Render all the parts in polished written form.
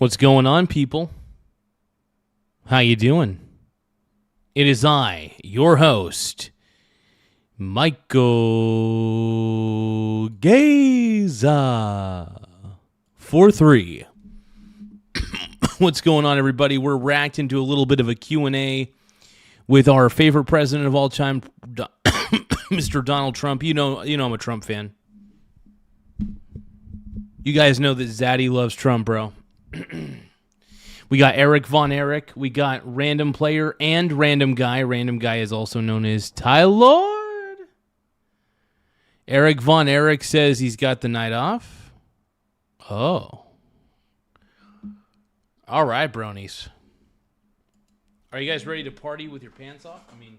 What's going on, people? How you doing? It is I, your host, Michael Gaza. 4-3. What's going on, everybody? We're racked into a little bit of a Q&A with our favorite president of all time, Mr. Donald Trump. You know I'm a Trump fan. You guys know that Zaddy loves Trump, bro. We got Eric Von Eric. We got Random Player and Random Guy. Random Guy is also known as Ty Lord. Eric Von Eric says he's got the night off. Oh. All right, bronies. Are you guys ready to party with your pants off? I mean...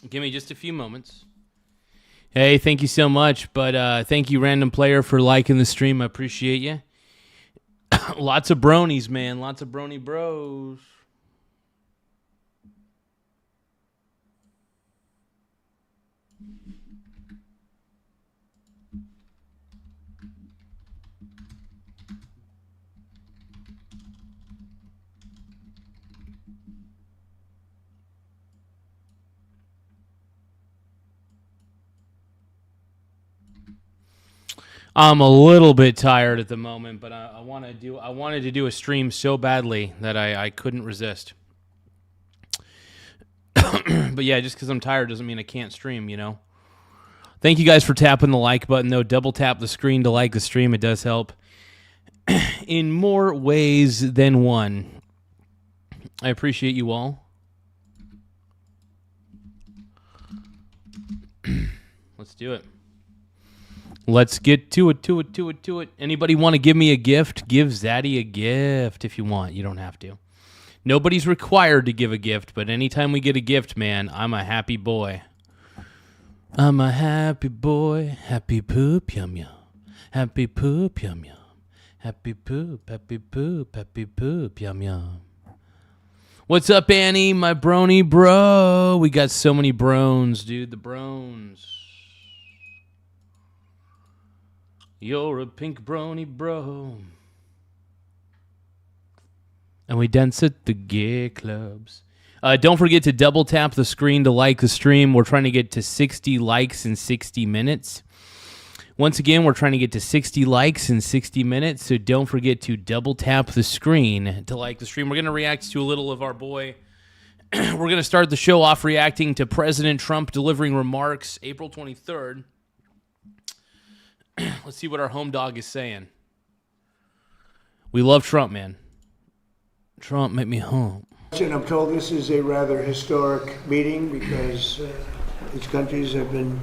Give me just a few moments. Hey, thank you so much. But thank you, Random Player, for liking the stream. I appreciate you. Lots of bronies, man. Lots of brony bros. I'm a little bit tired at the moment, but I wanted to do a stream so badly that I couldn't resist. But yeah, just because I'm tired doesn't mean I can't stream, you know. Thank you guys for tapping the like button, though. Double tap the screen to like the stream. It does help in more ways than one. I appreciate you all. Let's do it. Let's get to it. Anybody want to give me a gift? Give Zaddy a gift if you want. You don't have to. Nobody's required to give a gift, but anytime we get a gift, man, I'm a happy boy. I'm a happy boy. Happy poop, yum yum. Happy poop, yum yum. Happy poop, happy poop, happy poop, yum yum. What's up, Annie, my brony bro? We got so many brones, dude. The brones. You're a pink brony bro. And we dance at the gay clubs. Don't forget to double tap the screen to like the stream. We're trying to get to 60 likes in 60 minutes. Once again, we're trying to get to 60 likes in 60 minutes, so don't forget to double tap the screen to like the stream. We're going to react to a little of our boy. We're going to start the show off reacting to President Trump delivering remarks April 23rd. Let's see what our home dog is saying. We love Trump, man. Trump, make me home. And I'm told this is a rather historic meeting because these countries have been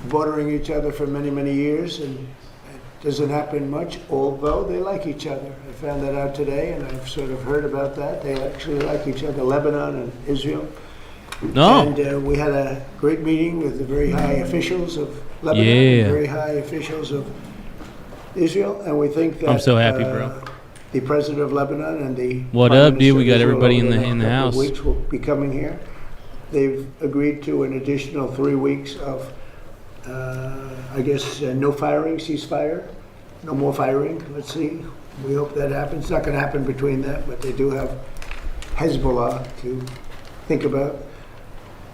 bordering each other for many, many years, and it doesn't happen much, although they like each other. I found that out today, and I've sort of heard about that. They actually like each other, Lebanon and Israel. No. And we had a great meeting with the very high officials of Lebanon, and very high officials of Israel, and we think that I'm so happy, bro. The president of Lebanon and the what Prime up, Minister dude? We got of everybody in Israel the house. Weeks will be coming here. They've agreed to an additional 3 weeks of, no firing, ceasefire, no more firing. Let's see. We hope that happens. It's not going to happen between them, but they do have Hezbollah to think about.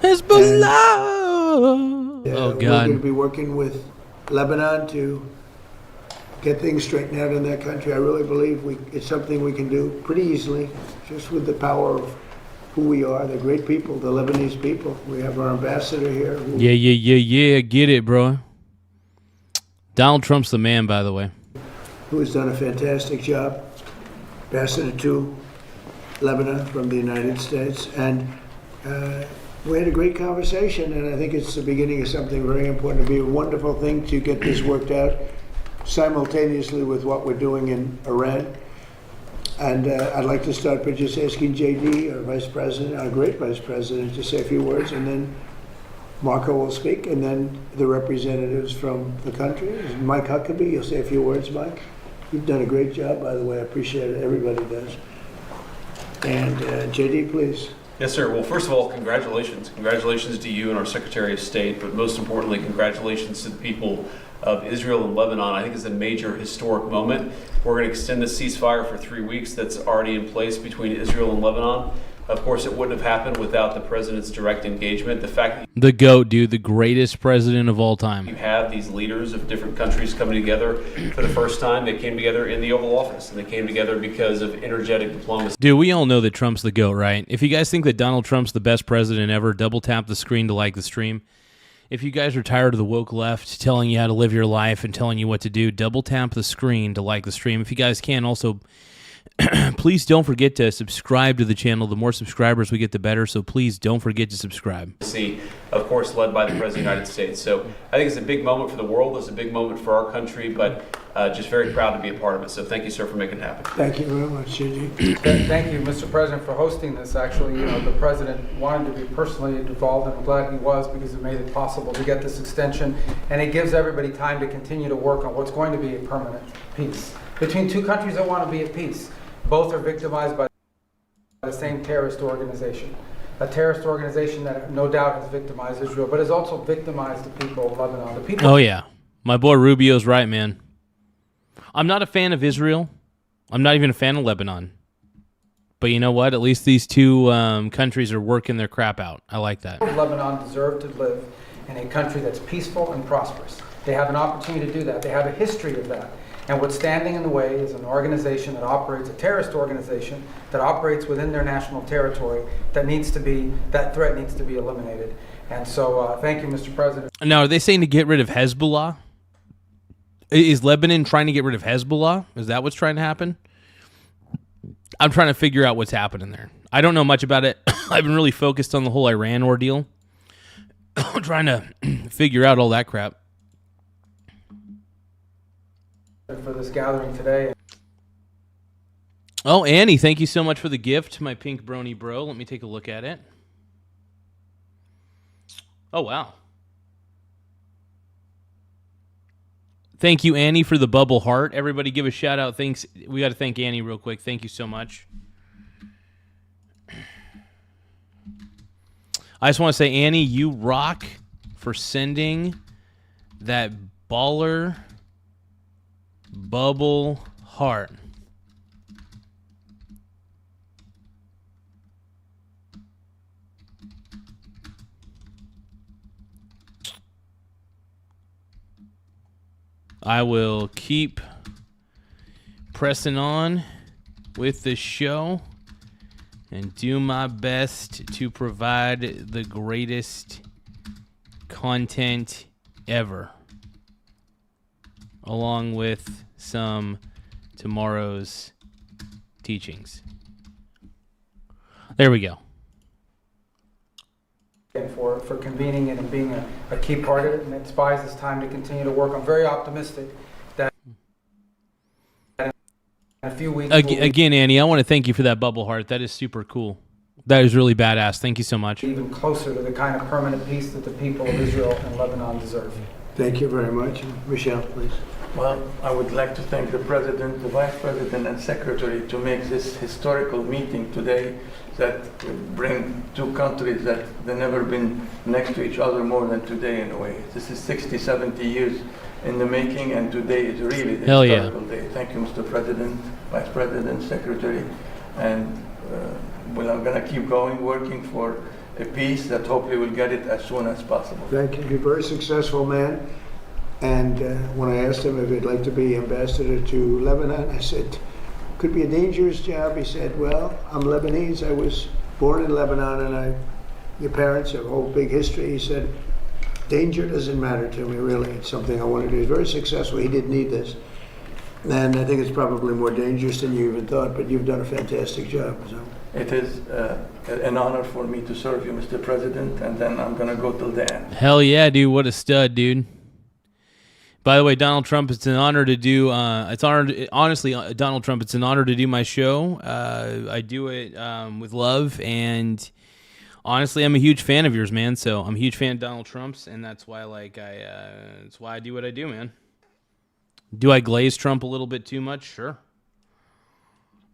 Hezbollah! And, oh, God. We're going to be working with Lebanon to get things straightened out in that country. I really believe it's something we can do pretty easily, just with the power of who we are, the great people, the Lebanese people. We have our ambassador here. Yeah. Get it, bro. Donald Trump's the man, by the way. Who has done a fantastic job. Ambassador to Lebanon from the United States. And we had a great conversation, and I think it's the beginning of something very important. It'd be a wonderful thing to get this worked out simultaneously with what we're doing in Iran. And I'd like to start by just asking JD, our vice president, our great vice president, to say a few words, and then Marco will speak, and then the representatives from the country. Mike Huckabee, you'll say a few words, Mike. You've done a great job, by the way. I appreciate it. Everybody does. And JD, please. Yes, sir. Well, first of all, congratulations. Congratulations to you and our Secretary of State, but most importantly, congratulations to the people of Israel and Lebanon. I think it's a major historic moment. We're going to extend the ceasefire for 3 weeks that's already in place between Israel and Lebanon. Of course, it wouldn't have happened without the president's direct engagement. The fact that The GOAT, dude, the greatest president of all time. you have these leaders of different countries coming together for the first time, they came together in the Oval Office, and they came together because of energetic diplomacy. Dude, we all know that Trump's the GOAT, right? If you guys think that Donald Trump's the best president ever, double tap the screen to like the stream. If you guys are tired of the woke left telling you how to live your life and telling you what to do, double tap the screen to like the stream. If you guys can, also, please don't forget to subscribe to the channel. The more subscribers we get, the better. So please don't forget to subscribe. Of course, led by the President of the United States. So I think it's a big moment for the world. It's a big moment for our country, but just very proud to be a part of it. So thank you, sir, for making it happen. Thank you very much, JD. Thank you, Mr. President, for hosting this. Actually, the President wanted to be personally involved, and I'm glad he was, because it made it possible to get this extension, and it gives everybody time to continue to work on what's going to be a permanent peace between two countries that want to be at peace. Both are victimized by the same terrorist organization. A terrorist organization that no doubt has victimized Israel, but has also victimized the people of Lebanon. The people. Oh, yeah. My boy Rubio's right, man. I'm not a fan of Israel. I'm not even a fan of Lebanon. But you know what? At least these two countries are working their crap out. I like that. Lebanon deserve to live in a country that's peaceful and prosperous. They have an opportunity to do that. They have a history of that. And what's standing in the way is an organization that operates, a terrorist organization that operates within their national territory that threat needs to be eliminated. And so thank you, Mr. President. Now, are they saying to get rid of Hezbollah? Is Lebanon trying to get rid of Hezbollah? Is that what's trying to happen? I'm trying to figure out what's happening there. I don't know much about it. I've been really focused on the whole Iran ordeal. I'm trying to figure out all that crap. For this gathering today. Oh, Annie, thank you so much for the gift, my pink brony bro. Let me take a look at it. Oh, wow. Thank you, Annie, for the bubble heart. Everybody give a shout out. Thanks. We got to thank Annie real quick. Thank you so much. I just want to say, Annie, you rock for sending that baller bubble heart. I will keep pressing on with the show and do my best to provide the greatest content ever, along with some tomorrow's teachings. There we go. And for convening it and being a key part of it, and it buys us time to continue to work. I'm very optimistic that in a few weeks... Again, Annie, I want to thank you for that bubble heart. That is super cool. That is really badass. Thank you so much. Even closer to the kind of permanent peace that the people of Israel and Lebanon deserve. Thank you very much. Michelle, please. Well, I would like to thank the President, the Vice President, and Secretary to make this historical meeting today that bring two countries that they've never been next to each other more than today in a way. This is 60, 70 years in the making, and today is really the historical day. Thank you, Mr. President, Vice President, Secretary, and I'm going to keep going, working for a peace that hopefully we'll get it as soon as possible. Thank you. You're a very successful man. And when I asked him if he'd like to be ambassador to Lebanon, I said, could be a dangerous job. He said, well, I'm Lebanese. I was born in Lebanon, and your parents have a whole big history. He said, danger doesn't matter to me, really. It's something I want to do. He's very successful. He didn't need this. And I think it's probably more dangerous than you even thought, but you've done a fantastic job. So. It is an honor for me to serve you, Mr. President, and then I'm going to go till the end. Hell yeah, dude. What a stud, dude. By the way, Donald Trump, it's an honor to do. Honestly, Donald Trump, it's an honor to do my show. I do it with love, and honestly, I'm a huge fan of yours, man. So I'm a huge fan of Donald Trump's, and that's why, that's why I do what I do, man. Do I glaze Trump a little bit too much? Sure.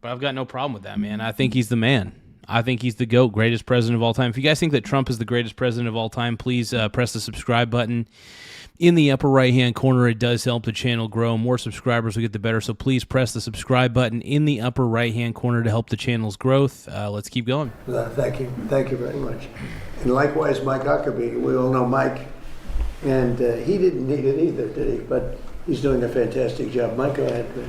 But I've got no problem with that, man. I think he's the man. I think he's the GOAT, greatest president of all time. If you guys think that Trump is the greatest president of all time, please press the subscribe button in the upper right-hand corner. It does help the channel grow. More subscribers we get, the better. So please press the subscribe button in the upper right-hand corner to help the channel's growth. Let's keep going. Thank you. Thank you very much. And likewise, Mike Huckabee. We all know Mike. And he didn't need it either, did he? But he's doing a fantastic job. Mike, go ahead, please.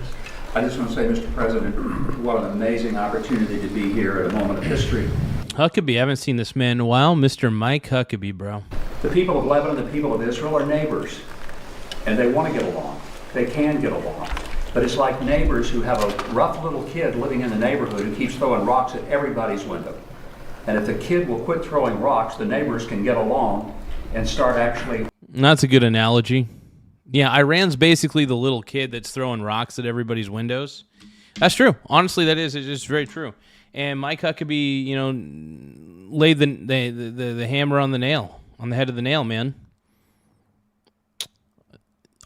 I just want to say, Mr. President, what an amazing opportunity to be here at a moment of history. Huckabee, I haven't seen this man in a while. Mr. Mike Huckabee, bro. The people of Lebanon, the people of Israel are neighbors, and they want to get along. They can get along. But it's like neighbors who have a rough little kid living in the neighborhood who keeps throwing rocks at everybody's window. And if the kid will quit throwing rocks, the neighbors can get along and start actually... That's a good analogy. Yeah, Iran's basically the little kid that's throwing rocks at everybody's windows. That's true. Honestly, that is. It's just very true. And Mike Huckabee, laid the hammer on the nail, on the head of the nail, man.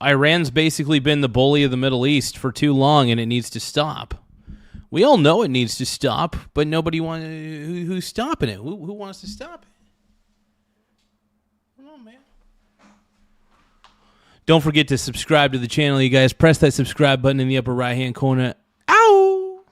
Iran's basically been the bully of the Middle East for too long, and it needs to stop. We all know it needs to stop, but nobody wants. Who's stopping it? Who wants to stop it? Don't forget to subscribe to the channel, you guys. Press that subscribe button in the upper right-hand corner. Ow!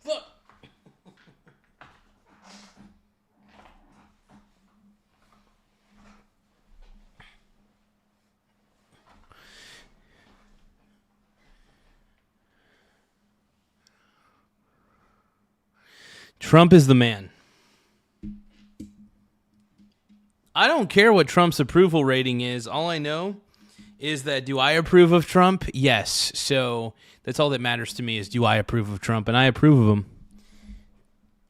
Look. Trump is the man. I don't care what Trump's approval rating is. All I know is that, do I approve of Trump? Yes. So that's all that matters to me, is, do I approve of Trump? And I approve of him.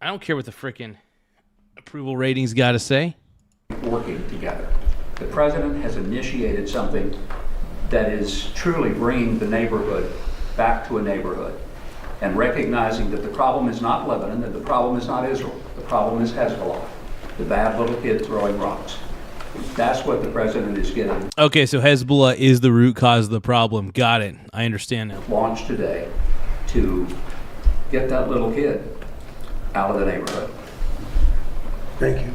I don't care what the frickin' approval ratings got to say. Working together. The president has initiated something that is truly bringing the neighborhood back to a neighborhood, and recognizing that the problem is not Lebanon, and the problem is not Israel. The problem is Hezbollah, the bad little kid throwing rocks. That's what the president is getting. Okay, so Hezbollah is the root cause of the problem. Got it. I understand now. Launched today to get that little kid out of the neighborhood. Thank you.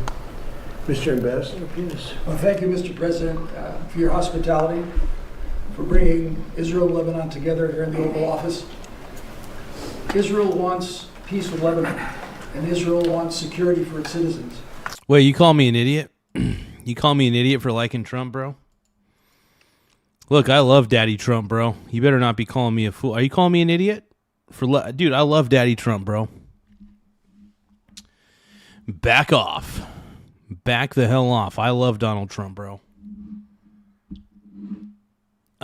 Mr. Ambassador, please. Well, thank you, Mr. President, for your hospitality, for bringing Israel and Lebanon together here in the Oval Office. Israel wants peace with Lebanon, and Israel wants security for its citizens. Wait, you call me an idiot? You call me an idiot for liking Trump, bro? Look, I love Daddy Trump, bro. You better not be calling me a fool. Are you calling me an idiot? Dude, I love Daddy Trump, bro. Back off. Back the hell off. I love Donald Trump, bro.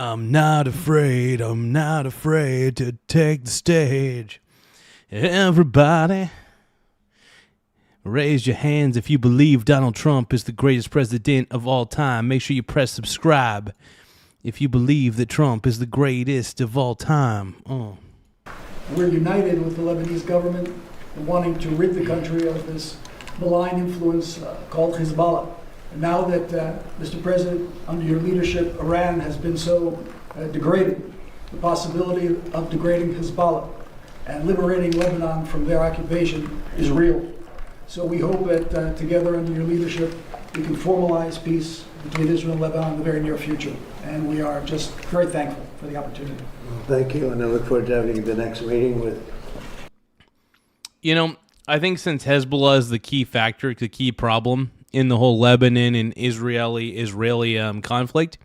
I'm not afraid to take the stage. Everybody, raise your hands if you believe Donald Trump is the greatest president of all time. Make sure you press subscribe if you believe that Trump is the greatest of all time. We're united with the Lebanese government in wanting to rid the country of this malign influence called Hezbollah. And now that, Mr. President, under your leadership, Iran has been so degraded, the possibility of degrading Hezbollah and liberating Lebanon from their occupation is real. So we hope that together under your leadership, we can formalize peace between Israel and Lebanon in the very near future. And we are just very thankful for the opportunity. Thank you, and I look forward to having the next meeting with. You know, I think since Hezbollah is the key factor, the key problem in the whole Lebanon and Israeli conflict,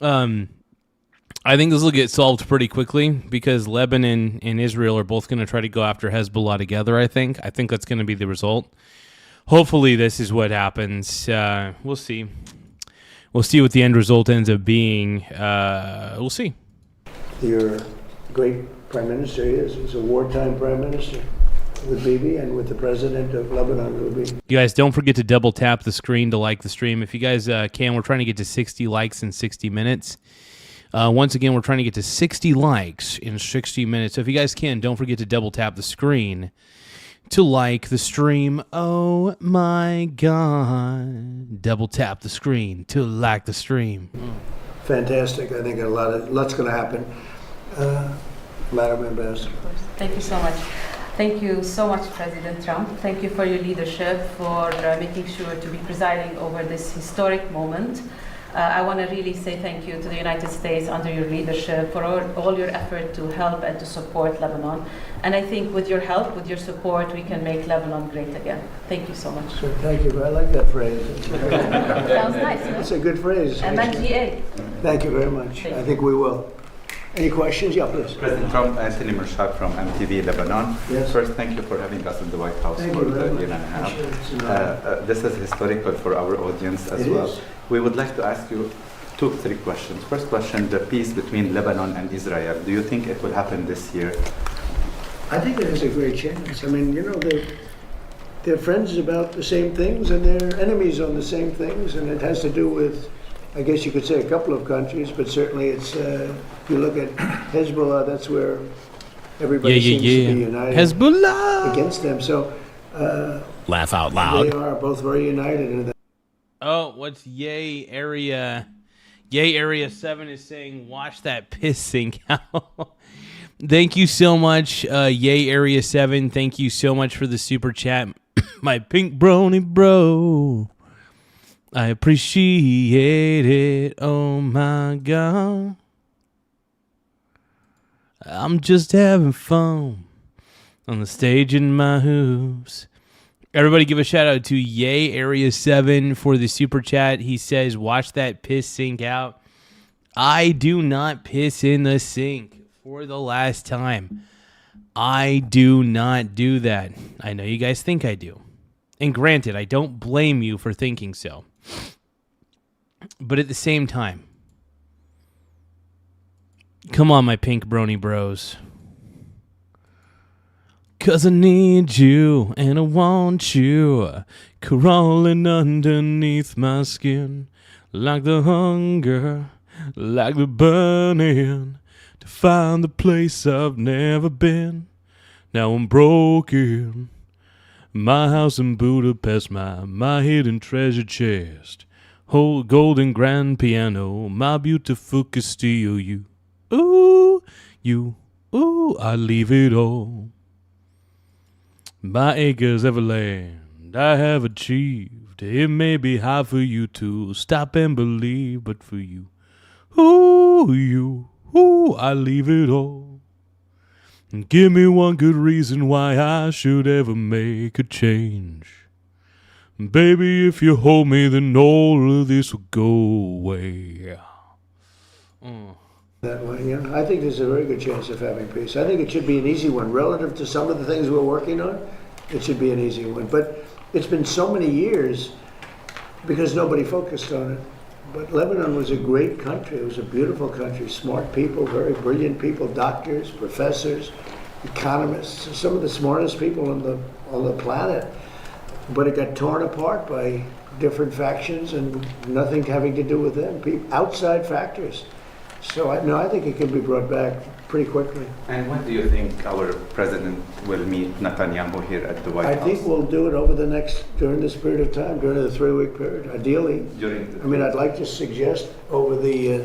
I think this will get solved pretty quickly because Lebanon and Israel are both going to try to go after Hezbollah together, I think. I think that's going to be the result. Hopefully this is what happens. We'll see. We'll see what the end result ends up being. We'll see. Your great prime minister is. He's a wartime prime minister with Bibi and with the president of Lebanon will be. You guys, don't forget to double tap the screen to like the stream. If you guys can, we're trying to get to 60 likes in 60 minutes. Once again, we're trying to get to 60 likes in 60 minutes. So if you guys can, don't forget to double tap the screen to like the stream. Oh my God. Double tap the screen to like the stream. Fantastic. I think lots going to happen. Madam Ambassador. Thank you so much. Thank you so much, President Trump. Thank you for your leadership, for making sure to be presiding over this historic moment. I want to really say thank you to the United States under your leadership for all your effort to help and to support Lebanon. And I think with your help, with your support, we can make Lebanon great again. Thank you so much. Sure, thank you. I like that phrase. Sounds nice. It's a good phrase. And then GA. Thank you very much. I think we will. Any questions? Yeah, please. President Trump, Anthony Mershak from MTV Lebanon. Yes. First, thank you for having us in the White House Thank for you very a much. year and a half. Sure, This is historical for our audience as It well. is. We would like to ask you three questions. First question, the peace between Lebanon and Israel. Do you think it will happen this year? I think it has a great chance. I mean, you know, they're friends about the same things and they're enemies on the same things, and it has to do with, I guess you could say, a couple of countries, but certainly it's, if you look at Hezbollah, that's where everybody seems to be united Hezbollah against them. So laugh out they loud. are both very united in that. Oh, what's Yay Area 7 is saying, watch that piss sink out. Thank you so much, Yay Area 7. Thank you so much for the super chat. My pink brony bro. I appreciate it. Oh my God. I'm just having fun on the stage in my hoops. Everybody give a shout out to Yay Area 7 for the super chat. He says, watch that piss sink out. I do not piss in the sink for the last time. I do not do that. I know you guys think I do. And granted, I don't blame you for thinking so. But at the same time, come on, my pink brony bros. 'Cause I need you and I want you crawling underneath my skin, like the hunger, like the burning, to find the place I've never been. Now I'm broken. My house in Budapest, my hidden treasure chest, whole golden grand piano, my beautiful Castillo, you, I leave it all. My acres of land I have achieved. It may be hard for you to stop and believe, but for you, I leave it all. And give me one good reason why I should ever make a change. Baby, if you hold me, then all of this will go away. That way, yeah. I think there's a very good chance of having peace. I think it should be an easy one. Relative to some of the things we're working on, it should be an easy one. But it's been so many years because nobody focused on it. But Lebanon was a great country. It was a beautiful country, smart people, very brilliant people, doctors, professors, economists, some of the smartest people on the planet. But it got torn apart by different factions and nothing having to do with them, outside factors. So I think it can be brought back pretty quickly. And when do you think our president will meet Netanyahu here at the White House? I think we'll do it during this period of time, during the 3-week period, ideally. I'd like to suggest over the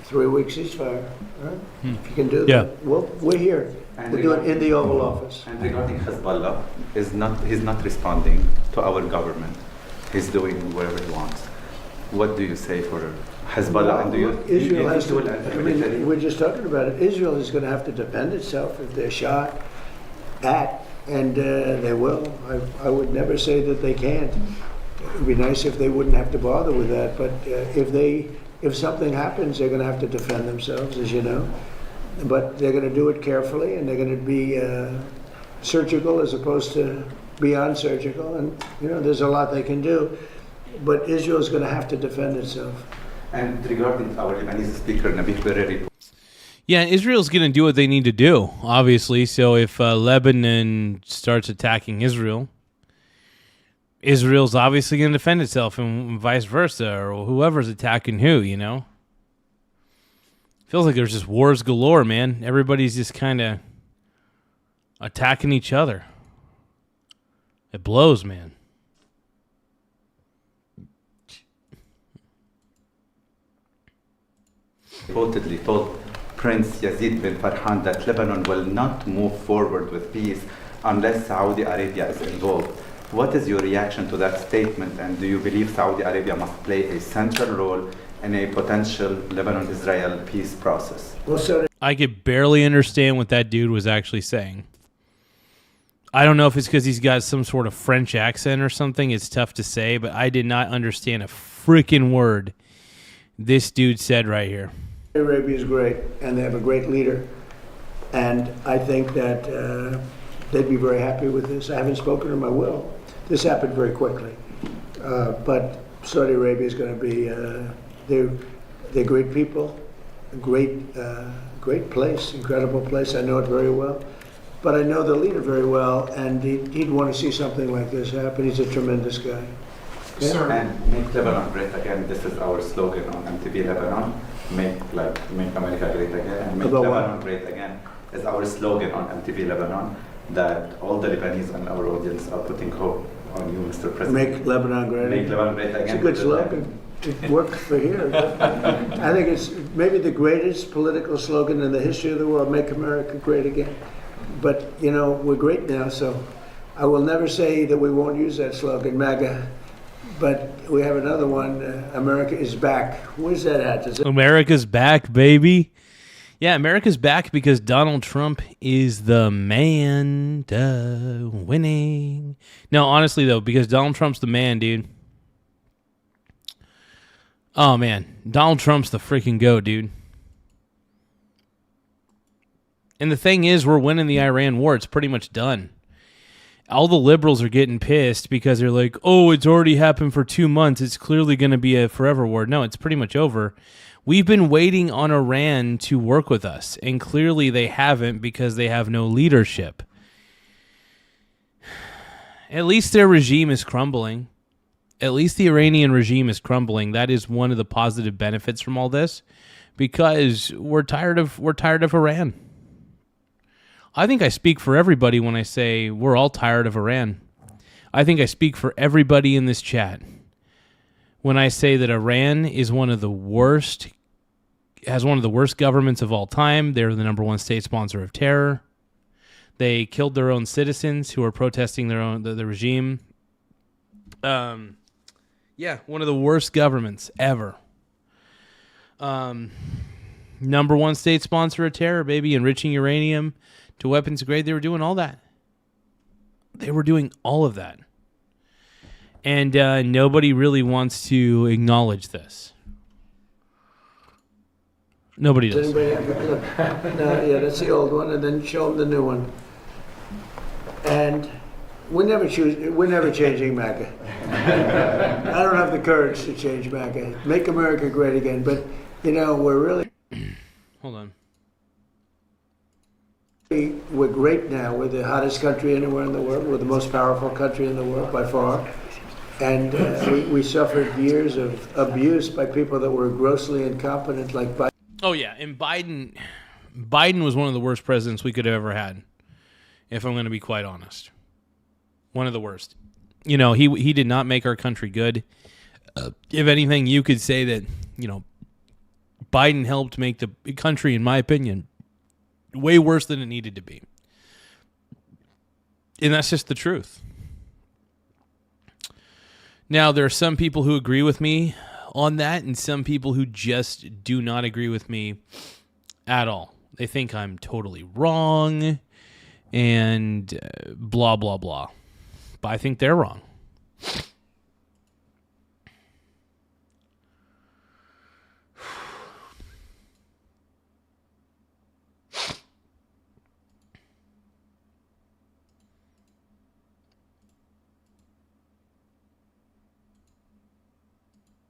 3-week ceasefire, right? If you can do that. We're here. We'll do it in the Oval Office. And regarding Hezbollah, he's not responding to our government. He's doing whatever he wants. What do you say for Hezbollah? And Israel has to, we're just talking about it. Israel is going to have to defend itself if they're shot at, and they will. I would never say that they can't. It would be nice if they wouldn't have to bother with that, but if something happens, they're going to have to defend themselves, as you know. But they're going to do it carefully, and they're going to be surgical as opposed to beyond surgical. And there's a lot they can do, but Israel is going to have to defend itself. And regarding our Lebanese speaker, Nabil Bereri. Yeah, Israel's going to do what they need to do, obviously. So if Lebanon starts attacking Israel, Israel's obviously going to defend itself, and vice versa, or whoever's attacking who, Feels like there's just wars galore, man. Everybody's just kind of attacking each other. It blows, man. Reportedly told Prince Yazid bin Farhan that Lebanon will not move forward with peace unless Saudi Arabia is involved. What is your reaction to that statement, and do you believe Saudi Arabia must play a central role in a potential Lebanon-Israel peace process? I could barely understand what that dude was actually saying. I don't know if it's because he's got some sort of French accent or something. It's tough to say, but I did not understand a freaking word this dude said right here. Saudi Arabia is great, and they have a great leader. And I think that they'd be very happy with this. I haven't spoken to them, I will. This happened very quickly. But Saudi Arabia is going to be, they're great people, a great place, incredible place. I know it very well. But I know the leader very well, and he'd want to see something like this happen. He's a tremendous guy. Sir, and make Lebanon great again. This is our slogan on MTV Lebanon. Make America great again, and make Lebanon great again is our slogan on MTV Lebanon. That all the Lebanese and our audience are putting hope on you, Mr. President. Make Lebanon great. Make Lebanon great again. It's a good slogan. It worked for here. I think it's maybe the greatest political slogan in the history of the world. Make America great again. But we're great now, so I will never say that we won't use that slogan, MAGA. But we have another one, America is back. Where's that at? America's back, baby. Yeah, America's back because Donald Trump is the man winning. No, honestly, though, because Donald Trump's the man, dude. Oh, man. Donald Trump's the freaking GOAT, dude. And the thing is, we're winning the Iran war. It's pretty much done. All the liberals are getting pissed because they're like, oh, it's already happened for 2 months. It's clearly going to be a forever war. No, it's pretty much over. We've been waiting on Iran to work with us, and clearly they haven't because they have no leadership. At least their regime is crumbling. At least the Iranian regime is crumbling. That is one of the positive benefits from all this, because we're tired of Iran. I think I speak for everybody when I say we're all tired of Iran. I think I speak for everybody in this chat when I say that Iran is has one of the worst governments of all time. They're the number one state sponsor of terror. They killed their own citizens who are protesting the regime. Yeah, one of the worst governments ever. Number one state sponsor of terror, baby, enriching uranium to weapons grade. They were doing all that. They were doing all of that. And nobody really wants to acknowledge this. Nobody does. Yeah, that's the old one, and then show them the new one. And we're never changing MAGA. I don't have the courage to change MAGA. Make America great again. But, you know, we're great now. We're the hottest country anywhere in the world. We're the most powerful country in the world by far. And we suffered years of abuse by people that were grossly incompetent, like Biden. Oh, yeah. And Biden was one of the worst presidents we could have ever had, if I'm going to be quite honest. One of the worst. You know, he did not make our country good. If anything, you could say that, you know, Biden helped make the country, in my opinion, way worse than it needed to be. And that's just the truth. Now, there are some people who agree with me on that and some people who just do not agree with me at all. They think I'm totally wrong and blah, blah, blah. But I think they're wrong.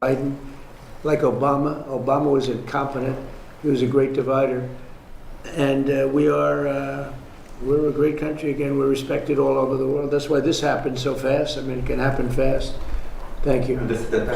Biden, like Obama. Obama was incompetent. He was a great divider. And we're a great country again. We're respected all over the world. That's why this happened so fast. I mean, it can happen fast. Thank you.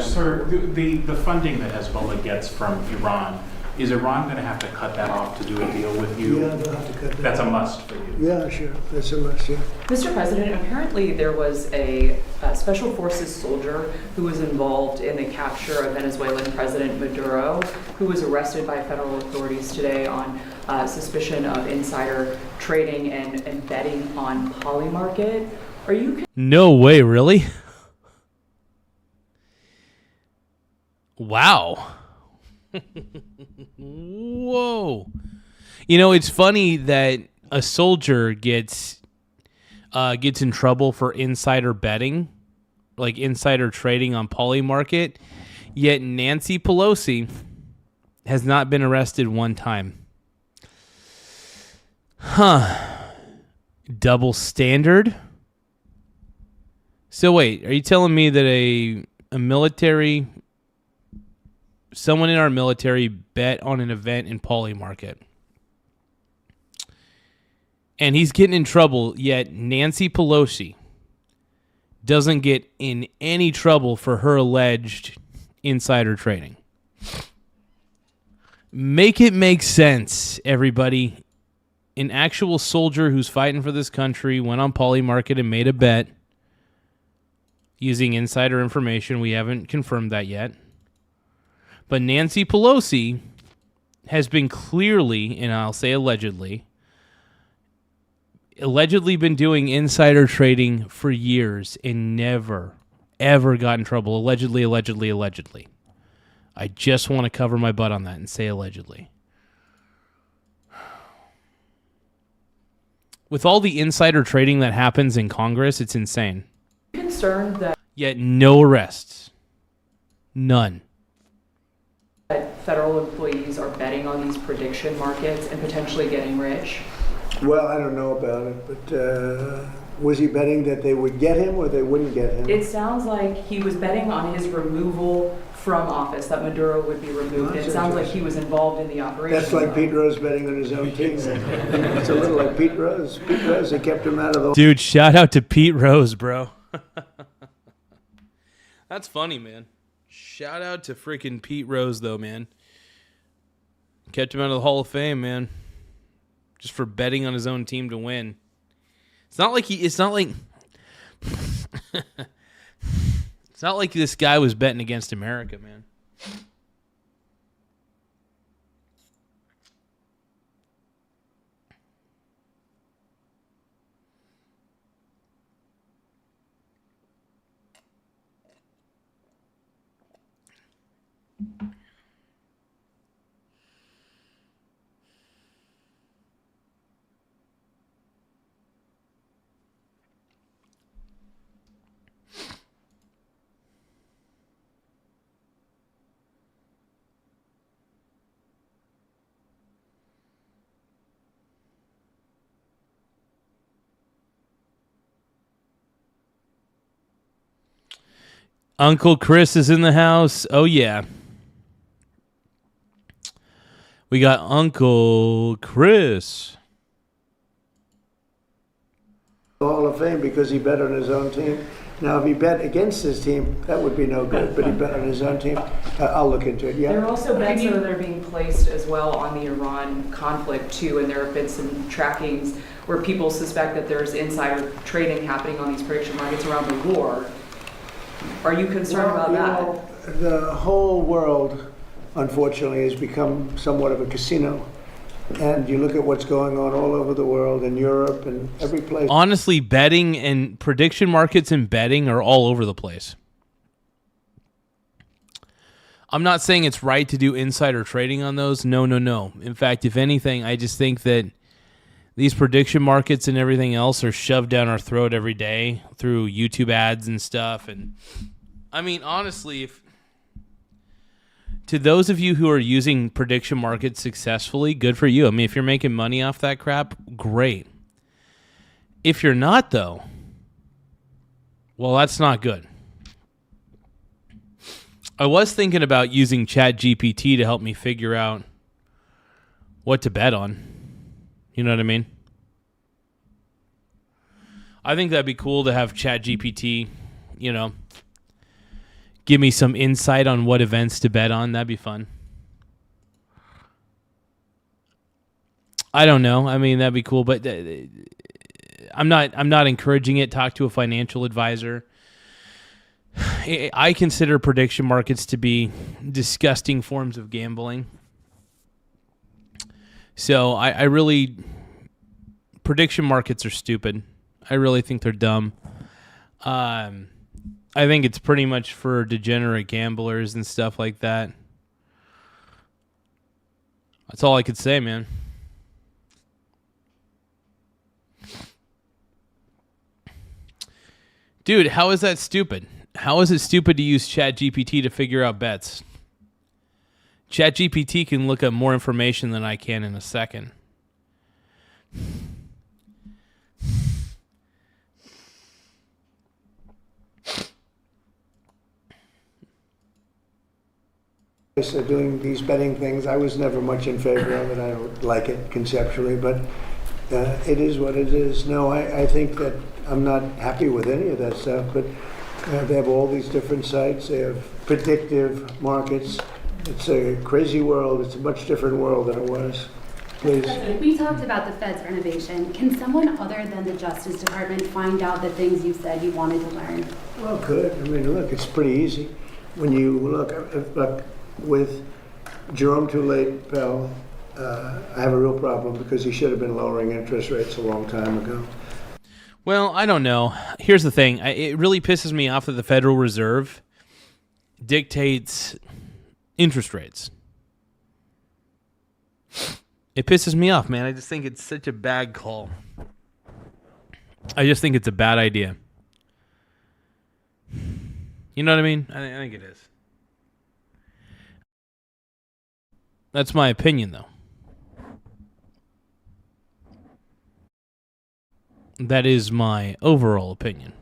Sir, the funding that Hezbollah gets from Iran, is Iran going to have to cut that off to do a deal with you? Yeah, they'll have to cut that. That's a must for you. Yeah, sure. That's a must, yeah. Mr. President, apparently there was a special forces soldier who was involved in the capture of Venezuelan President Maduro, who was arrested by federal authorities today on suspicion of insider trading and betting on Polymarket. Are you... No way, really? Wow. Whoa. You know, it's funny that a soldier gets in trouble for insider betting, like insider trading on Polymarket, yet Nancy Pelosi has not been arrested one time. Huh. Double standard? So wait, are you telling me that someone in our military bet on an event in Polymarket and he's getting in trouble, yet Nancy Pelosi doesn't get in any trouble for her alleged insider trading? Make it make sense, everybody. An actual soldier who's fighting for this country went on Polymarket and made a bet using insider information. We haven't confirmed that yet. But Nancy Pelosi has been clearly, and I'll say allegedly been doing insider trading for years and never, ever got in trouble. Allegedly. I just want to cover my butt on that and say allegedly. With all the insider trading that happens in Congress, it's insane. concerned that Yet no arrests. None. federal employees are betting on these prediction markets and potentially getting rich? Well, I don't know about it, but was he betting that they would get him or they wouldn't get him? It sounds like he was betting on his removal from office, that Maduro would be removed. That's It sounds like he was involved in the operation. That's like Pete Rose betting on his own team. It's a little like Pete Rose. Pete Rose, they kept him out of the... Dude, shout out to Pete Rose, bro. That's funny, man. Shout out to freaking Pete Rose, though, man. Kept him out of the Hall of Fame, man. Just for betting on his own team to win. It's not like it's not like this guy was betting against America, man. Uncle Chris is in the house. Oh, yeah. We got Uncle Chris. Hall of Fame because he bet on his own team. Now, if he bet against his team, that would be no good, but he bet on his own team. I'll look into it, yeah. There are also bets that are being placed as well on the Iran conflict, too, and there have been some trackings where people suspect that there's insider trading happening on these prediction markets around the war. Are you concerned about that? The whole world, unfortunately, has become somewhat of a casino. And you look at what's going on all over the world, in Europe and every place. Honestly, betting and prediction markets and betting are all over the place. I'm not saying it's right to do insider trading on those. No. In fact, if anything, I just think that these prediction markets and everything else are shoved down our throat every day through YouTube ads and stuff. And I mean, honestly, to those of you who are using prediction markets successfully, good for you. I mean, if you're making money off that crap, great. If you're not, though, well, that's not good. I was thinking about using ChatGPT to help me figure out what to bet on. You know what I mean? I think that'd be cool to have ChatGPT, give me some insight on what events to bet on. That'd be fun. I don't know. I mean, that'd be cool, but I'm not encouraging it. Talk to a financial advisor. I consider prediction markets to be disgusting forms of gambling. So I really, prediction markets are stupid. I really think they're dumb. I think it's pretty much for degenerate gamblers and stuff like that. That's all I could say, man. Dude, how is that stupid? How is it stupid to use ChatGPT to figure out bets? ChatGPT can look up more information than I can in a second. Doing these betting things, I was never much in favor of it. I don't like it conceptually, but it is what it is. No, I think that I'm not happy with any of that stuff, but they have all these different sites. They have predictive markets. It's a crazy world. It's a much different world than it was. Please. We talked about the Fed's renovation. Can someone other than the Justice Department find out the things you said you wanted to learn? Well, good. I mean, look, it's pretty easy. When you look with Jerome Too Late Powell, I have a real problem because he should have been lowering interest rates a long time ago. Well, I don't know. Here's the thing. It really pisses me off that the Federal Reserve dictates interest rates. It pisses me off, man. I just think it's such a bad call. I just think it's a bad idea. You know what I mean? I think it is. That's my opinion, though. That is my overall opinion.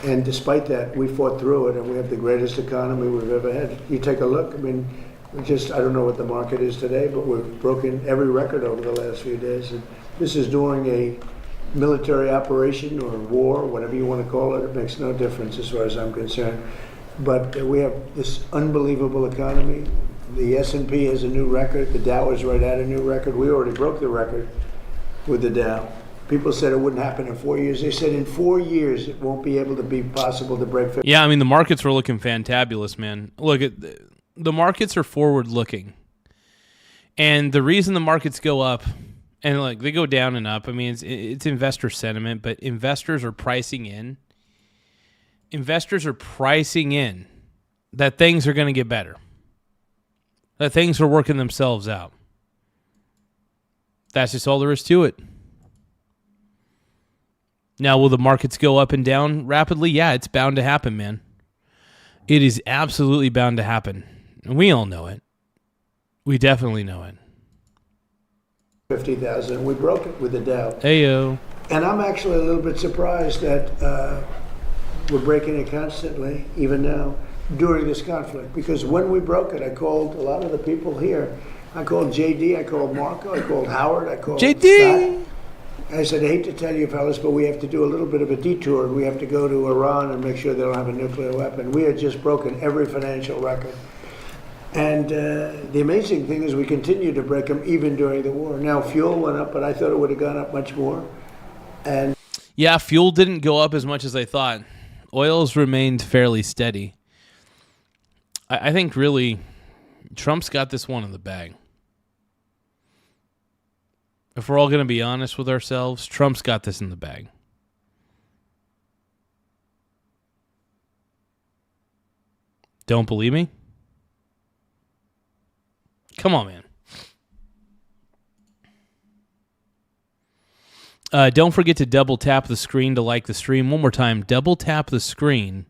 And despite that, we fought through it, and we have the greatest economy we've ever had. You take a look, I mean, I don't know what the market is today, but we've broken every record over the last few days. And this is during a military operation or war, whatever you want to call it. It makes no difference as far as I'm concerned. But we have this unbelievable economy. The S&P has a new record. The Dow is right at a new record. We already broke the record with the Dow. People said it wouldn't happen in 4 years. They said in 4 years it won't be able to be possible to break 50. Yeah, I mean, the markets were looking fantabulous, man. Look, the markets are forward-looking. And the reason the markets go up, and like they go down and up, I mean, it's investor sentiment, but investors are pricing in that things are going to get better, that things are working themselves out. That's just all there is to it. Now, will the markets go up and down rapidly? Yeah, it's bound to happen, man. It is absolutely bound to happen. And we all know it. We definitely know it. 50,000. We broke it with the Dow. Heyo. And I'm actually a little bit surprised that we're breaking it constantly, even now, during this conflict. Because when we broke it, I called a lot of the people here. I called JD, I called Marco, I called Howard, I called JD. Scott. I said, I hate to tell you fellas, but we have to do a little bit of a detour. We have to go to Iran and make sure they don't have a nuclear weapon. We had just broken every financial record. And the amazing thing is we continue to break them even during the war. Now, fuel went up, but I thought it would have gone up much more. And yeah, fuel didn't go up as much as I thought. Oil's remained fairly steady. I think really Trump's got this one in the bag. If we're all going to be honest with ourselves, Trump's got this in the bag. Don't believe me? Come on, man. Don't forget to double tap the screen to like the stream. One more time, double tap the screen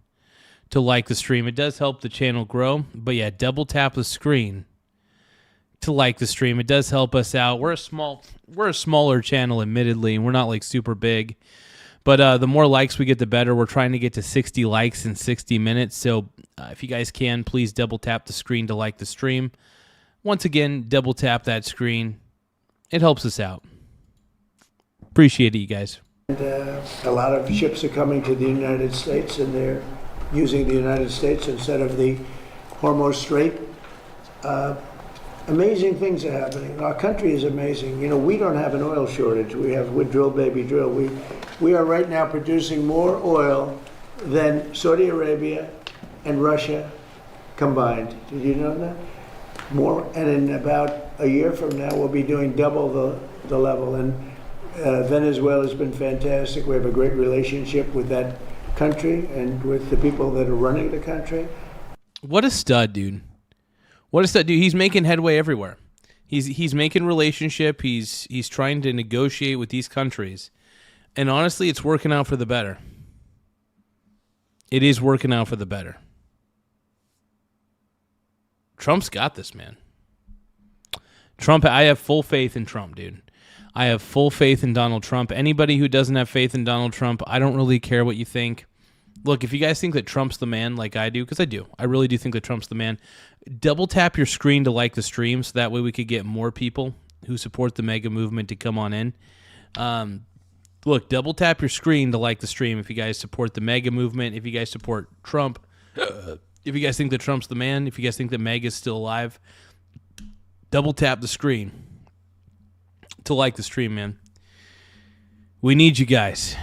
to like the stream. It does help the channel grow, but yeah, double tap the screen to like the stream. It does help us out. We're a smaller channel, admittedly, and we're not like super big. But the more likes we get, the better. We're trying to get to 60 likes in 60 minutes. So if you guys can, please double tap the screen to like the stream. Once again, double tap that screen. It helps us out. Appreciate it, you guys. And, a lot of ships are coming to the United States, and they're using the United States instead of the Hormuz Strait. Amazing things are happening. Our country is amazing. You know, we don't have an oil shortage. We have with drill, baby, drill. We are right now producing more oil than Saudi Arabia and Russia combined. Did you know that? More, and in about a year from now, we'll be doing double the level. And Venezuela has been fantastic. We have a great relationship with that country and with the people that are running the country. What a stud, dude. What a stud, dude. He's making headway everywhere. He's making relationship. He's trying to negotiate with these countries. And honestly, it's working out for the better. It is working out for the better. Trump's got this, man. Trump, I have full faith in Trump, dude. I have full faith in Donald Trump. Anybody who doesn't have faith in Donald Trump, I don't really care what you think. Look, if you guys think that Trump's the man like I do, because I do. I really do think that Trump's the man. Double tap your screen to like the stream so that way we could get more people who support the MAGA movement to come on in. Look, double tap your screen to like the stream if you guys support the MAGA movement, if you guys support Trump, if you guys think that Trump's the man, if you guys think that MAGA's still alive, double tap the screen to like the stream, man. We need you guys.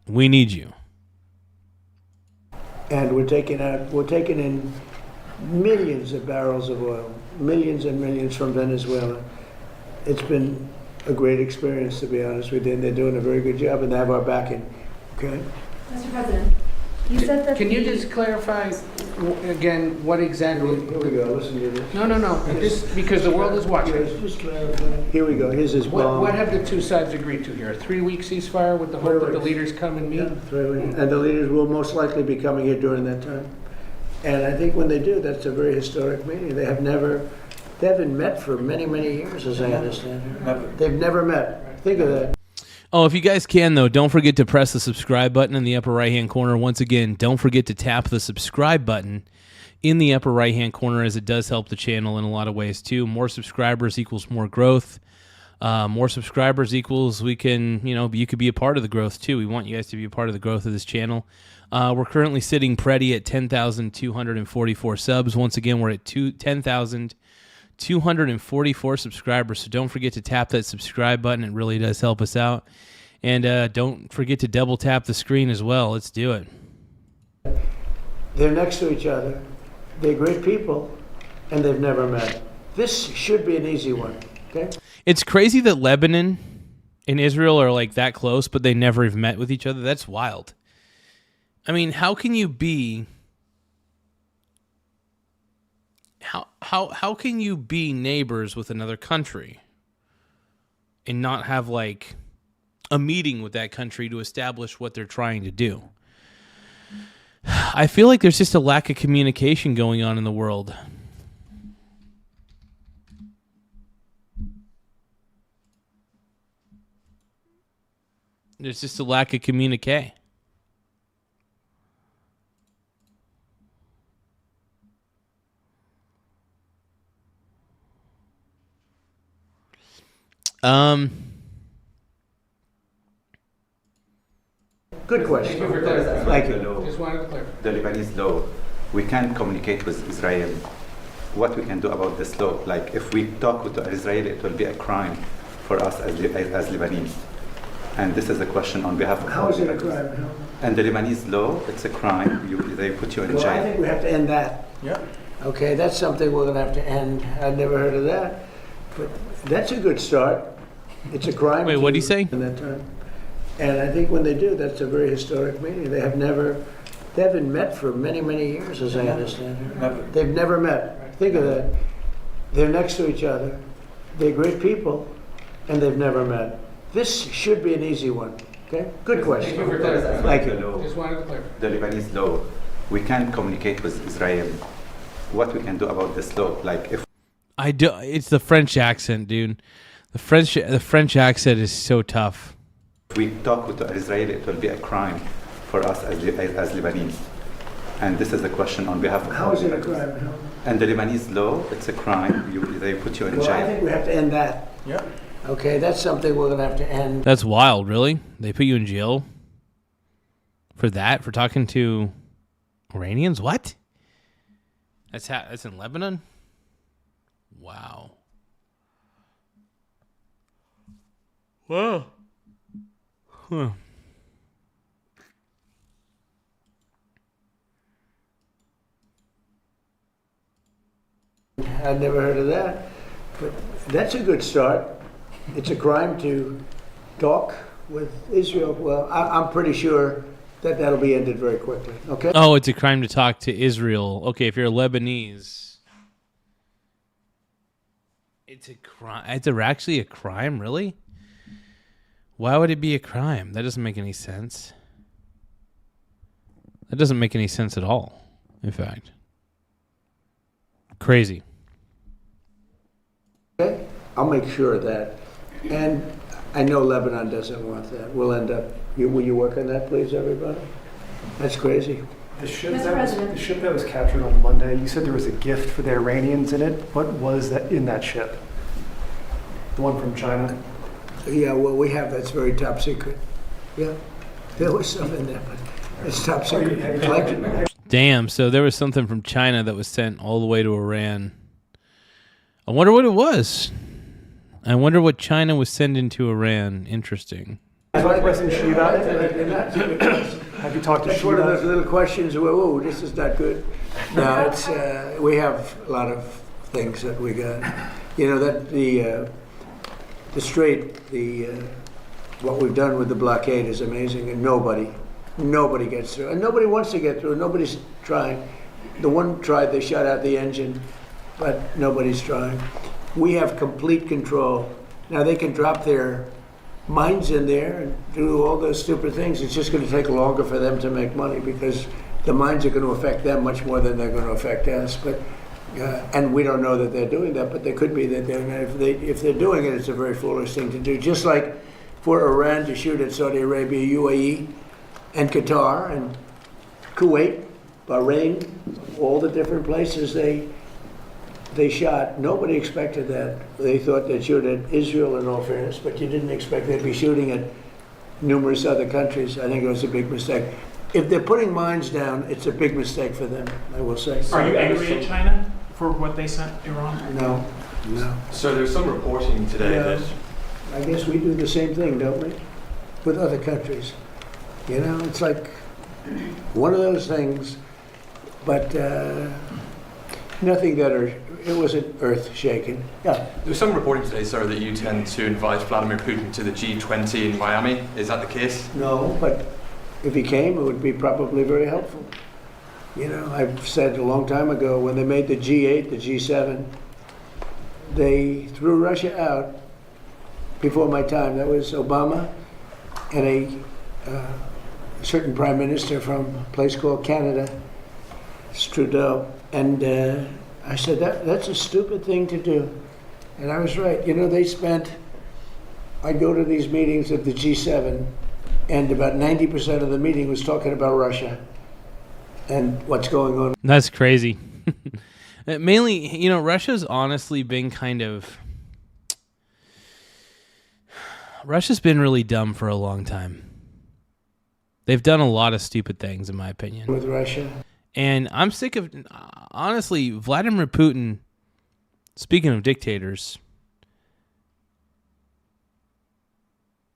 We need you. And we're taking in millions of barrels of oil, millions and millions from Venezuela. It's been a great experience, to be honest with you, and they're doing a very good job, and they have our backing. Okay? Mr. President, you said that Can you just clarify again what exactly? Here we go. Listen to this. No. Just because the world is watching. Yes, just clarify. Here we go. Here's his bomb. What have the two sides agreed to here? A 3-week ceasefire with the hope that the leaders come and meet? Yeah, 3 weeks. And the leaders will most likely be coming here during that time. And I think when they do, that's a very historic meeting. They haven't met for many, many years, as I understand it. They've never met. Think of that. Oh, if you guys can, though, don't forget to press the subscribe button in the upper right-hand corner. Once again, don't forget to tap the subscribe button in the upper right-hand corner, as it does help the channel in a lot of ways, too. More subscribers equals more growth. More subscribers equals we can, you could be a part of the growth, too. We want you guys to be a part of the growth of this channel. We're currently sitting pretty at 10,244 subs. Once again, we're at 10,244 subscribers, so don't forget to tap that subscribe button. It really does help us out. And don't forget to double tap the screen as well. Let's do it. They're next to each other. They're great people, and they've never met. This should be an easy one, okay? It's crazy that Lebanon and Israel are like that close, but they never have met with each other. That's wild. I mean, how can you be how can you be neighbors with another country and not have like a meeting with that country to establish what they're trying to do? I feel like there's just a lack of communication going on in the world. There's just a lack of communique. Good question. Thank you for clarifying. Thank you. Just wanted to clarify. The Lebanese law, we can't communicate with Israel. What we can do about this law? Like, if we talk with Israel, it will be a crime for us as Lebanese. And this is a question on behalf of... How is it a crime? How? And the Lebanese law, it's a crime. They put you in Well, I jail. think we have to end that. Yeah. Okay, that's something we're going to have to end. I'd never heard of that. But that's a good start. It's a crime. Wait, what do you say? In that time. And I think when they do, that's a very historic meeting. They haven't met for many, many years, as I understand it. Never. They've never met. Think of that. They're next to each other. They're great people, and they've never met. This should be an easy one. Okay? Good question. Thank you for clarifying. Thank you. Just wanted to clarify. The Lebanese law, we can't communicate with Israel. What we can do about this law? Like, if I do. It's the French accent, dude. The French accent is so tough. we talk with Israel, it will be a crime for us as Lebanese. And this is a question on behalf of... How is it a crime? How? And the Lebanese law, it's a crime. They put you in Well, jail. I think we have to end that. Yeah. Okay, that's something we're going to have to end. That's wild, really? They put you in jail for that? For talking to Iranians? What? That's in Lebanon? Wow. Whoa. Huh. I'd never heard of that. But that's a good start. It's a crime to talk with Israel. Well, I'm pretty sure that that'll be ended very quickly. Okay? Oh, it's a crime to talk to Israel. Okay, if you're Lebanese. It's a crime. It's actually a crime, really? Why would it be a crime? That doesn't make any sense. That doesn't make any sense at all, in fact. Crazy. Okay? I'll make sure of that. And I know Lebanon doesn't want that. We'll end up... will you work on that, please, everybody? That's crazy. The ship, Mr. that was, President. the ship that was captured on Monday, you said there was a gift for the Iranians in it. What was that in that ship? The one from China? Yeah, well, we have that's very top secret. Yeah, there was some in there, but it's top secret. Like, Damn, so there was something from China that was sent all the way to Iran. I wonder what it was. I wonder what China was sending to Iran. Interesting. Have you talked to Xi about it? Have you talked to that's Xi one of about those it? little questions where, oh, this is not good. No, it's we have a lot of things that we got. You know that the strait, what we've done with the blockade is amazing, and nobody gets through, and nobody wants to get through. Nobody's trying. The one tried; they shut out the engine, but nobody's trying. We have complete control. Now they can drop their mines in there and do all those stupid things. It's just going to take longer for them to make money because the mines are going to affect them much more than they're going to affect us. But and we don't know that they're doing that, but they could be that they're. If they're doing it, it's a very foolish thing to do. Just like for Iran to shoot at Saudi Arabia, UAE, and Qatar, and Kuwait, Bahrain, all the different places they shot. Nobody expected that. They thought they'd shoot at Israel in all fairness, but you didn't expect they'd be shooting at numerous other countries. I think it was a big mistake. If they're putting mines down, it's a big mistake for them, I will say. Are you angry at China for what they sent Iran? No. So there's some reporting today Yeah. that I guess we do the same thing, don't we? With other countries. You know, it's like one of those things, but nothing that it wasn't earth-shaking. Yeah. there's some reporting today, sir, that you tend to invite Vladimir Putin to the G20 in Miami. Is that the case? No, but if he came, it would be probably very helpful. You know, I've said a long time ago, when they made the G8, the G7, they threw Russia out before my time. That was Obama and a certain prime minister from a place called Canada, Trudeau. And I said, that's a stupid thing to do. And I was right. You know, I'd go to these meetings of the G7, and about 90% of the meeting was talking about Russia and what's going on. That's crazy. Mainly, you know, Russia's honestly been Russia's been really dumb for a long time. They've done a lot of stupid things, in my opinion. With Russia. And I'm sick of, honestly, Vladimir Putin, speaking of dictators,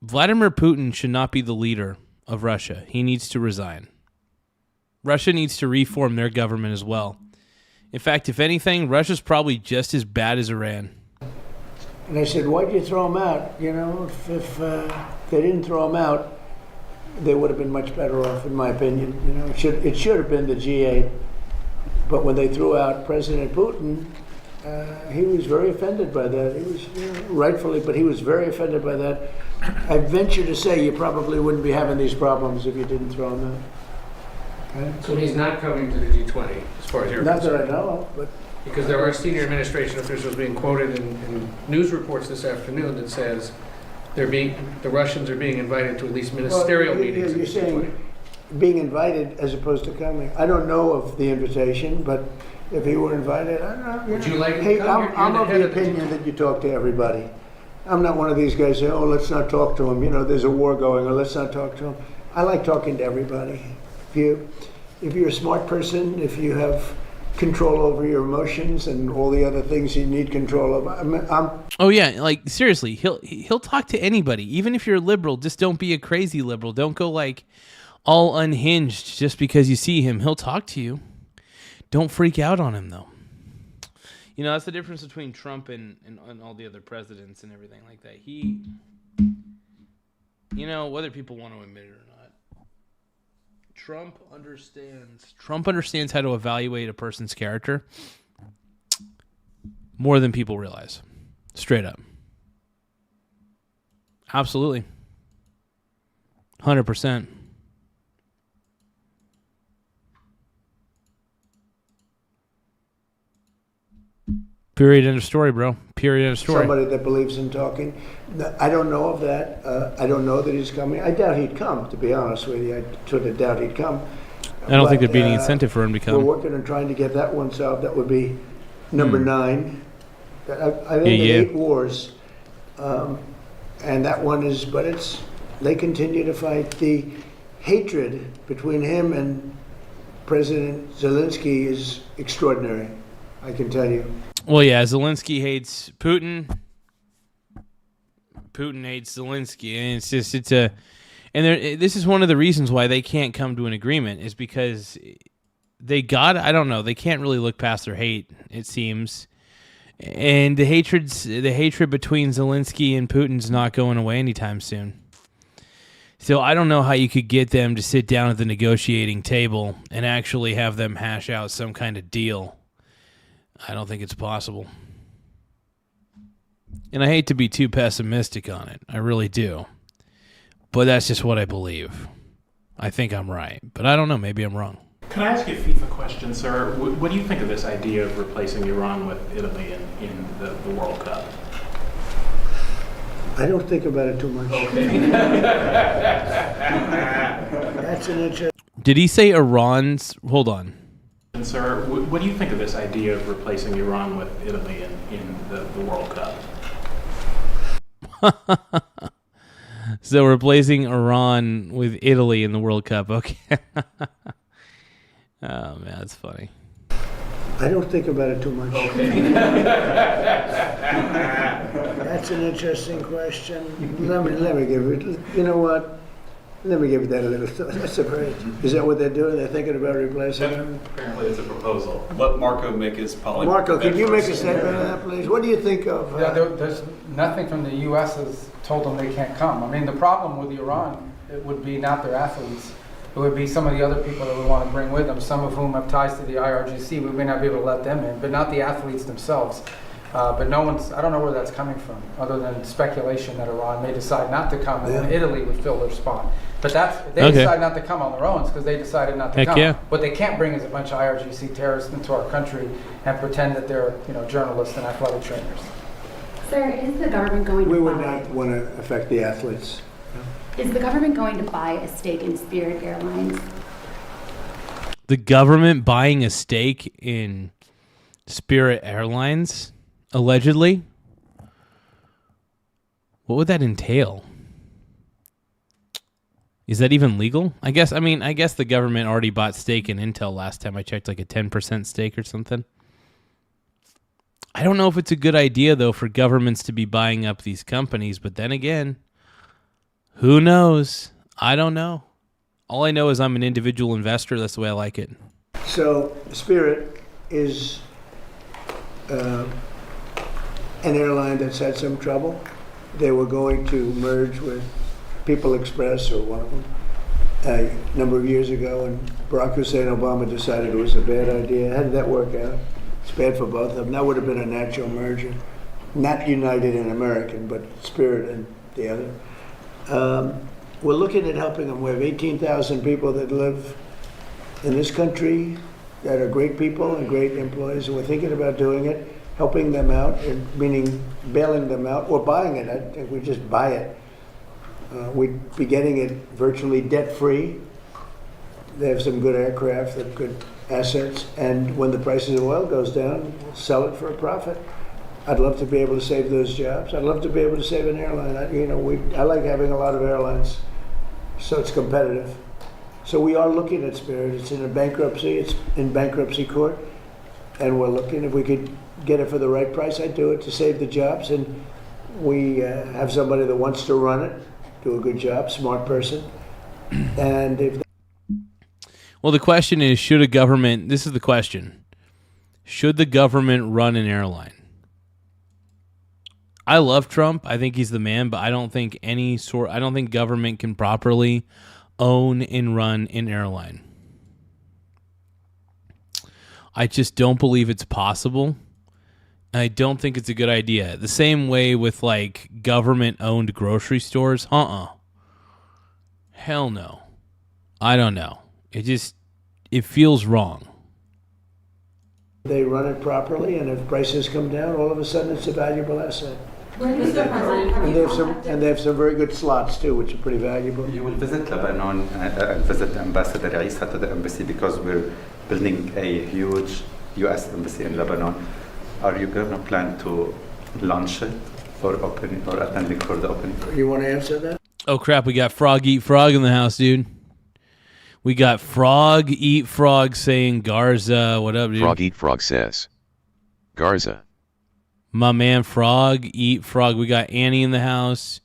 Vladimir Putin should not be the leader of Russia. He needs to resign. Russia needs to reform their government as well. In fact, if anything, Russia's probably just as bad as Iran. And I said, why'd you throw them out? You know, if they didn't throw them out, they would have been much better off, in my opinion. You know, it should have been the G8. But when they threw out President Putin, he was very offended by that. He was, you know, rightfully, but he was very offended by that. I venture to say you probably wouldn't be having these problems if you didn't throw him out. Okay? So he's not coming to the G20, as far as you're Not concerned? that I know of, but... Because there are senior administration officials being quoted in news reports this afternoon that says the Russians are being invited to at least ministerial meetings. You're saying being invited as opposed to coming. I don't know of the invitation, but if he were invited, I don't know. Would you like to Hey, come? I'm of the opinion that you talk to everybody. I'm not one of these guys saying, oh, let's not talk to him. You know, there's a war going, or let's not talk to him. I like talking to everybody. If you're a smart person, if you have control over your emotions and all the other things you need control of. Oh yeah, like seriously, he'll talk to anybody. Even if you're a liberal, just don't be a crazy liberal. Don't go like all unhinged just because you see him. He'll talk to you. Don't freak out on him though. You know, that's the difference between Trump and all the other presidents and everything like that. He, you know, whether people want to admit it or not, Trump understands how to evaluate a person's character more than people realize. Straight up. Absolutely. 100%. Period, end of story, bro. Period, end of story. Somebody that believes in talking. I don't know of that. I don't know that he's coming. I doubt he'd come, to be honest with you. I sort of doubt he'd come. I don't think there'd be any incentive for him to come. We're working on trying to get that one solved. That would be number 9. I think 8 wars. And that one is, but they continue to fight. The hatred between him and President Zelensky is extraordinary, I can tell you. Well, yeah, Zelensky hates Putin. Putin hates Zelensky, and this is one of the reasons why they can't come to an agreement, is because I don't know, they can't really look past their hate, it seems, and the hatred between Zelensky and Putin's not going away anytime soon. So I don't know how you could get them to sit down at the negotiating table and actually have them hash out some kind of deal. I don't think it's possible. And I hate to be too pessimistic on it. I really do. But that's just what I believe. I think I'm right. But I don't know. Maybe I'm wrong. Can I ask you a FIFA question, sir? What do you think of this idea of replacing Iran with Italy in the World Cup? I don't think about it too much. Okay. That's an interesting... Did he say Iran's... Hold on. And sir, what do you think of this idea of replacing Iran with Italy in the World Cup? So replacing Iran with Italy in the World Cup. Okay. Oh, man, that's funny. I don't think about it too much. Okay. That's an interesting question. Let me give it... You know what? Let me give you that a little thought. That's great. Is that what they're doing? They're thinking about replacing them? Apparently it's a proposal. Let Marco make his poly. Marco, can you make a statement on that, please? What do you think of... There's nothing from the U.S. has told them they can't come. I mean, the problem with Iran, it would be not their athletes. It would be some of the other people that we want to bring with them, some of whom have ties to the IRGC. We may not be able to let them in, but not the athletes themselves. But I don't know where that's coming from, other than speculation that Iran may decide not to come, and then Italy would fill their spot. But if they decide not to come on their own, it's because they decided not to come. Yeah. What they can't bring is a bunch of IRGC terrorists into our country and pretend that they're journalists and athletic trainers. Sir, is the government going to We would not want to affect the athletes. Is the government going to buy a stake in Spirit Airlines? The government buying a stake in Spirit Airlines, allegedly? What would that entail? Is that even legal? I guess the government already bought stake in Intel last time I checked, like a 10% stake or something. I don't know if it's a good idea, though, for governments to be buying up these companies, but then again, who knows? I don't know. All I know is I'm an individual investor. That's the way I like it. So Spirit is an airline that's had some trouble. They were going to merge with People Express, or one of them, a number of years ago, and Barack Hussein Obama decided it was a bad idea. How did that work out? It's bad for both of them. That would have been a natural merger. Not United and American, but Spirit and the other. We're looking at helping them. We have 18,000 people that live in this country that are great people and great employees, and we're thinking about doing it, helping them out, and meaning bailing them out or buying it. I think we just buy it. We'd be getting it virtually debt-free. They have some good aircraft, they have good assets, and when the price of oil goes down, we'll sell it for a profit. I'd love to be able to save those jobs. I'd love to be able to save an airline. I like having a lot of airlines, so it's competitive. So we are looking at Spirit. It's in a bankruptcy. It's in bankruptcy court, and we're looking if we could get it for the right price. I'd do it to save the jobs, and we have somebody that wants to run it, do a good job, smart person, and if. Well, the question is, should a government? This is the question: should the government run an airline? I love Trump. I think he's the man, but I don't think government can properly own and run an airline. I just don't believe it's possible. I don't think it's a good idea. The same way with like government-owned grocery stores. Hell no. I don't know. It feels wrong. They run it properly, and if prices come down, all of a sudden it's a valuable asset. Where does the president And they have some very good slots too, which are pretty valuable. You will visit Lebanon and visit Ambassador Isa to the embassy because we're building a huge U.S. embassy in Lebanon. Are you going to plan to launch it or opening or attending for the opening? You want to answer that? Oh crap! We got Frog Eat Frog in the house, dude. We got Frog Eat Frog saying Garza. What up, dude? Frog Eat Frog says Garza. My man Frog Eat Frog. We got Annie in the house.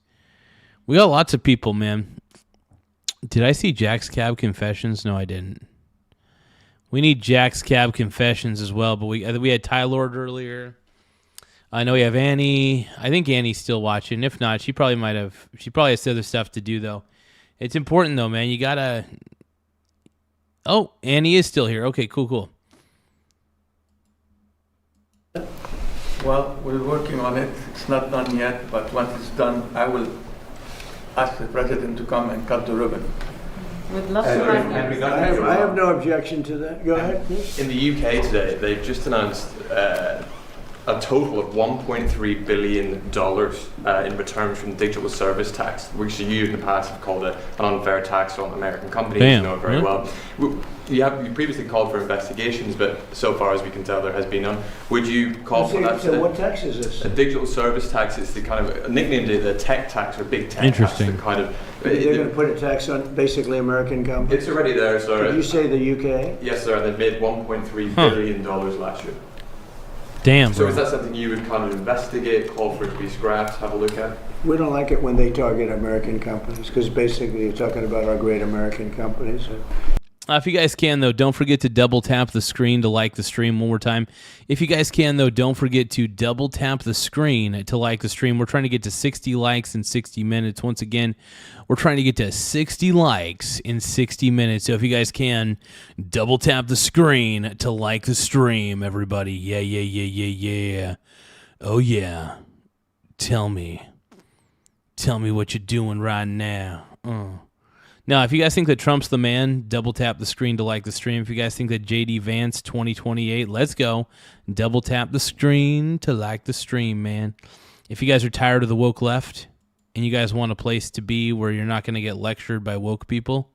We got lots of people, man. Did I see Jack's Cab Confessions? No, I didn't. We need Jack's Cab Confessions as well, but we had Ty Lord earlier. I know we have Annie. I think Annie's still watching. If not, she probably has other stuff to do, though. It's important, though, man. You gotta... Oh, Annie is still here. Okay, cool. Well, we're working on it. It's not done yet, but once it's done, I will ask the president to come and cut the ribbon. We'd love to have you. I have no objection to that. Go ahead. In the UK today, they've just announced a total of $1.3 billion in returns from digital service tax, which you in the past have called an unfair tax on American companies. Damn. You know it very well. You previously called for investigations, but so far as we can tell, there has been none. Would you call for that? So what tax is this? A digital service tax is the kind of nicknamed the tech tax or big tech Interesting. tax. The kind of They're going to put a tax on basically American companies. it's already there, sir. Did you say the UK? Yes, sir. They made $1.3 billion last year. Damn, So bro. is that something you would kind of investigate, call for it to be scrapped, have a look at? We don't like it when they target American companies because basically you're talking about our great American companies. If you guys can, though, don't forget to double tap the screen to like the stream one more time. If you guys can, though, don't forget to double tap the screen to like the stream. We're trying to get to 60 likes in 60 minutes. Once again, we're trying to get to 60 likes in 60 minutes. So if you guys can, double tap the screen to like the stream, everybody. Yeah. Oh, yeah. Tell me what you're doing right now. Now, if you guys think that Trump's the man, double tap the screen to like the stream. If you guys think that J.D. Vance 2028, let's go. Double tap the screen to like the stream, man. If you guys are tired of the woke left and you guys want a place to be where you're not going to get lectured by woke people,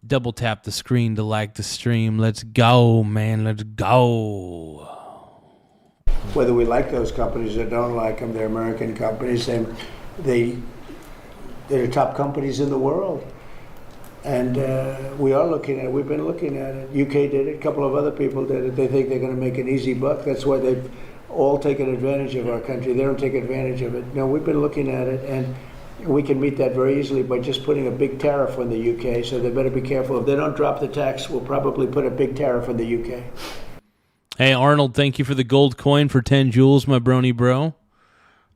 double tap the screen to like the stream. Let's go, man. Let's go. Whether we like those companies or don't like them, they're American companies. They're the top companies in the world. And we are looking at it. We've been looking at it. UK did it. A couple of other people did it. They think they're going to make an easy buck. That's why they've all taken advantage of our country. They don't take advantage of it. No, we've been looking at it, and we can meet that very easily by just putting a big tariff on the UK. So they better be careful. If they don't drop the tax, we'll probably put a big tariff on the UK. Hey, Arnold, thank you for the gold coin for 10 joules, my brony bro.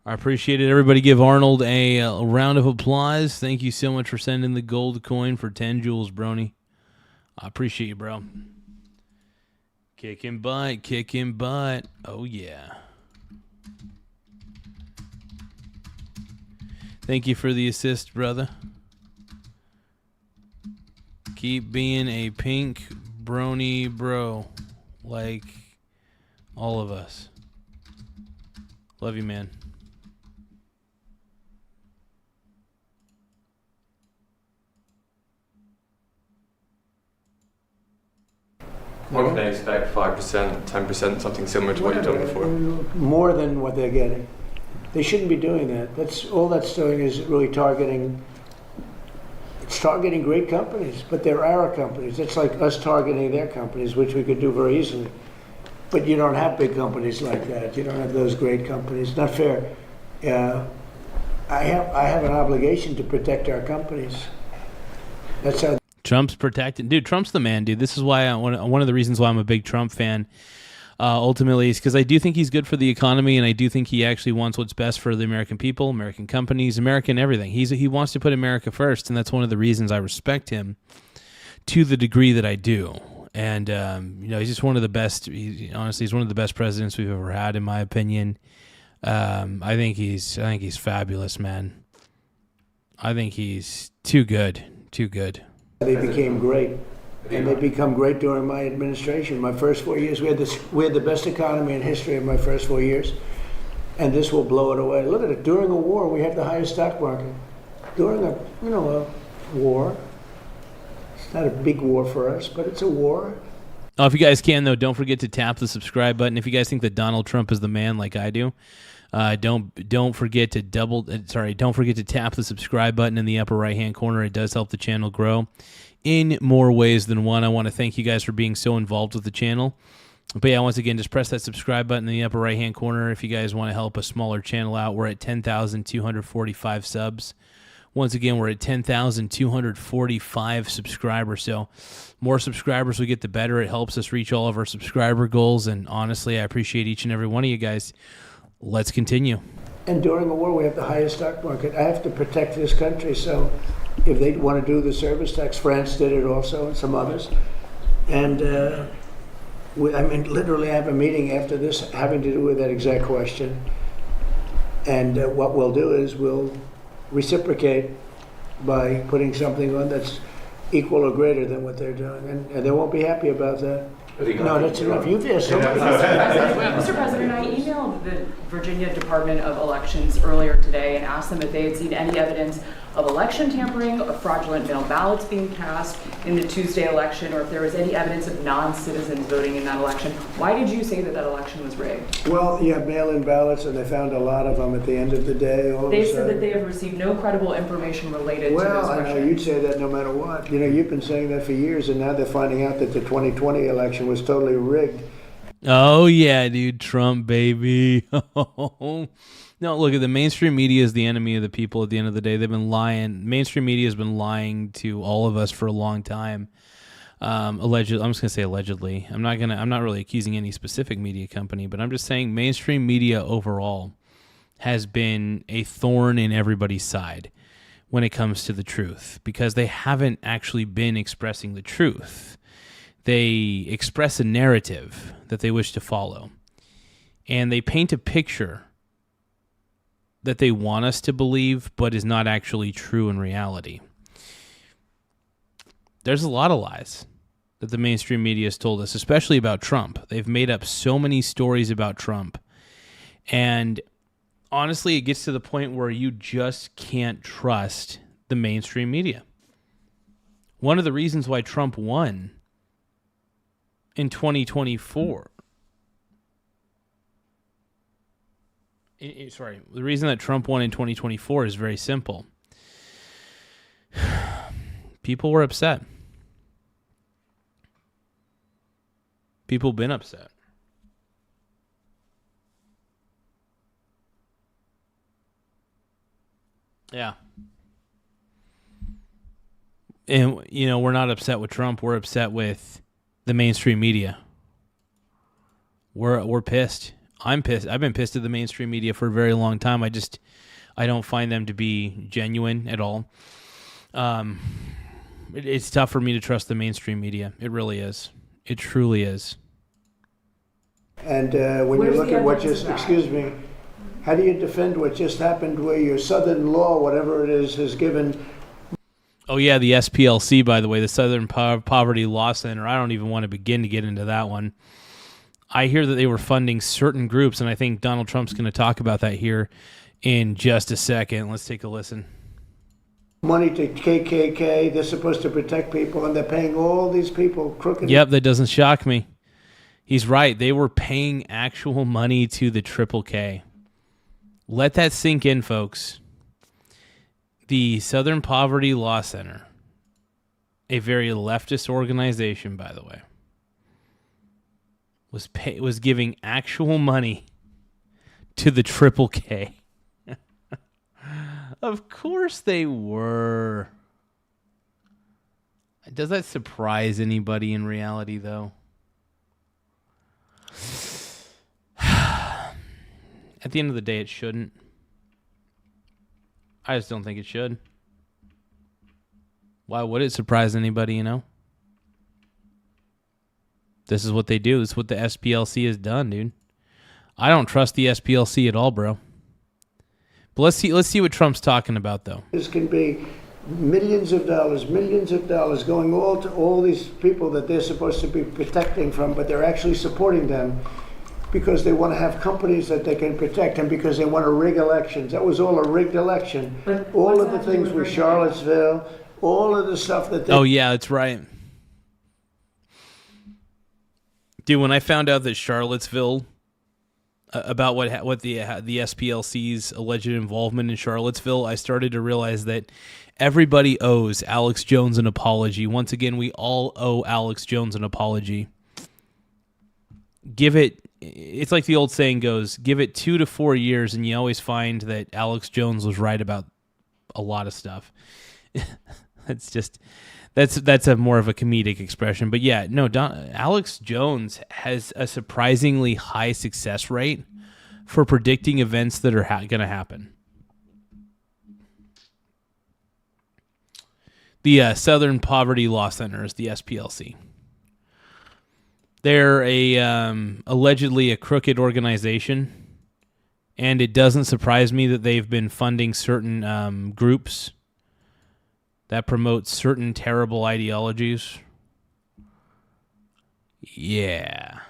I appreciate it. Everybody give Arnold a round of applause. Thank you so much for sending the gold coin for 10 joules, brony. I appreciate you, bro. Kicking butt. Oh, yeah. Thank you for the assist, brother. Keep being a pink brony bro, like all of us. Love you, man. What can I expect? 5%, 10%, something similar to what you've done before? More than what they're getting. They shouldn't be doing that. That's all that's doing is really targeting. It's targeting great companies, but they're our companies. It's like us targeting their companies, which we could do very easily. But you don't have big companies like that. You don't have those great companies. Not fair. I have an obligation to protect our companies. That's how. Trump's protected. Dude, Trump's the man, dude. This is why one of the reasons why I'm a big Trump fan, ultimately, is because I do think he's good for the economy, and I do think he actually wants what's best for the American people, American companies, American everything. He wants to put America first, and that's one of the reasons I respect him to the degree that I do. And, he's just one of the best. Honestly, he's one of the best presidents we've ever had, in my opinion. I think he's fabulous, man. I think he's too good. They became great, and they become great during my administration. My first 4 years, we had the best economy in history in my first 4 years, and this will blow it away. Look at it. During a war, we have the highest stock market. During a war, it's not a big war for us, but it's a war. Oh, if you guys can, though, don't forget to tap the subscribe button. If you guys think that Donald Trump is the man, like I do, don't forget to don't forget to tap the subscribe button in the upper right hand corner. It does help the channel grow in more ways than one. I want to thank you guys for being so involved with the channel. But yeah, once again, just press that subscribe button in the upper right hand corner if you guys want to help a smaller channel out. We're at 10,245 subs. Once again, we're at 10,245 subscribers. So more subscribers we get, the better. It helps us reach all of our subscriber goals. And honestly, I appreciate each and every one of you guys. Let's continue. And during the war, we have the highest stock market. I have to protect this country. So if they want to do the service tax, France did it also, and some others. And literally I have a meeting after this having to do with that exact question. And what we'll do is we'll reciprocate by putting something on that's equal or greater than what they're doing. And they won't be happy about that. No, that's enough. You've asked so many. Mr. President, I emailed the Virginia Department of Elections earlier today and asked them if they had seen any evidence of election tampering, of fraudulent mail ballots being cast in the Tuesday election, or if there was any evidence of non-citizens voting in that election. Why did you say that that election was rigged? Well, you have mail-in ballots, and they found a lot of them at the end of the day. They said that they have received no credible information related to those questions. Well, I know you'd say that no matter what. You've been saying that for years, and now they're finding out that the 2020 election was totally rigged. Oh, yeah, dude. Trump, baby. No, look, the mainstream media is the enemy of the people at the end of the day. They've been lying. Mainstream media has been lying to all of us for a long time. Allegedly, I'm just gonna say allegedly. I'm not really accusing any specific media company, but I'm just saying mainstream media overall has been a thorn in everybody's side when it comes to the truth, because they haven't actually been expressing the truth. They express a narrative that they wish to follow, and they paint a picture that they want us to believe, but is not actually true in reality. There's a lot of lies that the mainstream media has told us, especially about Trump. They've made up so many stories about Trump. And honestly, it gets to the point where you just can't trust the mainstream media. One of the reasons why Trump won in 2024, the reason that Trump won in 2024 is very simple. People were upset. People have been upset. Yeah. And, we're not upset with Trump. We're upset with the mainstream media. We're pissed. I'm pissed. I've been pissed at the mainstream media for a very long time. I don't find them to be genuine at all. It's tough for me to trust the mainstream media. It really is. It truly is. And when you look at what just, excuse me, how do you defend what just happened where your Southern law, whatever it is, has given... Oh, yeah, the SPLC, by the way, the Southern Poverty Law Center. I don't even want to begin to get into that one. I hear that they were funding certain groups, and I think Donald Trump's going to talk about that here in just a second. Let's take a listen. Money to KKK, they're supposed to protect people, and they're paying all these people crooked. Yep, that doesn't shock me. He's right. They were paying actual money to the Triple K. Let that sink in, folks. The Southern Poverty Law Center, a very leftist organization, by the way, was giving actual money to the Triple K. Of course they were. Does that surprise anybody in reality, though? At the end of the day, it shouldn't. I just don't think it should. Why would it surprise anybody, This is what they do. This is what the SPLC has done, dude. I don't trust the SPLC at all, bro. But let's see what Trump's talking about, though. This can be millions of dollars going all to all these people that they're supposed to be protecting from, but they're actually supporting them because they want to have companies that they can protect and because they want to rig elections. That was all a rigged election. But all of the things with Charlottesville, all of the stuff that they... Oh, yeah, that's right. Dude, when I found out that Charlottesville, about what the SPLC's alleged involvement in Charlottesville, I started to realize that everybody owes Alex Jones an apology. Once again, we all owe Alex Jones an apology. It's like the old saying goes, give it 2 to 4 years and you always find that Alex Jones was right about a lot of stuff. That's a more of a comedic expression. But yeah, no, Alex Jones has a surprisingly high success rate for predicting events that are going to happen. The Southern Poverty Law Center is the SPLC. They're allegedly a crooked organization, and it doesn't surprise me that they've been funding certain groups that promote certain terrible ideologies. Yeah.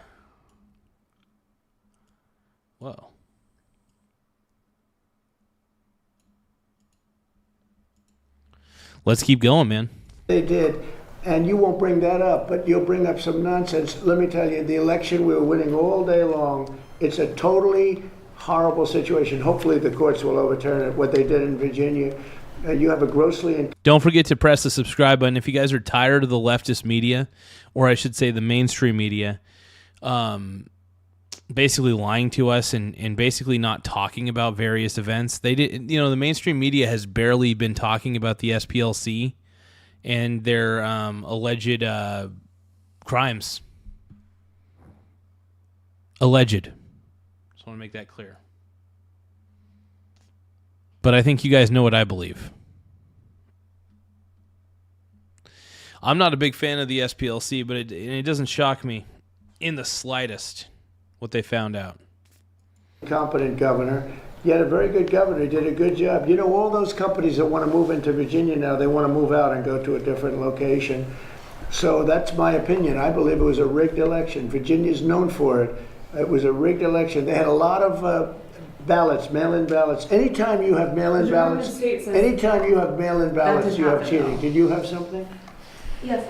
Whoa. Let's keep going, man. They did. And you won't bring that up, but you'll bring up some nonsense. Let me tell you, the election, we were winning all day long. It's a totally horrible situation. Hopefully the courts will overturn it, what they did in Virginia. You have a grossly... Don't forget to press the subscribe button. If you guys are tired of the leftist media, or I should say the mainstream media, basically lying to us and basically not talking about various events. The mainstream media has barely been talking about the SPLC and their alleged crimes. Alleged. Just want to make that clear. But I think you guys know what I believe. I'm not a big fan of the SPLC, but it doesn't shock me in the slightest what they found out. Competent governor. You had a very good governor. He did a good job. You know, all those companies that want to move into Virginia now, they want to move out and go to a different location. So that's my opinion. I believe it was a rigged election. Virginia's known for it. It was a rigged election. They had a lot of ballots, mail-in ballots. Anytime you have mail-in ballots, you have cheating. Did you have something? Yes,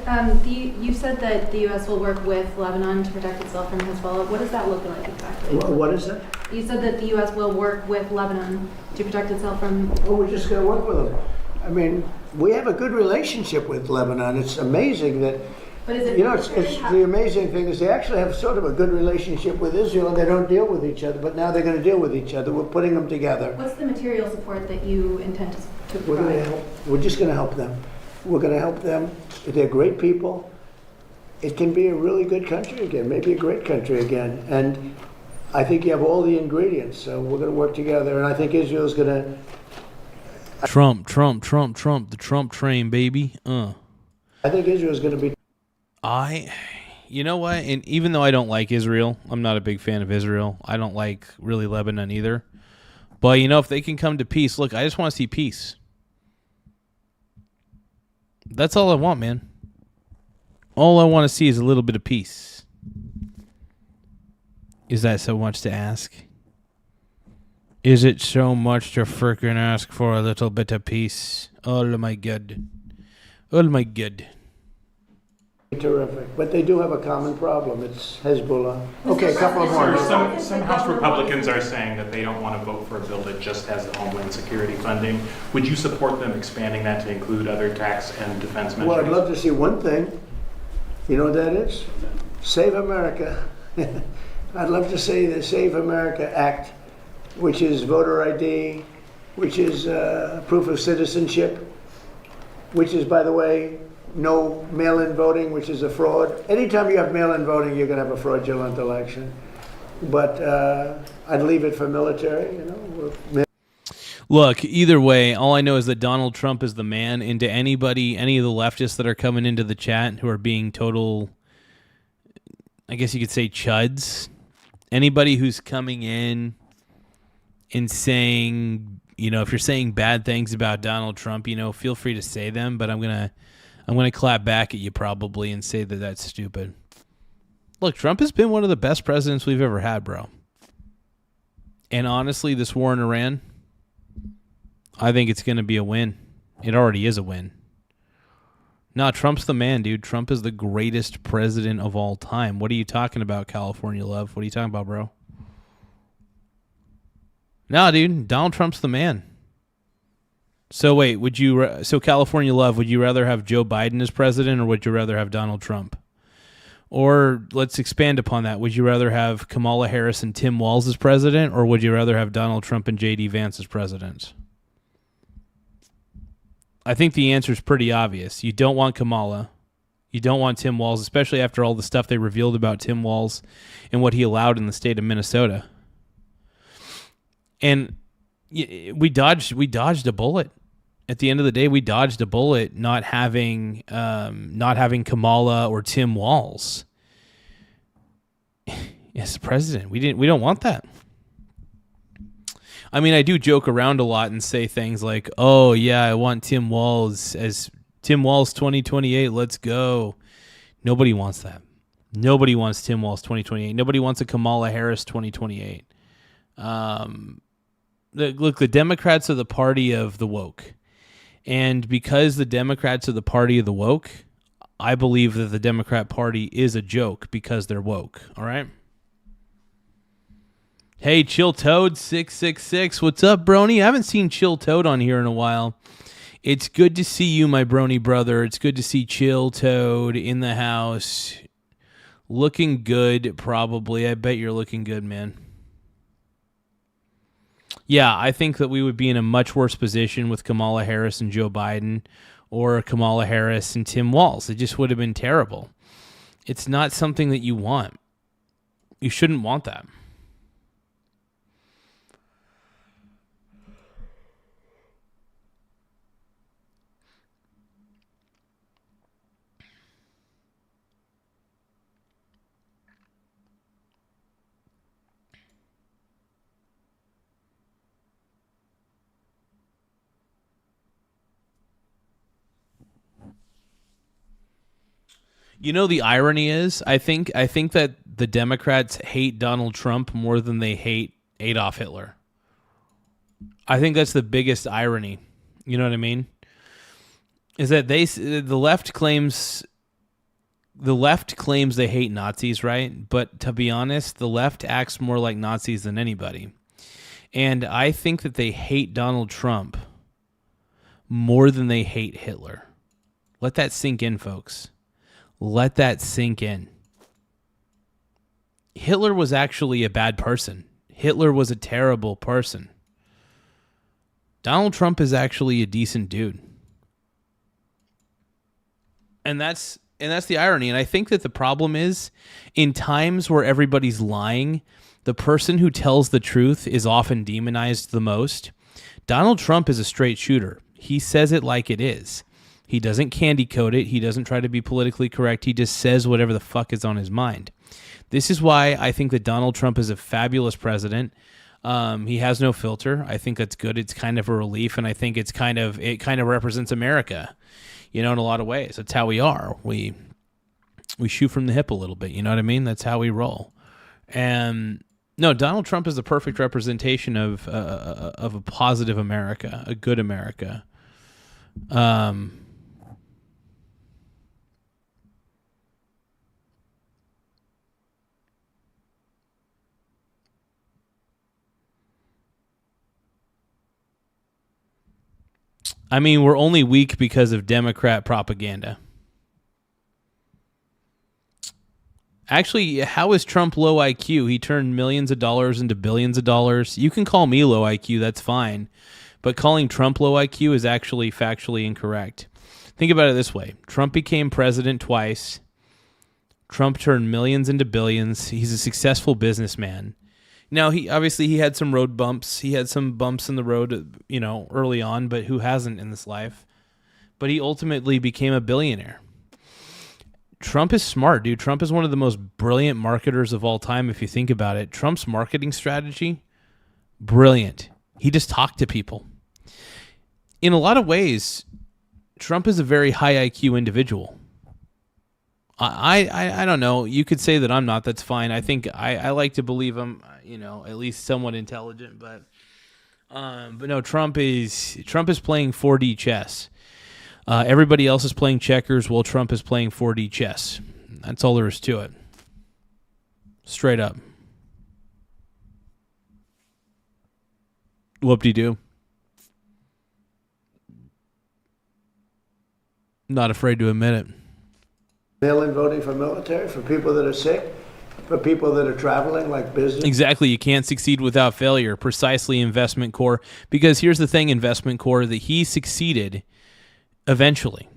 you said that the U.S. will work with Lebanon to protect itself from Hezbollah. What does that look like exactly? What is it? You said that the U.S. will work with Lebanon to protect itself from... Well, we're just going to work with them. I mean, we have a good relationship with Lebanon. It's amazing that... But is it... You know, it's the amazing thing is they actually have sort of a good relationship with Israel, and they don't deal with each other, but now they're going to deal with each other. We're putting them together. What's the material support that you intend to provide? We're going to help. We're just going to help them. We're going to help them. They're great people. It can be a really good country again, maybe a great country again. And I think you have all the ingredients, so we're going to work together. And I think Israel's going to... Trump, the Trump train, baby. I think Israel's going to be... You know what? And even though I don't like Israel, I'm not a big fan of Israel. I don't like really Lebanon either. But, you know, if they can come to peace, look, I just want to see peace. That's all I want, man. All I want to see is a little bit of peace. Is that so much to ask? Is it so much to freaking ask for a little bit of peace? Oh my God. Oh my God. Terrific. But they do have a common problem. It's Hezbollah. Okay, a couple of more. Some House Republicans are saying that they don't want to vote for a bill that just has the Homeland Security funding. Would you support them expanding that to include other tax and defense measures? Well, I'd love to see one thing. You know what that is? Save America. I'd love to see the Save America Act, which is voter ID, which is proof of citizenship, which is, by the way, no mail-in voting, which is a fraud. Anytime you have mail-in voting, you're going to have a fraudulent election. But I'd leave it for military, you know. Look, either way, all I know is that Donald Trump is the man. And to anybody, any of the leftists that are coming into the chat who are being total, I guess you could say, chuds, anybody who's coming in and saying, you know, if you're saying bad things about Donald Trump, you know, feel free to say them, but I'm going to clap back at you probably and say that that's stupid. Look, Trump has been one of the best presidents we've ever had, bro. And honestly, this war in Iran, I think it's going to be a win. It already is a win. No, Trump's the man, dude. Trump is the greatest president of all time. What are you talking about, California love? What are you talking about, bro? No, dude. Donald Trump's the man. So wait, so California love, would you rather have Joe Biden as president or would you rather have Donald Trump? Or let's expand upon that. Would you rather have Kamala Harris and Tim Walz as president or would you rather have Donald Trump and J.D. Vance as presidents? I think the answer is pretty obvious. You don't want Kamala. You don't want Tim Walz, especially after all the stuff they revealed about Tim Walz and what he allowed in the state of Minnesota. And we dodged a bullet. At the end of the day, we dodged a bullet not having Kamala or Tim Walz as president. We don't want that. I mean, I do joke around a lot and say things like, "Oh yeah, I want Tim Walz as Tim Walz 2028. Let's go." Nobody wants that. Nobody wants Tim Walz 2028. Nobody wants a Kamala Harris 2028. Look, the Democrats are the party of the woke. And because the Democrats are the party of the woke, I believe that the Democrat Party is a joke because they're woke. All right? Hey, Chill Toad 666. What's up, Brony? I haven't seen Chill Toad on here in a while. It's good to see you, my Brony brother. It's good to see Chill Toad in the house. Looking good, probably. I bet you're looking good, man. Yeah, I think that we would be in a much worse position with Kamala Harris and Joe Biden or Kamala Harris and Tim Walz. It just would have been terrible. It's not something that you want. You shouldn't want that. You know, the irony is, I think that the Democrats hate Donald Trump more than they hate Adolf Hitler. I think that's the biggest irony. You know what I mean? Is that the left claims they hate Nazis, right? But to be honest, the left acts more like Nazis than anybody. And I think that they hate Donald Trump more than they hate Hitler. Let that sink in, folks. Let that sink in. Hitler was actually a bad person. Hitler was a terrible person. Donald Trump is actually a decent dude. And that's the irony. And I think that the problem is, in times where everybody's lying, the person who tells the truth is often demonized the most. Donald Trump is a straight shooter. He says it like it is. He doesn't candy coat it. He doesn't try to be politically correct. He just says whatever the fuck is on his mind. This is why I think that Donald Trump is a fabulous president. He has no filter. I think that's good. It's kind of a relief, and I think it kind of represents America, you know, in a lot of ways. That's how we are. We shoot from the hip a little bit. You know what I mean? That's how we roll. And no, Donald Trump is the perfect representation of a positive America, a good America. I mean, we're only weak because of Democrat propaganda. Actually, how is Trump low IQ? He turned millions of dollars into billions of dollars. You can call me low IQ, that's fine. But calling Trump low IQ is actually factually incorrect. Think about it this way. Trump became president twice. Trump turned millions into billions. He's a successful businessman. Now, he had some road bumps. He had some bumps in the road, you know, early on, but who hasn't in this life? But he ultimately became a billionaire. Trump is smart, dude. Trump is one of the most brilliant marketers of all time, if you think about it. Trump's marketing strategy, brilliant. He just talked to people. In a lot of ways, Trump is a very high IQ individual. I don't know. You could say that I'm not. That's fine. I think I like to believe I'm, you know, at least somewhat intelligent. But no, Trump is playing 4D chess. Everybody else is playing checkers while Trump is playing 4D chess. That's all there is to it. Straight up. Whoop-de-doo. Not afraid to admit it. Mail-in voting for military, for people that are sick, for people that are traveling, like business. Exactly. You can't succeed without failure. Precisely, Investment Corps. Because here's the thing, Investment Corps, that he succeeded eventually.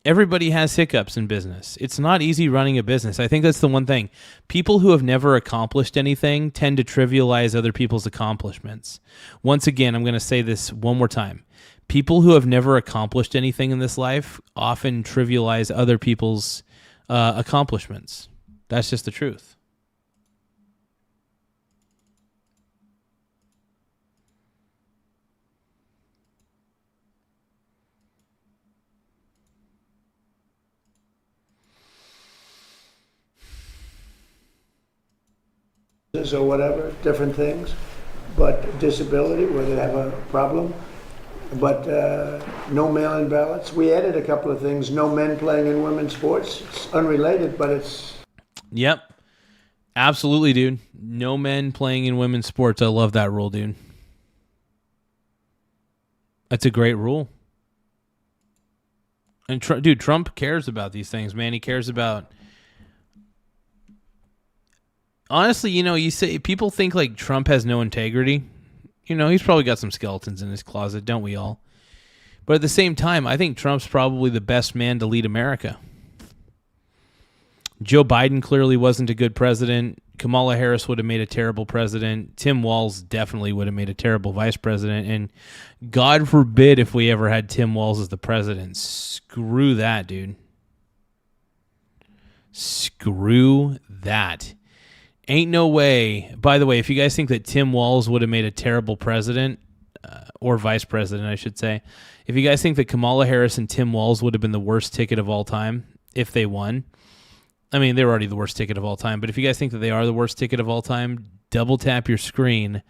Everybody has hiccups in business. It's not easy running a business. I think that's the one thing. People who have never accomplished anything tend to trivialize other people's accomplishments. Once again, I'm going to say this one more time. People who have never accomplished anything in this life often trivialize other people's accomplishments. That's just the truth. Or whatever, different things, but disability, where they have a problem. But no mail-in ballots. We added a couple of things. No men playing in women's sports. It's unrelated, but it's... Yep. Absolutely, dude. No men playing in women's sports. I love that rule, dude. That's a great rule. And, dude, Trump cares about these things, man. He cares about... Honestly, you know, you say people think like Trump has no integrity. You know, he's probably got some skeletons in his closet, don't we all? But at the same time, I think Trump's probably the best man to lead America. Joe Biden clearly wasn't a good president. Kamala Harris would have made a terrible president. Tim Walz definitely would have made a terrible vice president. And God forbid if we ever had Tim Walz as the president. Screw that, dude. Screw that. Ain't no way. By the way, if you guys think that Tim Walz would have made a terrible president, or vice president, I should say, if you guys think that Kamala Harris and Tim Walz would have been the worst ticket of all time if they won, I mean, they're already the worst ticket of all time, but if you guys think that they are the worst ticket of all time, double tap your screen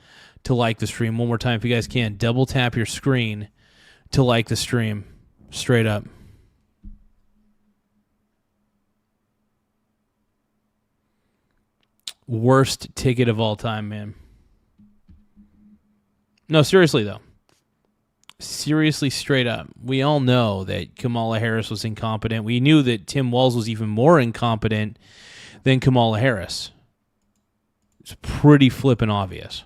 to like the stream. One more time, if you guys can, double tap your screen to like the stream. Straight up. Worst ticket of all time, man. No, seriously, though. Seriously, straight up. We all know that Kamala Harris was incompetent. We knew that Tim Walz was even more incompetent than Kamala Harris. It's pretty flippin' obvious.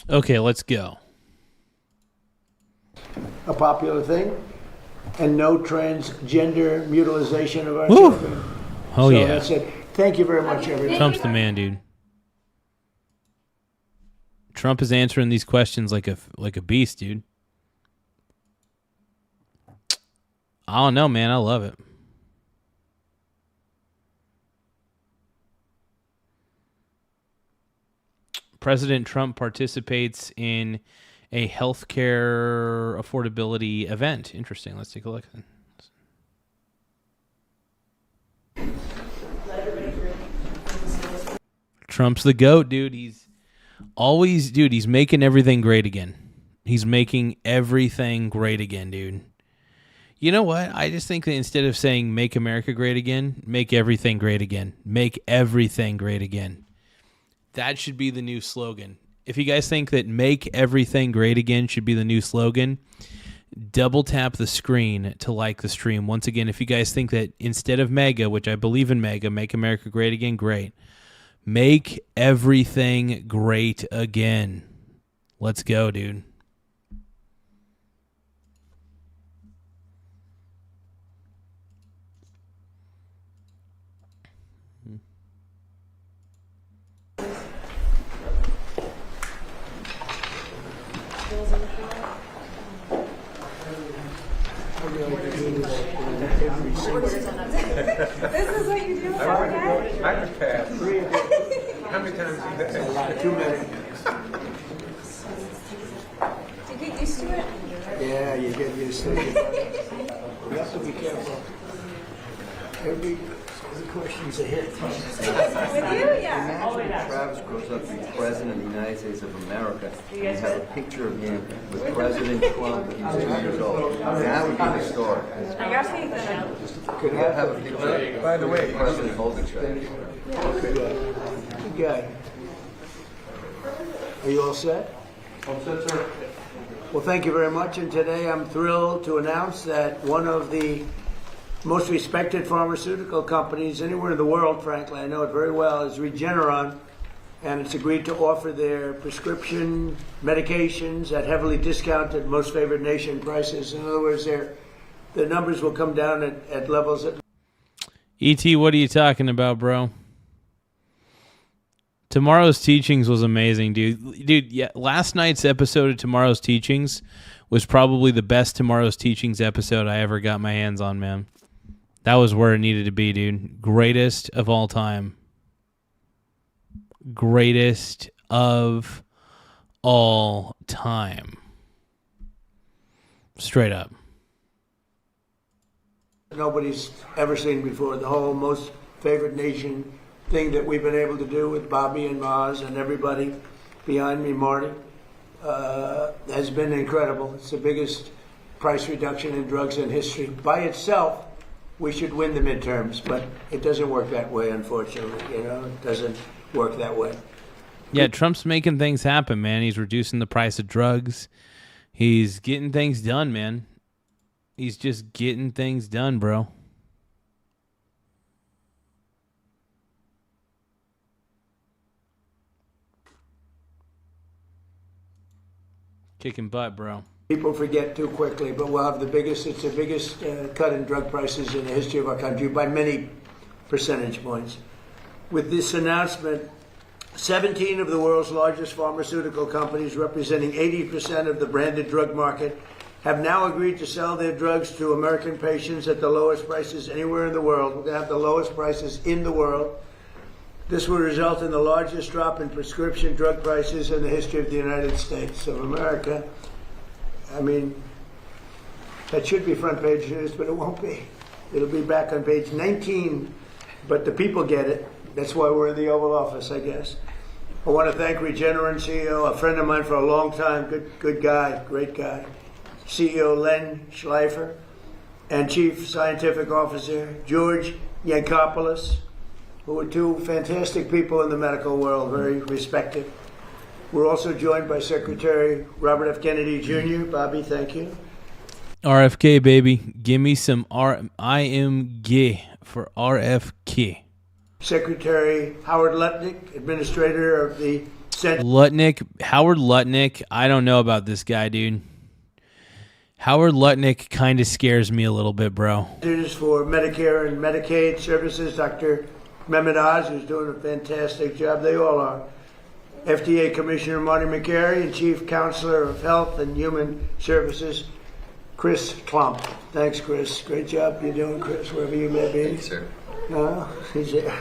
Okay, let's go. A popular thing, and no transgender mutilization of our children. Oh, so yeah. That's it. Thank you very much, everybody. Trump's the man, dude. Trump is answering these questions like a beast, dude. I don't know, man. I love it. President Trump participates in a healthcare affordability event. Interesting. Let's take a look. Trump's the GOAT, dude. He's making everything great again. He's making everything great again, dude. You know what? I just think that instead of saying make America great again, make everything great again. Make everything great again. That should be the new slogan. If you guys think that make everything great again should be the new slogan, double tap the screen to like the stream. Once again, if you guys think that instead of mega, which I believe in mega, make America great again, great. Make everything great again. Let's go, dude. This is what you do all day? I just passed. How many times have you A lot. Too many. Do you get used to it? Yeah, you get used to it. You have to be careful. Every The questions are here. Imagine Travis grows up to be president of the United States of America, and you have a picture of him with President Trump when he was 2 years old. That would be the story. Could have a picture, by the way, President holding Good guy. Are you all set? All set, sir. Well, thank you very much. And today I'm thrilled to announce that one of the most respected pharmaceutical companies anywhere in the world, frankly, I know it very well, is Regeneron. And it's agreed to offer their prescription medications at heavily discounted, most favored nation prices. In other words, their numbers will come down at levels that... E.T., what are you talking about, bro? Tomorrow's Teachings was amazing, dude. Dude, yeah, last night's episode of Tomorrow's Teachings was probably the best Tomorrow's Teachings episode I ever got my hands on, man. That was where it needed to be, dude. Greatest of all time. Greatest of all time. Straight up. Nobody's ever seen before. The whole most favored nation thing that we've been able to do with Bobby and Maz and everybody behind me, Marty, has been incredible. It's the biggest price reduction in drugs in history. By itself, we should win the midterms, but it doesn't work that way, unfortunately. You know, it doesn't work that way. Yeah, Trump's making things happen, man. He's reducing the price of drugs. He's getting things done, man. He's just getting things done, bro. Kicking butt, bro. People forget too quickly, but we'll have it's the biggest cut in drug prices in the history of our country by many percentage points. With this announcement, 17 of the world's largest pharmaceutical companies, representing 80% of the branded drug market, have now agreed to sell their drugs to American patients at the lowest prices anywhere in the world. We're going to have the lowest prices in the world. This will result in the largest drop in prescription drug prices in the history of the United States of America. I mean, that should be front page news, but it won't be. It'll be back on page 19, but the people get it. That's why we're in the Oval Office, I guess. I want to thank Regeneron CEO, a friend of mine for a long time, good guy, great guy, CEO Len Schleifer, and Chief Scientific Officer George Yankopoulos, who are two fantastic people in the medical world, very respected. We're also joined by Secretary Robert F. Kennedy Jr. Bobby, thank you. RFK, baby. Give me some I am gay for RFK. Secretary Howard Lutnick, Administrator of the Center. Howard Lutnick. I don't know about this guy, dude. Howard Lutnick kind of scares me a little bit, bro. For Medicare and Medicaid Services, Dr. Mehmet Oz, who's doing a fantastic job. They all are. FDA Commissioner Marty McCary and Chief Counselor of Health and Human Services, Chris Klump. Thanks, Chris. Great job you're doing, Chris, wherever you may be. Thanks, sir. He's there.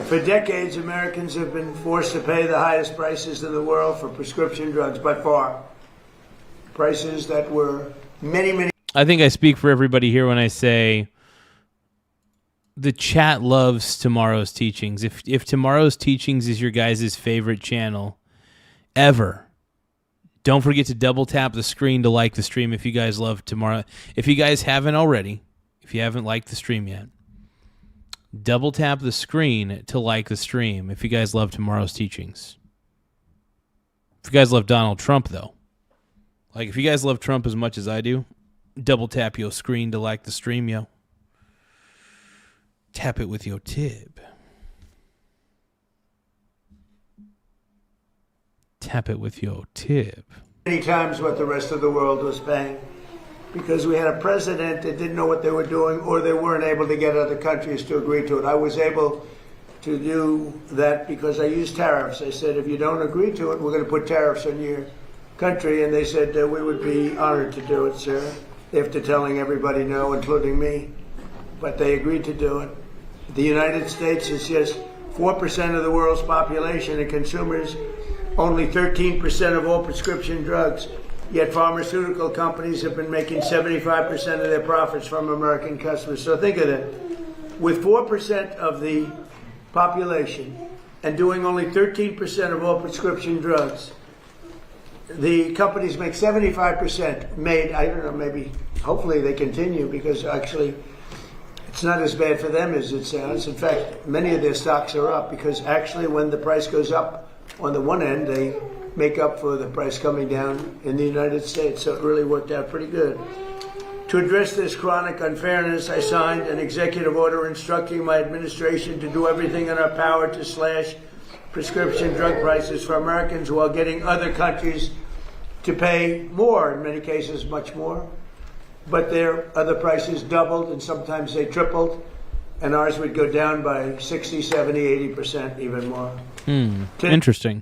For decades, Americans have been forced to pay the highest prices in the world for prescription drugs, by far. Prices that were many... I think I speak for everybody here when I say the chat loves Tomorrow's Teachings. If Tomorrow's Teachings is your guys' favorite channel ever, don't forget to double tap the screen to like the stream if you guys love Tomorrow. If you guys haven't already, if you haven't liked the stream yet, double tap the screen to like the stream if you guys love Tomorrow's Teachings. If you guys love Donald Trump, though, like if you guys love Trump as much as I do, double tap your screen to like the stream, yo. Tap it with your tip. Tap it with your tip. Many times what the rest of the world was paying, because we had a president that didn't know what they were doing, or they weren't able to get other countries to agree to it. I was able to do that because I used tariffs. I said, if you don't agree to it, we're going to put tariffs on your country. And they said we would be honored to do it, sir, after telling everybody no, including me. But they agreed to do it. The United States is just 4% of the world's population, and consumers only 13% of all prescription drugs. Yet pharmaceutical companies have been making 75% of their profits from American customers. So think of that. with 4% of the population and doing only 13% of all prescription drugs, the companies make 75% made, I don't know, maybe, hopefully they continue, because actually it's not as bad for them as it sounds. In fact, many of their stocks are up, because actually when the price goes up on the one end, they make up for the price coming down in the United States. So it really worked out pretty good. To address this chronic unfairness, I signed an executive order instructing my administration to do everything in our power to slash prescription drug prices for Americans while getting other countries to pay more, in many cases much more. But their other prices doubled, and sometimes they tripled, and ours would go down by 60, 70, 80%, even more. Interesting.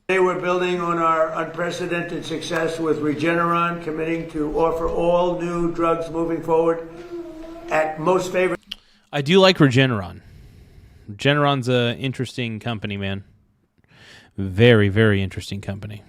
Today we're building on our unprecedented success with Regeneron, committing to offer all new drugs moving forward at most favored. I do like Regeneron. Regeneron's an interesting company, man. Very, very interesting company.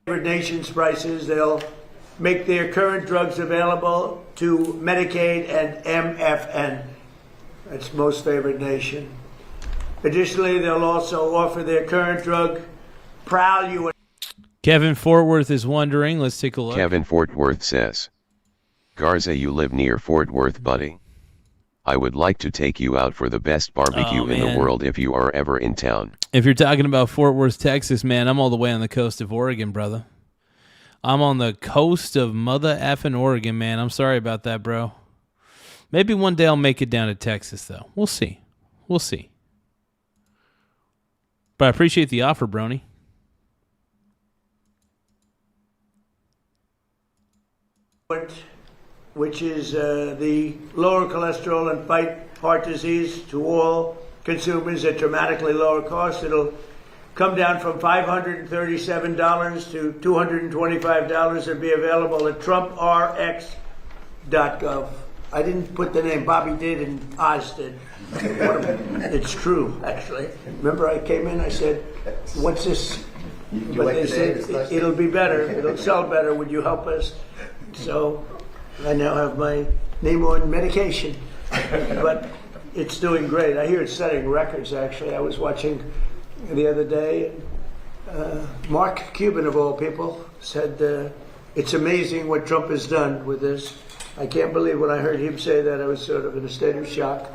Nations prices. They'll make their current drugs available to Medicaid and MFN. That's most favored nation. Additionally, they'll also offer their current drug Praluent. Kevin Fort Worth is wondering. Let's take a look. Kevin Fort Worth says, Garza, you live near Fort Worth, buddy. I would like to take you out for the best barbecue in the world if you are ever in town. If you're talking about Fort Worth, Texas, man, I'm all the way on the coast of Oregon, brother. I'm on the coast of mother effing Oregon, man. I'm sorry about that, bro. Maybe one day I'll make it down to Texas, though. We'll see. We'll see. But I appreciate the offer, Brony. Which is the lower cholesterol and fight heart disease to all consumers at dramatically lower cost. It'll come down from $537 to $225 and be available at trumprx.gov. I didn't put the name. Bobby did and Oz did. It's true, actually. Remember I came in, I said, what's this? But they said, it'll be better. It'll sell better. Would you help us? So I now have my name on medication, but it's doing great. I hear it's setting records, actually. I was watching the other day. Mark Cuban, of all people, said it's amazing what Trump has done with this. I can't believe when I heard him say that, I was sort of in a state of shock.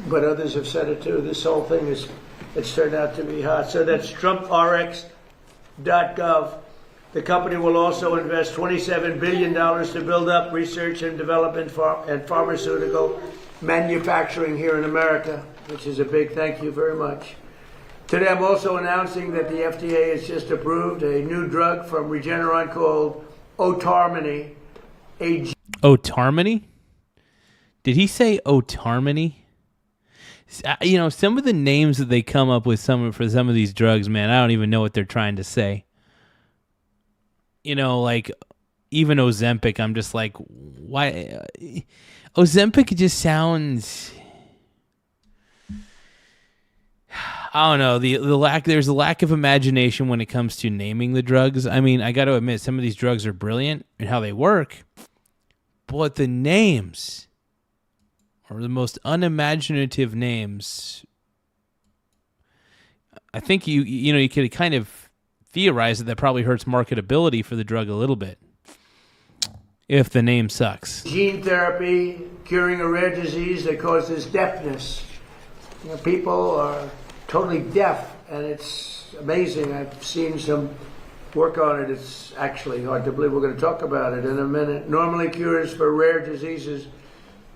But others have said it too. This whole thing it's turned out to be hot. So that's trumprx.gov. The company will also invest $27 billion to build up research and development and pharmaceutical manufacturing here in America, which is a big thank you very much. Today I'm also announcing that the FDA has just approved a new drug from Regeneron called Otarmany. Otarmany? Did he say Otarmany? You know, some of the names that they come up with for some of these drugs, man, I don't even know what they're trying to say. You know, like even Ozempic, I'm just like, why? Ozempic just sounds, I don't know, there's a lack of imagination when it comes to naming the drugs. I mean, I got to admit, some of these drugs are brilliant in how they work, but the names are the most unimaginative names. I think you could kind of theorize that probably hurts marketability for the drug a little bit if the name sucks. Gene therapy curing a rare disease that causes deafness. You know, people are totally deaf, and it's amazing. I've seen some work on it. It's actually hard to believe. We're going to talk about it in a minute. Normally, cures for rare diseases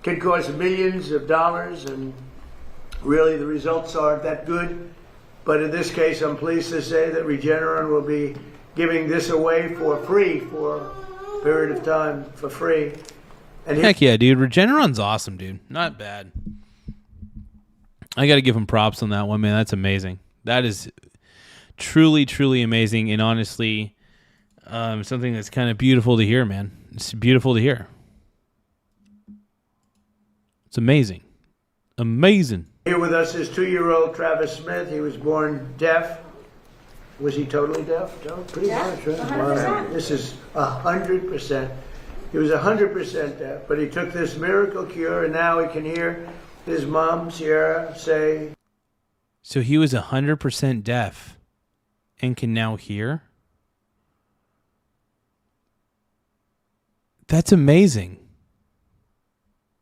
can cost millions of dollars, and really the results aren't that good. But in this case, I'm pleased to say that Regeneron will be giving this away for free for a period of time for free. And heck yeah, dude. Regeneron's awesome, dude. Not bad. I got to give him props on that one, man. That's amazing. That is truly, truly amazing. And honestly, something that's kind of beautiful to hear, man. It's beautiful to hear. It's amazing. Amazing. Here with us is 2-year-old Travis Smith. He was born deaf. Was he totally deaf? No, pretty much, right? 100%. Wow. This is 100%. He was 100% deaf, but he took this miracle cure, and now he can hear his mom, Sierra, say... So he was 100% deaf and can now hear? That's amazing.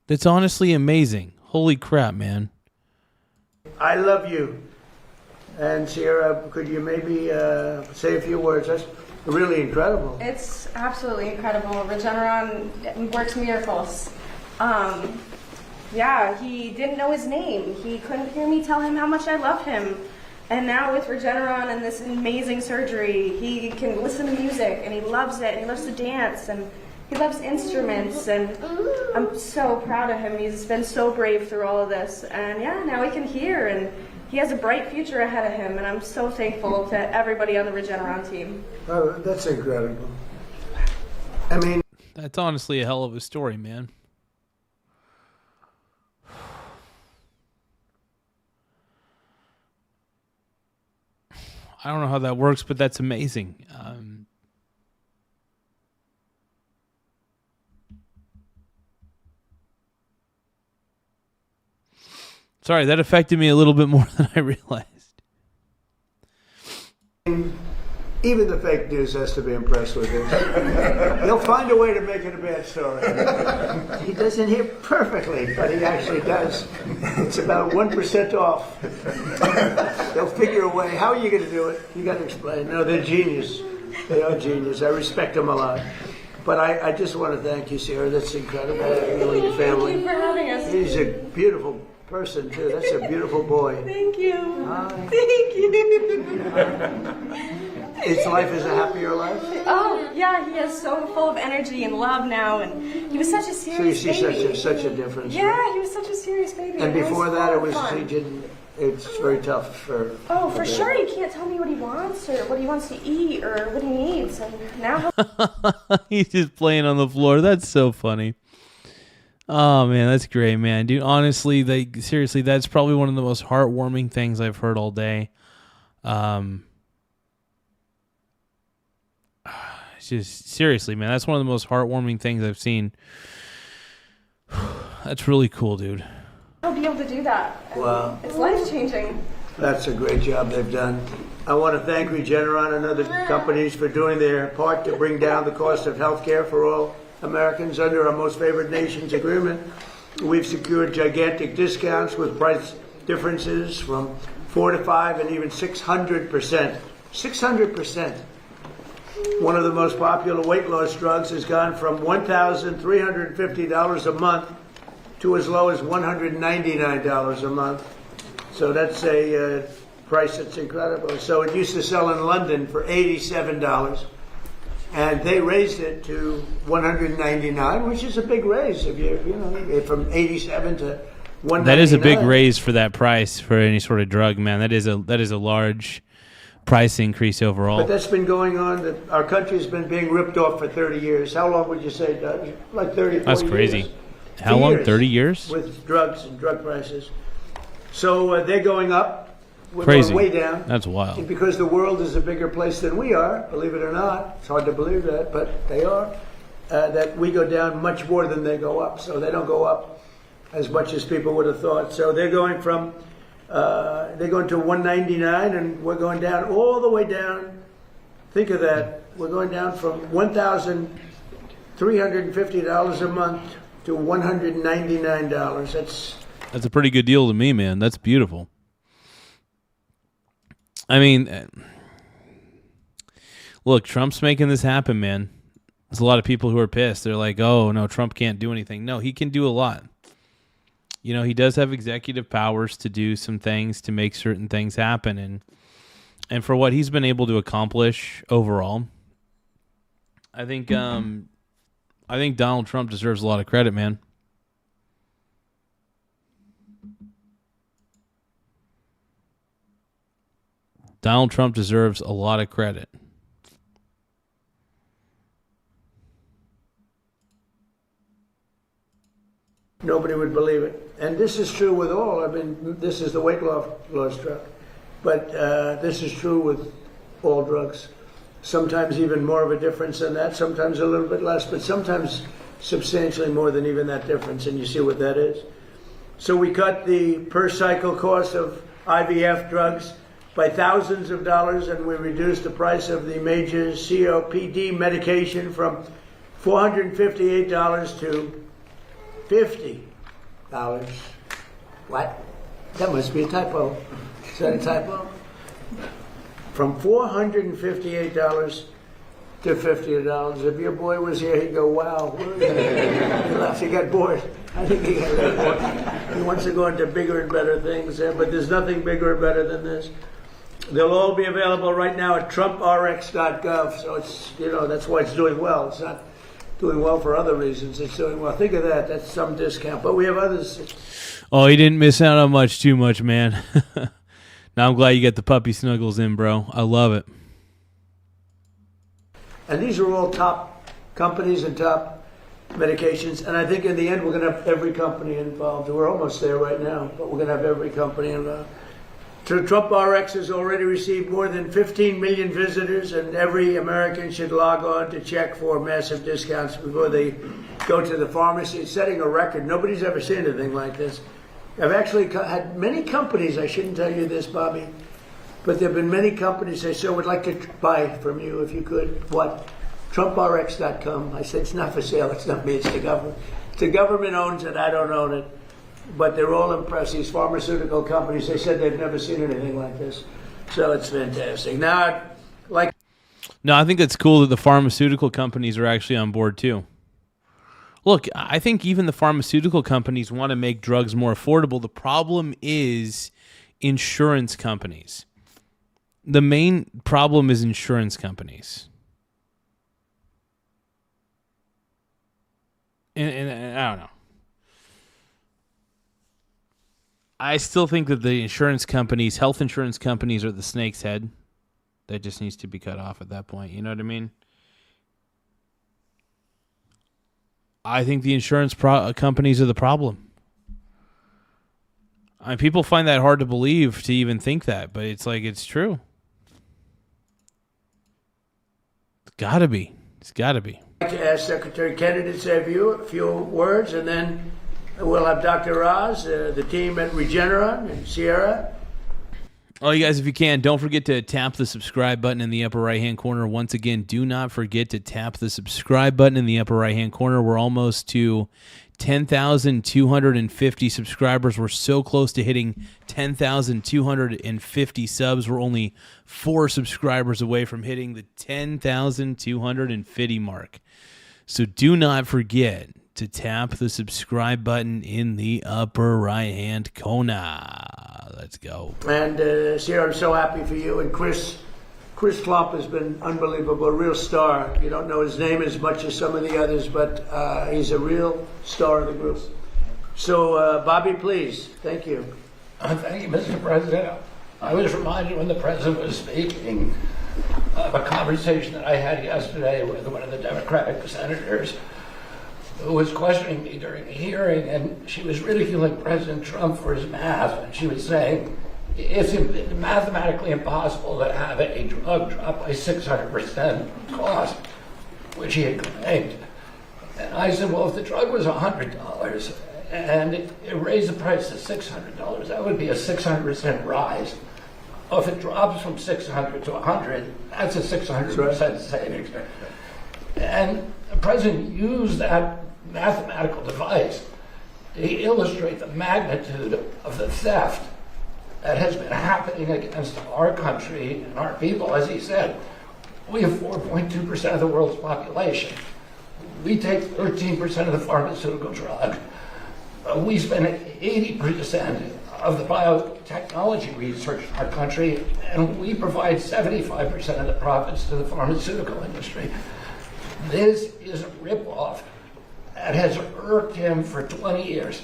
That's honestly amazing. Holy crap, man. I love you. And Sierra, could you maybe say a few words? That's really incredible. It's absolutely incredible. Regeneron works miracles. Yeah, he didn't know his name. He couldn't hear me tell him how much I love him. And now with Regeneron and this amazing surgery, he can listen to music, and he loves it, and he loves to dance, and he loves instruments, and I'm so proud of him. He's been so brave through all of this. And yeah, now he can hear, and he has a bright future ahead of him, and I'm so thankful to everybody on the Regeneron team. Oh, that's incredible. I mean... That's honestly a hell of a story, man. I don't know how that works, but that's amazing. Sorry, that affected me a little bit more than I realized. Even the fake news has to be impressed with this. They'll find a way to make it a bad story. He doesn't hear perfectly, but he actually does. It's about 1% off. They'll figure a way. How are you going to do it? You got to explain. No, they're genius. They are genius. I respect them a lot. But I just want to thank you, Sarah. That's incredible. You and your family. Thank you for having us. He's a beautiful person, too. That's a beautiful boy. Thank you. Thank you. His life is a happier life? Oh, yeah, he is so full of energy and love now, and he was such a serious baby. So you see baby. such a difference. Yeah, he was such a serious baby. And before that, it was fun. It's very tough for... Oh, for sure. He can't tell me what he wants or what he wants to eat or what he needs. And now he's just playing on the floor. That's so funny. Oh, man, that's great, man. Dude, honestly, seriously, that's probably one of the most heartwarming things I've heard all day. Just seriously, man, that's one of the most heartwarming things I've seen. That's really cool, dude. I'll be able to do that. Wow. It's life-changing. That's a great job they've done. I want to thank Regeneron and other companies for doing their part to bring down the cost of health care for all Americans under our Most Favored Nations agreement. We've secured gigantic discounts with price differences from 4 to 5 and even 600%. 600%. one of the most popular weight loss drugs, has gone from $1,350 a month to as low as $199 a month. So that's a price that's incredible. So it used to sell in London for $87, and they raised it to $199, which is a big raise. If you know, from 87 to 199. That is a big raise for that price for any sort of drug, man. That is a large price increase overall. But that's been going on. Our country's been being ripped off for 30 years. How long would you say, Doug? Like 30, 40 That's crazy. years. How long? 30 years? With drugs and drug prices. So they're going up. We're Crazy. going way down. That's wild. And because the world is a bigger place than we are, believe it or not, it's hard to believe that, but they are, that we go down much more than they go up. So they don't go up as much as people would have thought. So they're going from, they're going to 199, and we're going down all the way down. Think of that. We're going down from $1,350 a month to $199. That's a pretty good deal to me, man. That's beautiful. I mean, look, Trump's making this happen, man. There's a lot of people who are pissed. They're like, oh, no, Trump can't do anything. No, he can do a lot. You know, he does have executive powers to do some things, to make certain things happen. And for what he's been able to accomplish overall, I think Donald Trump deserves a lot of credit, man. Donald Trump deserves a lot of credit. Nobody would believe it. And this is true with all. I mean, this is the weight loss drug. But this is true with all drugs. Sometimes even more of a difference than that, sometimes a little bit less, but sometimes substantially more than even that difference, and you see what that is. So we cut the per cycle cost of IVF drugs by thousands of dollars, and we reduced the price of the major COPD medication from $458 to $50. What? That must be a typo. Is that a typo? From $458 to $50. If your boy was here, he'd go, wow. He laughed. He got bored. I think he got bored. He wants to go into bigger and better things, but there's nothing bigger or better than this. They'll all be available right now at trumprx.gov. So it's, you know, that's why it's doing well. It's not doing well for other reasons. It's doing well. Think of that. That's some discount. But we have others. Oh, he didn't miss out on too much, man. Now I'm glad you got the puppy snuggles in, bro. I love it. And these are all top companies and top medications. And I think in the end, we're going to have every company involved. We're almost there right now, but we're going to have every company involved. Trump RX has already received more than 15 million visitors, and every American should log on to check for massive discounts before they go to the pharmacy. It's setting a record. Nobody's ever seen anything like this. I've actually had many companies, I shouldn't tell you this, Bobby, but there have been many companies say, so we'd like to buy from you if you could. What? TrumpRx.com. I said, it's not for sale. It's not me. It's the government. The government owns it. I don't own it. But they're all impressed. These pharmaceutical companies, they said they've never seen anything like this. So it's fantastic. Now, No, I think it's cool that the pharmaceutical companies are actually on board too. Look, I think even the pharmaceutical companies want to make drugs more affordable. The problem is insurance companies. The main problem is insurance companies. And I don't know. I still think that the insurance companies, health insurance companies, are the snake's head. That just needs to be cut off at that point. You know what I mean? I think the insurance companies are the problem. I mean, people find that hard to believe, to even think that, but it's like, it's true. It's gotta be. It's gotta be. I'd like to ask Secretary Kennedy to say a few words, and then we'll have Dr. Oz, the team at Regeneron and Sierra. Oh, you guys, if you can, don't forget to tap the subscribe button in the upper right-hand corner. Once again, do not forget to tap the subscribe button in the upper right-hand corner. We're almost to 10,250 subscribers. We're so close to hitting 10,250 subs. We're only 4 subscribers away from hitting the 10,250 mark. So do not forget to tap the subscribe button in the upper right-hand corner. Let's go. And Sierra, I'm so happy for you. And Chris Klump has been unbelievable, a real star. You don't know his name as much as some of the others, but he's a real star of the group. So, Bobby, please. Thank you. Thank you, Mr. President. I was reminded when the President was speaking of a conversation that I had yesterday with one of the Democratic senators who was questioning me during a hearing, and she was ridiculing President Trump for his math, and she was saying, it's mathematically impossible to have a drug drop by 600% cost, which he had claimed. And I said, well, if the drug was $100 and it raised the price to $600, that would be a 600% rise. Well, if it drops from 600 to 100, that's a 600% savings. And the president used that mathematical device to illustrate the magnitude of the theft that has been happening against our country and our people. As he said, we have 4.2% of the world's population. We take 13% of the pharmaceutical drug. We spend 80% of the biotechnology research in our country, and we provide 75% of the profits to the pharmaceutical industry. This is a ripoff that has irked him for 20 years.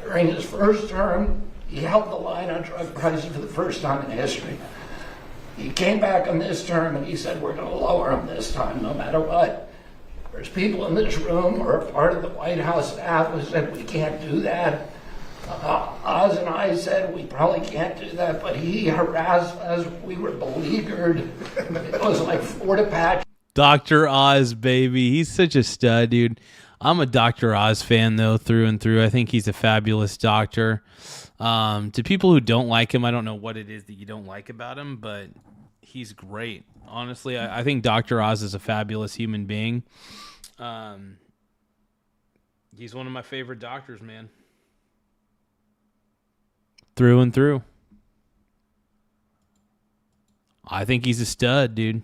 During his first term, he held the line on drug prices for the first time in history. He came back on this term and he said, we're going to lower them this time, no matter what. There's people in this room who are part of the White House staff who said, we can't do that. Oz and I said, we probably can't do that, but he harassed us. We were beleaguered. It was like Florida Patch. Dr. Oz, baby. He's such a stud, dude. I'm a Dr. Oz fan, though, through and through. I think he's a fabulous doctor. To people who don't like him, I don't know what it is that you don't like about him, but he's great. Honestly, I think Dr. Oz is a fabulous human being. He's one of my favorite doctors, man. Through and through. I think he's a stud, dude.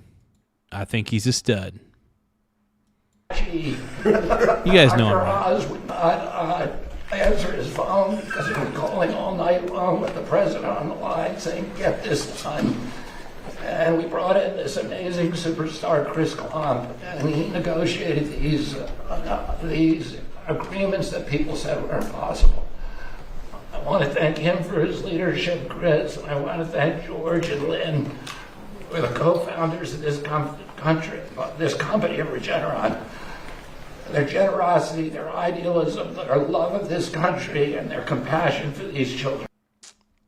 I think he's a stud. You guys know him, right? Oz would not answer his phone because he was calling all night long with the president on the line saying, get this done. And we brought in this amazing superstar, Chris Klump, and he negotiated these agreements that people said were impossible. I want to thank him for his leadership, Chris, and I want to thank George and Lynn, who are the co-founders of this this company of Regeneron. Their generosity, their idealism, their love of this country, and their compassion for these children.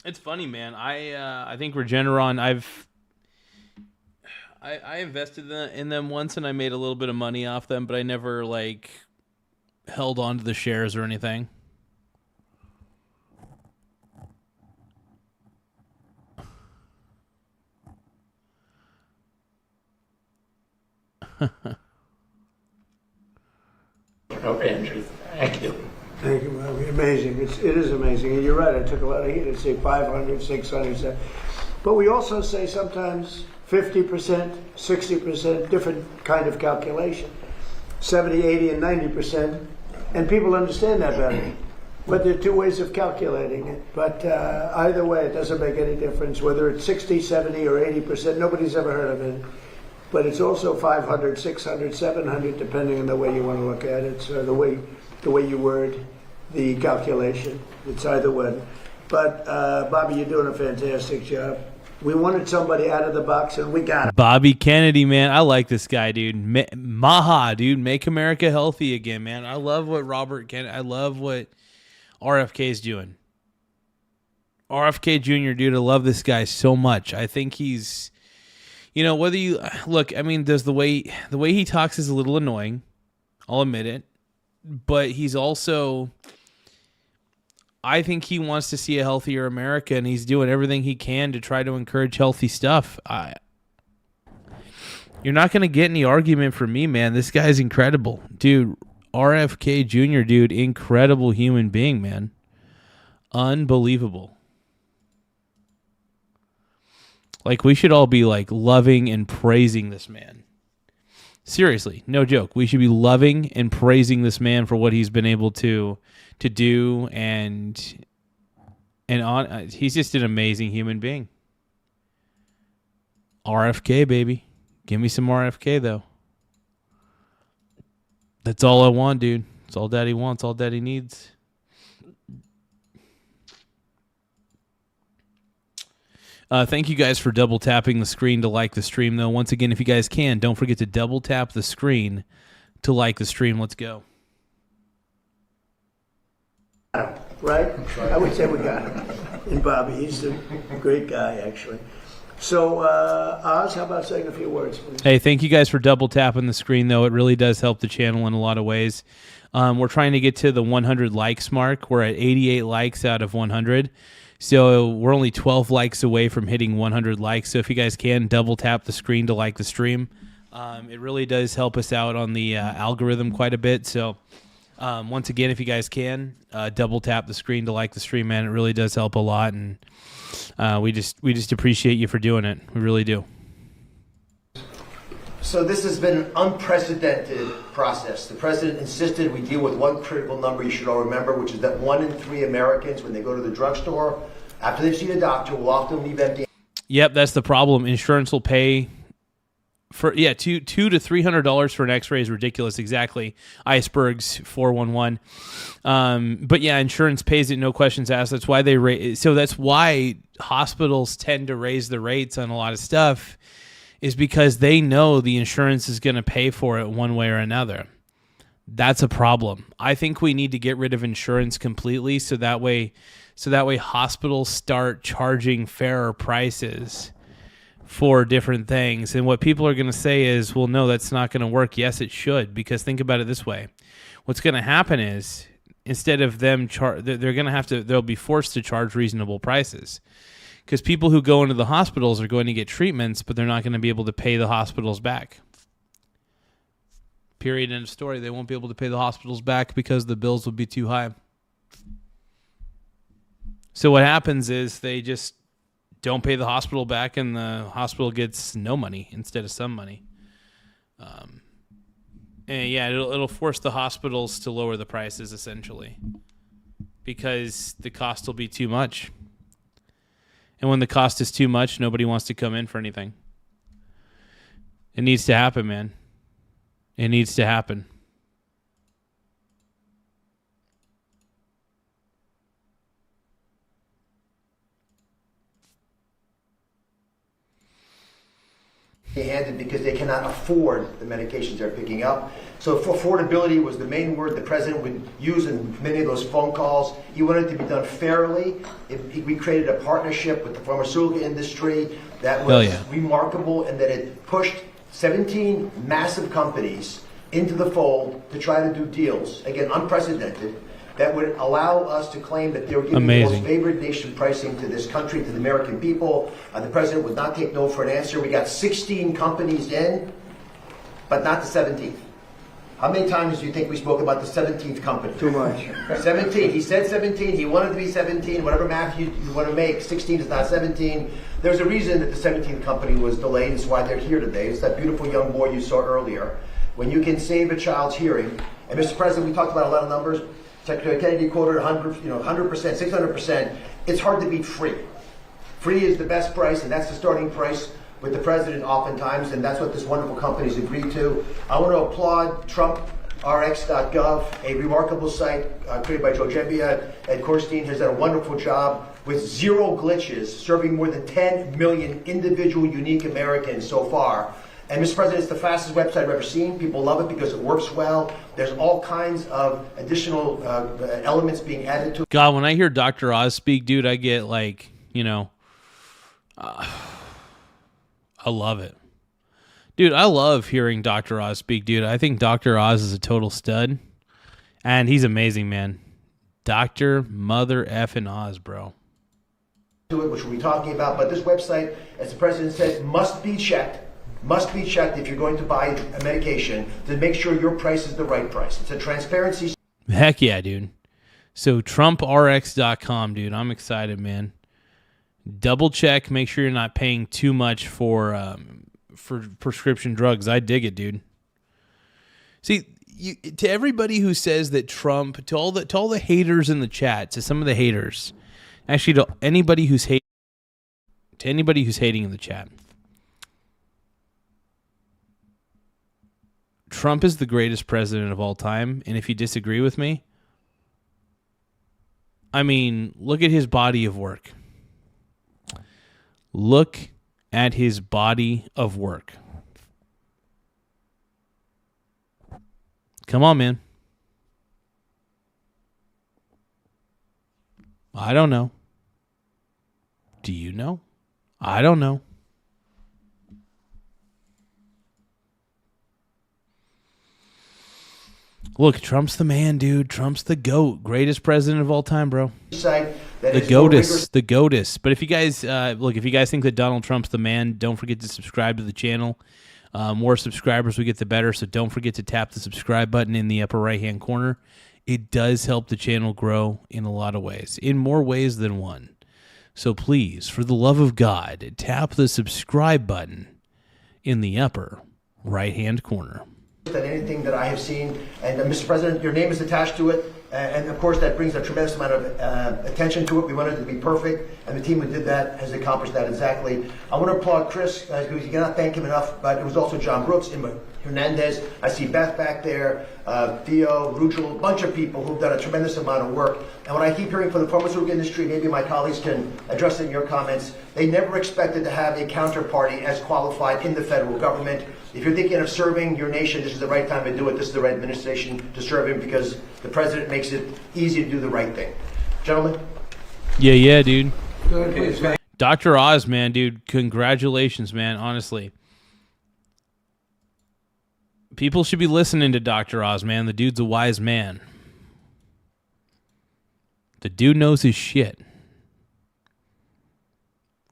It's funny, man. I think Regeneron, I invested in them once, and I made a little bit of money off them, but I never held on to the shares or anything. Andrew, thank you. Thank you, Bobby. Amazing. It is amazing. And you're right, I took a lot of heat. I'd say 500, 600. But we also say sometimes 50%, 60%, different kind of calculation. 70, 80, and 90%. And people understand that better. But there are two ways of calculating it. But either way, it doesn't make any difference. Whether it's 60, 70, or 80%, nobody's ever heard of it. But it's also 500, 600, 700, depending on the way you want to look at it. So the way you word the calculation. It's either one. But Bobby, you're doing a fantastic job. We wanted somebody out of the box, and we got it. Bobby Kennedy, man. I like this guy, dude. Maha, dude. Make America healthy again, man. I love what Robert Kennedy, I love what RFK is doing. RFK Jr., dude, I love this guy so much. I think he's, whether you look, I mean, there's the way he talks is a little annoying. I'll admit it. But he's also, I think he wants to see a healthier America, and he's doing everything he can to try to encourage healthy stuff. You're not going to get any argument from me, man. This guy's incredible. Dude, RFK Jr., dude, incredible human being, man. Unbelievable. Like, we should all be, like, loving and praising this man. Seriously, no joke. We should be loving and praising this man for what he's been able to do, and he's just an amazing human being. RFK, baby. Give me some RFK, though. That's all I want, dude. That's all Daddy wants, all Daddy needs. Thank you guys for double tapping the screen to like the stream, though. Once again, if you guys can, don't forget to double tap the screen to like the stream. Let's go. Right? I would say we got him. And Bobby, he's a great guy, actually. So, Oz, how about saying a few words, please? Hey, thank you guys for double tapping the screen, though. It really does help the channel in a lot of ways. We're trying to get to the 100 likes mark. We're at 88 likes out of 100. So we're only 12 likes away from hitting 100 likes. So if you guys can, double tap the screen to like the stream. It really does help us out on the algorithm quite a bit. So once again, if you guys can, double tap the screen to like the stream, man. It really does help a lot. And we just appreciate you for doing it. We really do. So this has been an unprecedented process. The president insisted we deal with one critical number you should all remember, which is that 1 in 3 Americans, when they go to the drugstore, after they've seen a doctor, will often leave empty. Yep, that's the problem. Insurance will pay for $200 to $300 for an X-ray is ridiculous. Exactly, Iceberg's 411. But yeah, insurance pays it, no questions asked. That's why they raise. So that's why hospitals tend to raise the rates on a lot of stuff. Is because they know the insurance is going to pay for it one way or another. That's a problem. I think we need to get rid of insurance completely so that way hospitals start charging fairer prices for different things. And what people are going to say is, well, no, that's not going to work. Yes, it should, because think about it this way. What's going to happen is instead of them they'll be forced to charge reasonable prices. Because people who go into the hospitals are going to get treatments, but they're not going to be able to pay the hospitals back. Period, end of story. They won't be able to pay the hospitals back because the bills will be too high. So what happens is they just don't pay the hospital back, and the hospital gets no money instead of some money. And yeah, it'll force the hospitals to lower the prices, essentially, because the cost will be too much. And when the cost is too much, nobody wants to come in for anything. It needs to happen, man. It needs to happen. Handed because they cannot afford the medications they're picking up. So affordability was the main word the president would use in many of those phone calls. He wanted it to be done fairly. We created a partnership with the pharmaceutical industry that was remarkable, and that it pushed 17 massive companies into the fold to try to do deals, again, unprecedented, that would allow us to claim that they were giving the most favored nation pricing to this country, to the American people. The president would not take no for an answer. We got 16 companies in, but not the 17th. How many times do you think we spoke about the 17th company? Too much. 17. He said 17. He wanted to be 17. Whatever math you want to make, 16 is not 17. There's a reason that the 17th company was delayed. It's why they're here today. It's that beautiful young boy you saw earlier. When you can save a child's hearing, and Mr. President, we talked about a lot of numbers. Secretary Kennedy quoted 100%, 600%. It's hard to beat free. Free is the best price, and that's the starting price with the president oftentimes, and that's what this wonderful company's agreed to. I want to applaud TrumpRx.gov, a remarkable site created by Joe Gebbia. Ed Korstein has done a wonderful job with zero glitches, serving more than 10 million individual unique Americans so far. And Mr. President, it's the fastest website I've ever seen. People love it because it works well. There's all kinds of additional elements being added to it. God, when I hear Dr. Oz speak, dude, I get like, I love it. Dude, I love hearing Dr. Oz speak, dude. I think Dr. Oz is a total stud. And he's amazing, man. Dr. Mother effing Oz, bro. To it, which we'll be talking about. But this website, as the president said, must be checked must be checked if you're going to buy a medication to make sure your price is the right price. It's a transparency. Heck yeah, dude. So TrumpRx.com, dude. I'm excited, man. Double check. Make sure you're not paying too much for prescription drugs. I dig it, dude. See, to everybody who says that Trump, to all the haters in the chat, to some of the haters, actually to anybody who's hating in the chat, Trump is the greatest president of all time, and if you disagree with me, I mean, look at his body of work. Look at his body of work. Come on, man. I don't know. Do you know? I don't know. Look, Trump's the man, dude. Trump's the GOAT. Greatest president of all time, bro. The GOATest. The GOATest. But if you guys, if you guys think that Donald Trump's the man, don't forget to subscribe to the channel. More subscribers we get, the better. So don't forget to tap the subscribe button in the upper right-hand corner. It does help the channel grow in a lot of ways, in more ways than one. So please, for the love of God, tap the subscribe button in the upper right-hand corner. Than anything that I have seen. And Mr. President, your name is attached to it. And of course, that brings a tremendous amount of attention to it. We wanted it to be perfect, and the team who did that has accomplished that exactly. I want to applaud Chris, because you cannot thank him enough, but it was also John Brooks, Emma Hernandez. I see Beth back there, Theo, Rujal, a bunch of people who've done a tremendous amount of work. And what I keep hearing from the pharmaceutical industry, maybe my colleagues can address it in your comments, they never expected to have a counterparty as qualified in the federal government. If you're thinking of serving your nation, this is the right time to do it. This is the right administration to serve him, because the president makes it easy to do the right thing. Gentlemen? Yeah, dude. Good. Dr. Oz, man, dude, congratulations, man, honestly. People should be listening to Dr. Oz, man. The dude's a wise man. The dude knows his shit.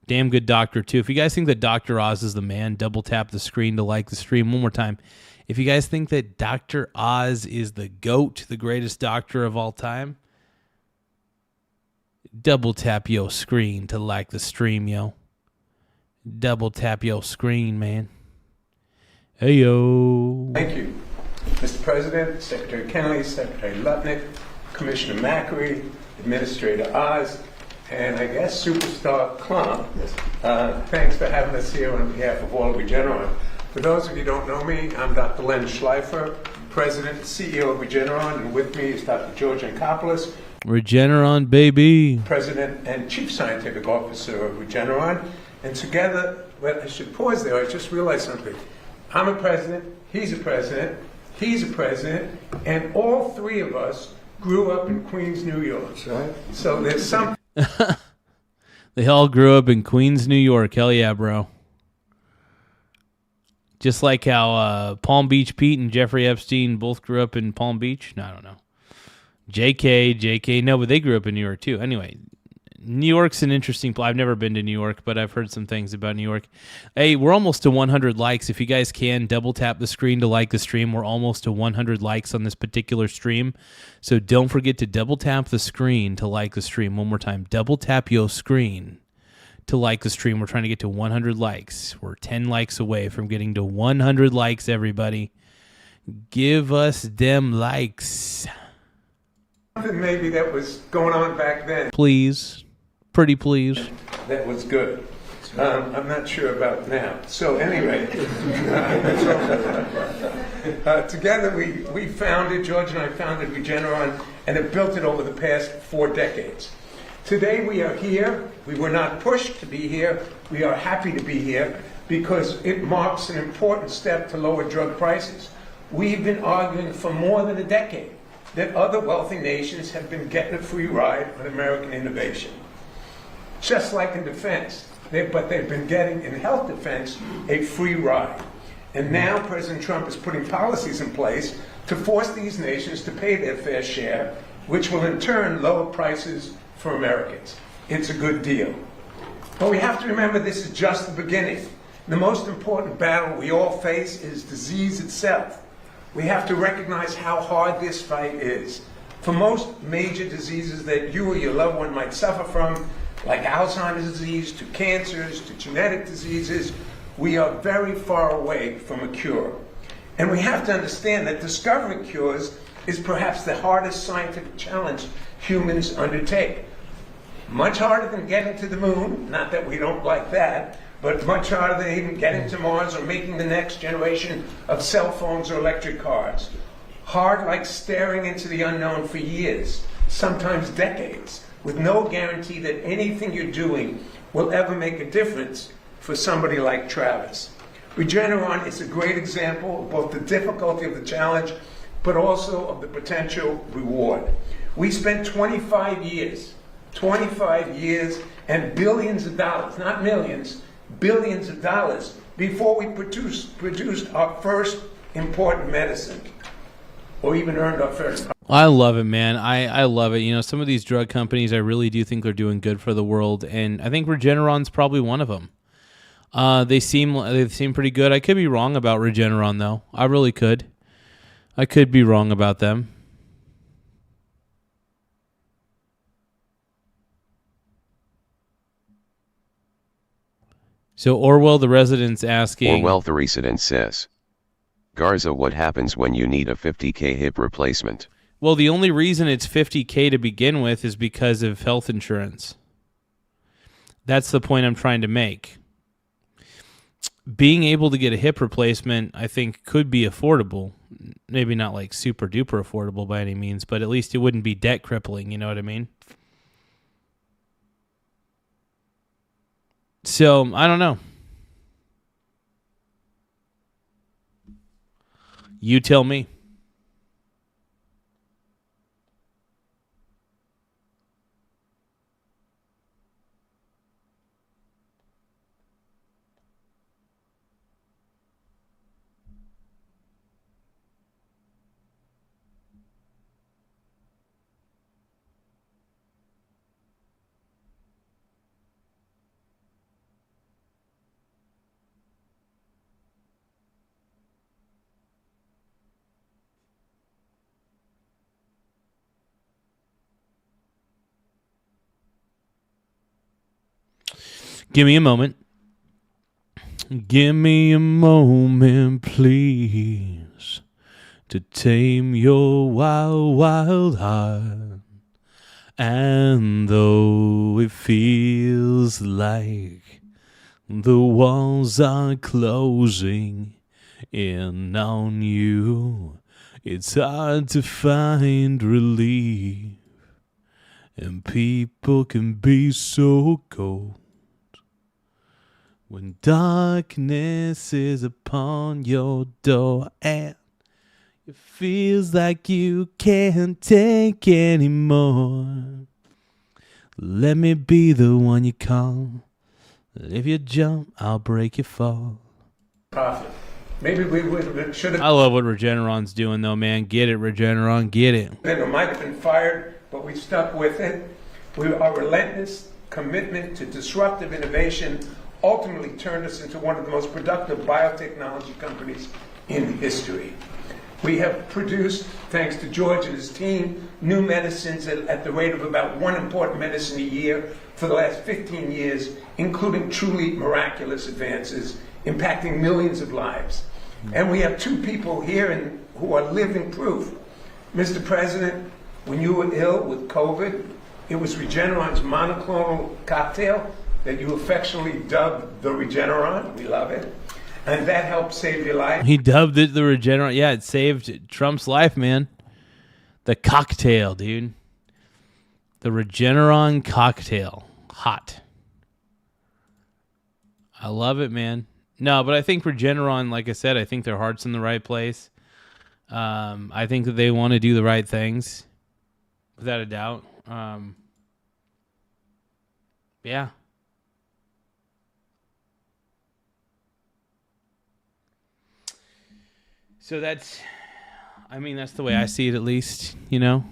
Damn good doctor, too. If you guys think that Dr. Oz is the man, double tap the screen to like the stream. One more time. If you guys think that Dr. Oz is the GOAT, the greatest doctor of all time, double tap your screen to like the stream, yo. Double tap your screen, man. Hey, yo. Thank you. Mr. President, Secretary Kennedy, Secretary Lutnick, Commissioner Macri, Administrator Oz, and I guess Superstar Klum. Thanks for having us here on behalf of all of Regeneron. For those of you who don't know me, I'm Dr. Len Schleifer, President and CEO of Regeneron, and with me is Dr. George Ankopoulos, Regeneron, baby. President and Chief Scientific Officer of Regeneron. And together, well, I should pause there, I just realized something. I'm a president, he's a president, and all three of us grew up in Queens, New York. Right. So there's some... They all grew up in Queens, New York. Hell yeah, bro. Just like how Palm Beach Pete and Jeffrey Epstein both grew up in Palm Beach. No, I don't know. JK. No, but they grew up in New York too. Anyway, New York's an interesting place. I've never been to New York, but I've heard some things about New York. Hey, we're almost to 100 likes. If you guys can, double tap the screen to like the stream. We're almost to 100 likes on this particular stream. So don't forget to double tap the screen to like the stream. One more time. Double tap your screen to like the stream. We're trying to get to 100 likes. We're 10 likes away from getting to 100 likes, everybody. Give us them likes. Something maybe that was going on back then. Please. Pretty please. That was good. I'm not sure about now. So anyway, together we founded, George and I founded Regeneron, and have built it over the past 4 decades. Today we are here. We were not pushed to be here. We are happy to be here because it marks an important step to lower drug prices. We've been arguing for more than a decade that other wealthy nations have been getting a free ride on American innovation. Just like in defense, but they've been getting in health defense a free ride. And now President Trump is putting policies in place to force these nations to pay their fair share, which will in turn lower prices for Americans. It's a good deal. But we have to remember this is just the beginning. The most important battle we all face is disease itself. We have to recognize how hard this fight is. For most major diseases that you or your loved one might suffer from, like Alzheimer's disease, to cancers, to genetic diseases, we are very far away from a cure. And we have to understand that discovering cures is perhaps the hardest scientific challenge humans undertake. Much harder than getting to the moon, not that we don't like that, but much harder than even getting to Mars or making the next generation of cell phones or electric cars. Hard like staring into the unknown for years, sometimes decades, with no guarantee that anything you're doing will ever make a difference for somebody like Travis. Regeneron is a great example of both the difficulty of the challenge, but also of the potential reward. We spent 25 years and billions of dollars, not millions, billions of dollars before we produced our first important medicine, or even earned our first. I love it, man. I love it. You know, some of these drug companies, I really do think they're doing good for the world, and I think Regeneron's probably one of them. They seem pretty good. I could be wrong about Regeneron, though. I really could. I could be wrong about them. So Orwell the Resident's asking... Orwell the Resident says, Garza, what happens when you need a 50K hip replacement? Well, the only reason it's 50K to begin with is because of health insurance. That's the point I'm trying to make. Being able to get a hip replacement, I think, could be affordable. Maybe not like super duper affordable by any means, but at least it wouldn't be debt crippling, you know what I mean? So, I don't know. You tell me. Give me a moment. Give me a moment, please, to tame your wild, wild heart. And though it feels like the walls are closing in on you, it's hard to find relief. And people can be so cold when darkness is upon your door and it feels like you can't take anymore. Let me be the one you call. If you jump, I'll break your fall. Profit. Maybe we should have. I love what Regeneron's doing, though, man. Get it, Regeneron. Get it. It might have been fired, but we stuck with it. Our relentless commitment to disruptive innovation ultimately turned us into one of the most productive biotechnology companies in history. We have produced, thanks to George and his team, new medicines at the rate of about one important medicine a year for the last 15 years, including truly miraculous advances impacting millions of lives. And we have two people here who are living proof. Mr. President, when you were ill with COVID, it was Regeneron's monoclonal cocktail that you affectionately dubbed the Regeneron. We love it. And that helped save your life. He dubbed it the Regeneron. Yeah, it saved Trump's life, man. The cocktail, dude. The Regeneron cocktail. Hot. I love it, man. No, but I think Regeneron, like I said, I think their heart's in the right place. I think that they want to do the right things, without a doubt. Yeah. So that's the way I see it, at least, you know?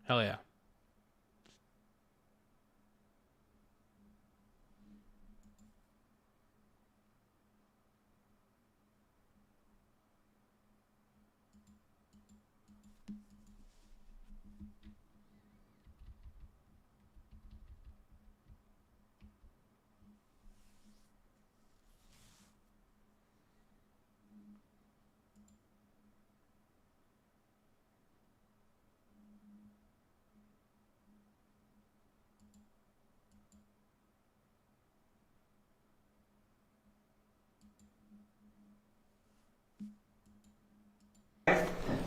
Hell yeah.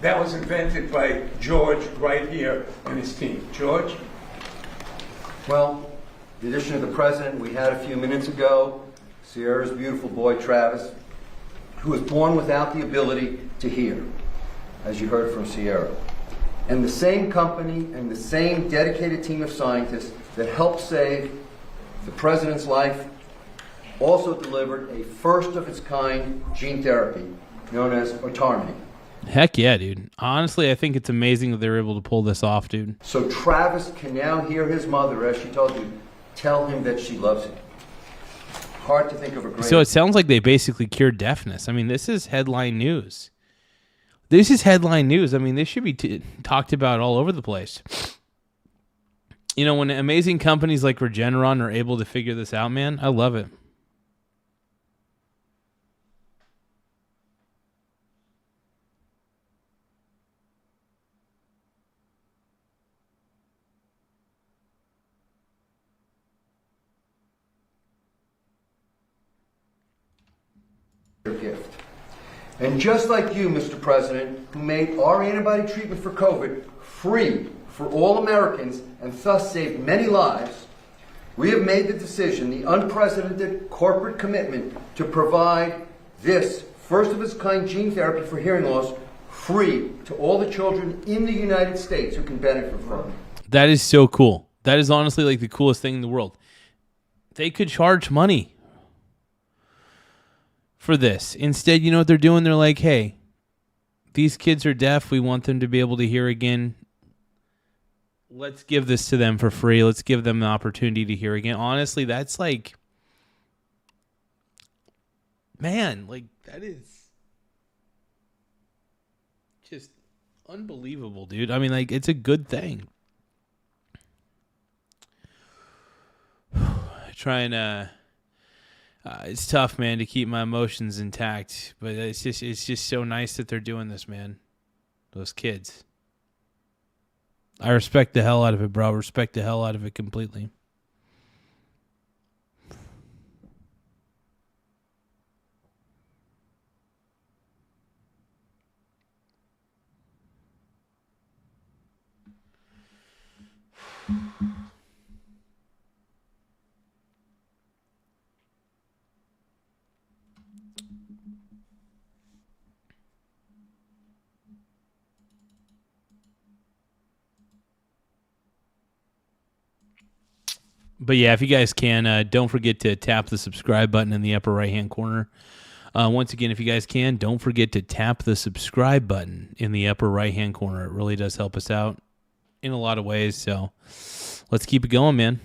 that was invented by George right here and his team. George? Well, the addition of the president we had a few minutes ago, Sierra's beautiful boy, Travis, who was born without the ability to hear, as you heard from Sierra. And the same company and the same dedicated team of scientists that helped save the president's life also delivered a first-of-its-kind gene therapy known as Hannity. Heck yeah, dude. Honestly, I think it's amazing that they were able to pull this off, dude. So Travis can now hear his mother, as she told you, tell him that she loves him. Hard to think of a great... So it sounds like they basically cured deafness. I mean, this is headline news. This is headline news. I mean, this should be talked about all over the place. You know, when amazing companies like Regeneron are able to figure this out, man, I love it. gift. And just like you, Mr. President, who made our antibody treatment for COVID free for all Americans and thus saved many lives, we have made the decision, the unprecedented corporate commitment, to provide this first-of-its-kind gene therapy for hearing loss free to all the children in the United States who can benefit from it. That is so cool. That is honestly like the coolest thing in the world. They could charge money for this. Instead, you know what they're doing? They're like, hey, these kids are deaf. We want them to be able to hear again. Let's give this to them for free. Let's give them the opportunity to hear again. Honestly, that's like, man, like that is just unbelievable, dude. I mean, like, it's a good thing. Trying to, it's tough, man, to keep my emotions intact, but it's just so nice that they're doing this, man. Those kids. I respect the hell out of it, bro. Respect the hell out of it completely. But yeah, if you guys can, don't forget to tap the subscribe button in the upper right-hand corner. Once again, if you guys can, don't forget to tap the subscribe button in the upper right-hand corner. It really does help us out in a lot of ways. So let's keep it going, man.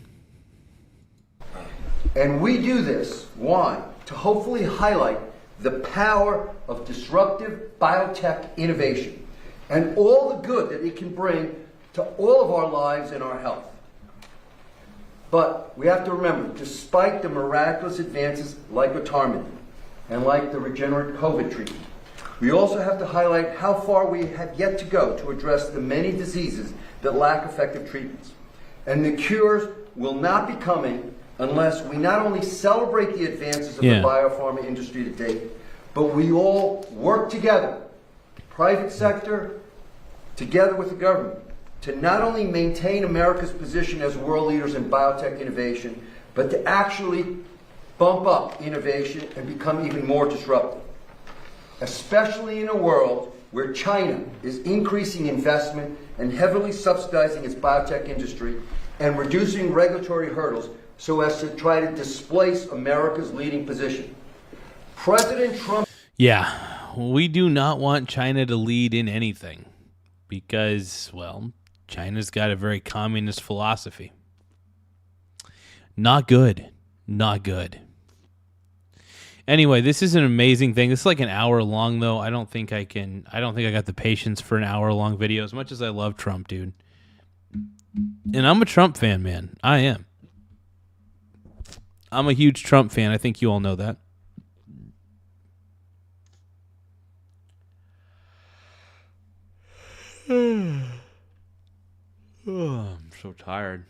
And we do this, why? To hopefully highlight the power of disruptive biotech innovation and all the good that it can bring to all of our lives and our health. But we have to remember, despite the miraculous advances like Hannity and like the regenerate COVID treatment, we also have to highlight how far we have yet to go to address the many diseases that lack effective treatments. And the cures will not be coming unless we not only celebrate the advances of the biopharma industry to date, but we all work together, private sector, together with the government, to not only maintain America's position as world leaders in biotech innovation, but to actually bump up innovation and become even more disruptive. Especially in a world where China is increasing investment and heavily subsidizing its biotech industry and reducing regulatory hurdles so as to try to displace America's leading position. President Trump... Yeah, we do not want China to lead in anything because, well, China's got a very communist philosophy. Not good. Not good. Anyway, this is an amazing thing. This is like an hour long, though. I don't think I got the patience for an hour-long video, as much as I love Trump, dude. And I'm a Trump fan, man. I am. I'm a huge Trump fan. I think you all know that. Oh, I'm so tired.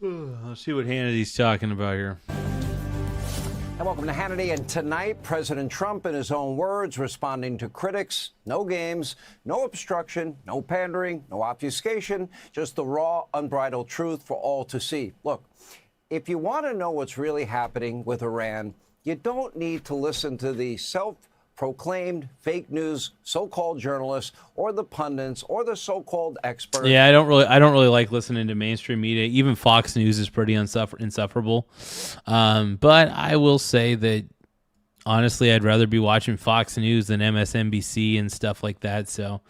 Let's see what Hannity's talking about here. And welcome to Hannity. And tonight, President Trump, in his own words, responding to critics. No games, no obstruction, no pandering, no obfuscation, just the raw, unbridled truth for all to see. Look, if you want to know what's really happening with Iran, you don't need to listen to the self-proclaimed fake news so-called journalists or the pundits or the so-called experts. Yeah, I don't really like listening to mainstream media. Even Fox News is pretty insufferable. But I will say that honestly, I'd rather be watching Fox News than MSNBC and stuff like that. So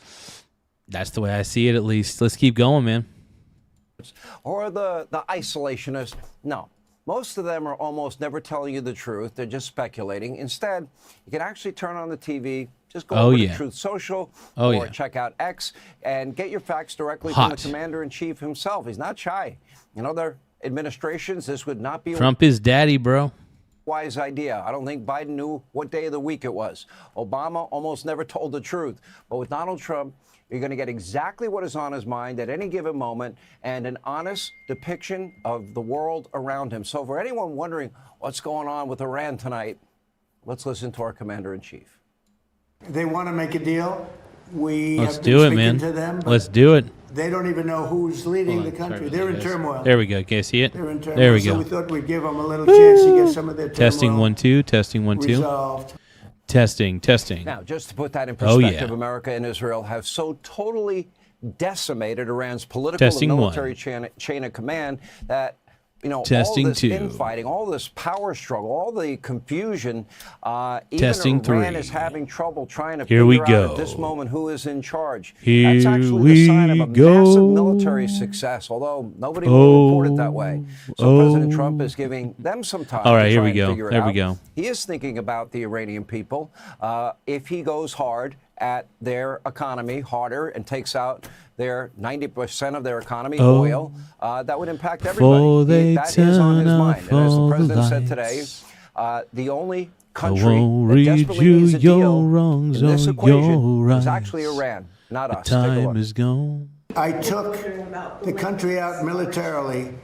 that's the way I see it, at least. Let's keep going, man. Or the isolationists. No. Most of them are almost never telling you the truth. They're just speculating. Instead, you can actually turn on the TV, just go over to Truth Social or check out X and get your facts directly from the commander-in-chief himself. He's not shy. In other administrations, this would not be Trump is daddy, bro. Wise idea. I don't think Biden knew what day of the week it was. Obama almost never told the truth. But with Donald Trump, you're going to get exactly what is on his mind at any given moment and an honest depiction of the world around him. So for anyone wondering what's going on with Iran tonight, let's listen to our commander-in-chief. They want to make a deal. Let's do it, man. Let's do it. They don't even know who's leading the country. They're in turmoil. There we go. Can you see it? They're in turmoil. There we So go. we thought we'd give them a little chance to get some of their turmoil Testing 1 2. Testing 1 2. resolved. Testing. Now, just to put that in perspective, America and Israel have so totally decimated Iran's political Testing and military chain of command that, you know, Testing all this 2. infighting, all this power struggle, all the confusion, Testing even Iran 3. is having trouble trying to Here we figure out go. at this moment who is in charge. Here That's actually we the sign of a go. massive military success, although nobody will report it that way. So President Trump is giving them some time All right, to here try we and go. figure it There we out. go. He is thinking about the Iranian people. If he goes hard at their economy, harder, and takes out their 90% of their economy, oil, that would impact everybody. That is on his mind. And as the president said today, the only country that desperately needs a deal in this equation is actually Iran, not us. Take a look. Time is gone. I took the country out militarily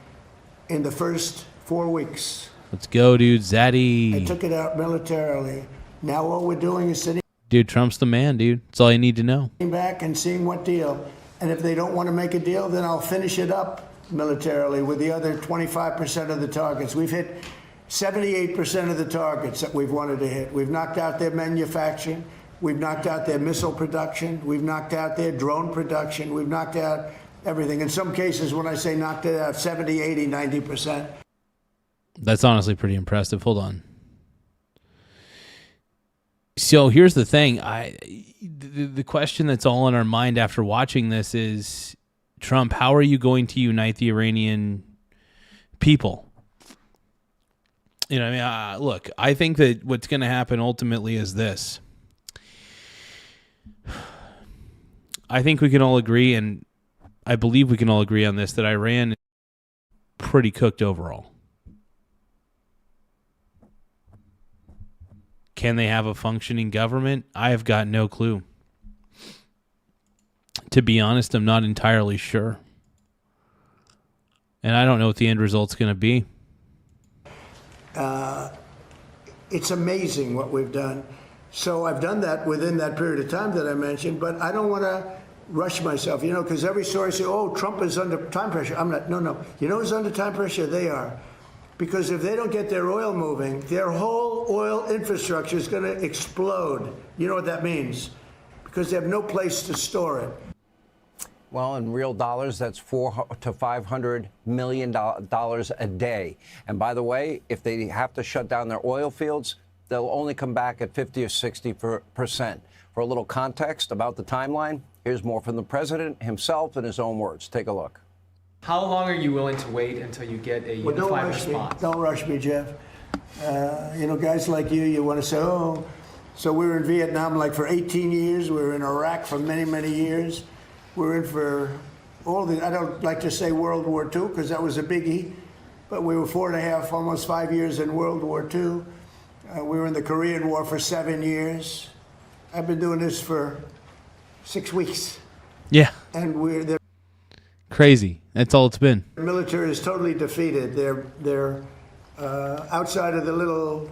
in the first 4 weeks. Let's go, dude. I Zaddy. took it out militarily. Now all we're doing is sitting Dude, Trump's the man, dude. That's all you need to know. back and seeing what deal. And if they don't want to make a deal, then I'll finish it up militarily with the other 25% of the targets. We've hit 78% of the targets that we've wanted to hit. We've knocked out their manufacturing. We've knocked out their missile production. We've knocked out their drone production. We've knocked out everything. In some cases, when I say knocked it out, 70, 80, 90%. That's honestly pretty impressive. Hold on. So here's the thing. The question that's all in our mind after watching this is, Trump, how are you going to unite the Iranian people? You know, I mean, look, I think that what's going to happen ultimately is this. I think we can all agree, and I believe we can all agree on this, that Iran is pretty cooked overall. Can they have a functioning government? I have got no clue. To be honest, I'm not entirely sure. And I don't know what the end result's going to be. It's amazing what we've done. So I've done that within that period of time that I mentioned, but I don't want to rush myself, you know, because every story says, oh, Trump is under time pressure. I'm not. No. You know who's under time pressure? They are. Because if they don't get their oil moving, their whole oil infrastructure is going to explode. You know what that means? Because they have no place to store it. Well, in real dollars, that's $400 to $500 million a day. And by the way, if they have to shut down their oil fields, they'll only come back at 50 or 60%. For a little context about the timeline, here's more from the president himself in his own words. Take a look. How long are you willing to wait until you get a unified response? Don't rush me, Jeff. You know, guys like you want to say, oh, so we were in Vietnam like for 18 years. We were in Iraq for many, many years. We're in for all the, I don't like to say World War II because that was a biggie, but we were 4.5, almost 5 years in World War II. We were in the Korean War for 7 years. I've been doing this for 6 weeks. Yeah. And we're there. Crazy. That's all it's been. The military is totally defeated. They're outside of the little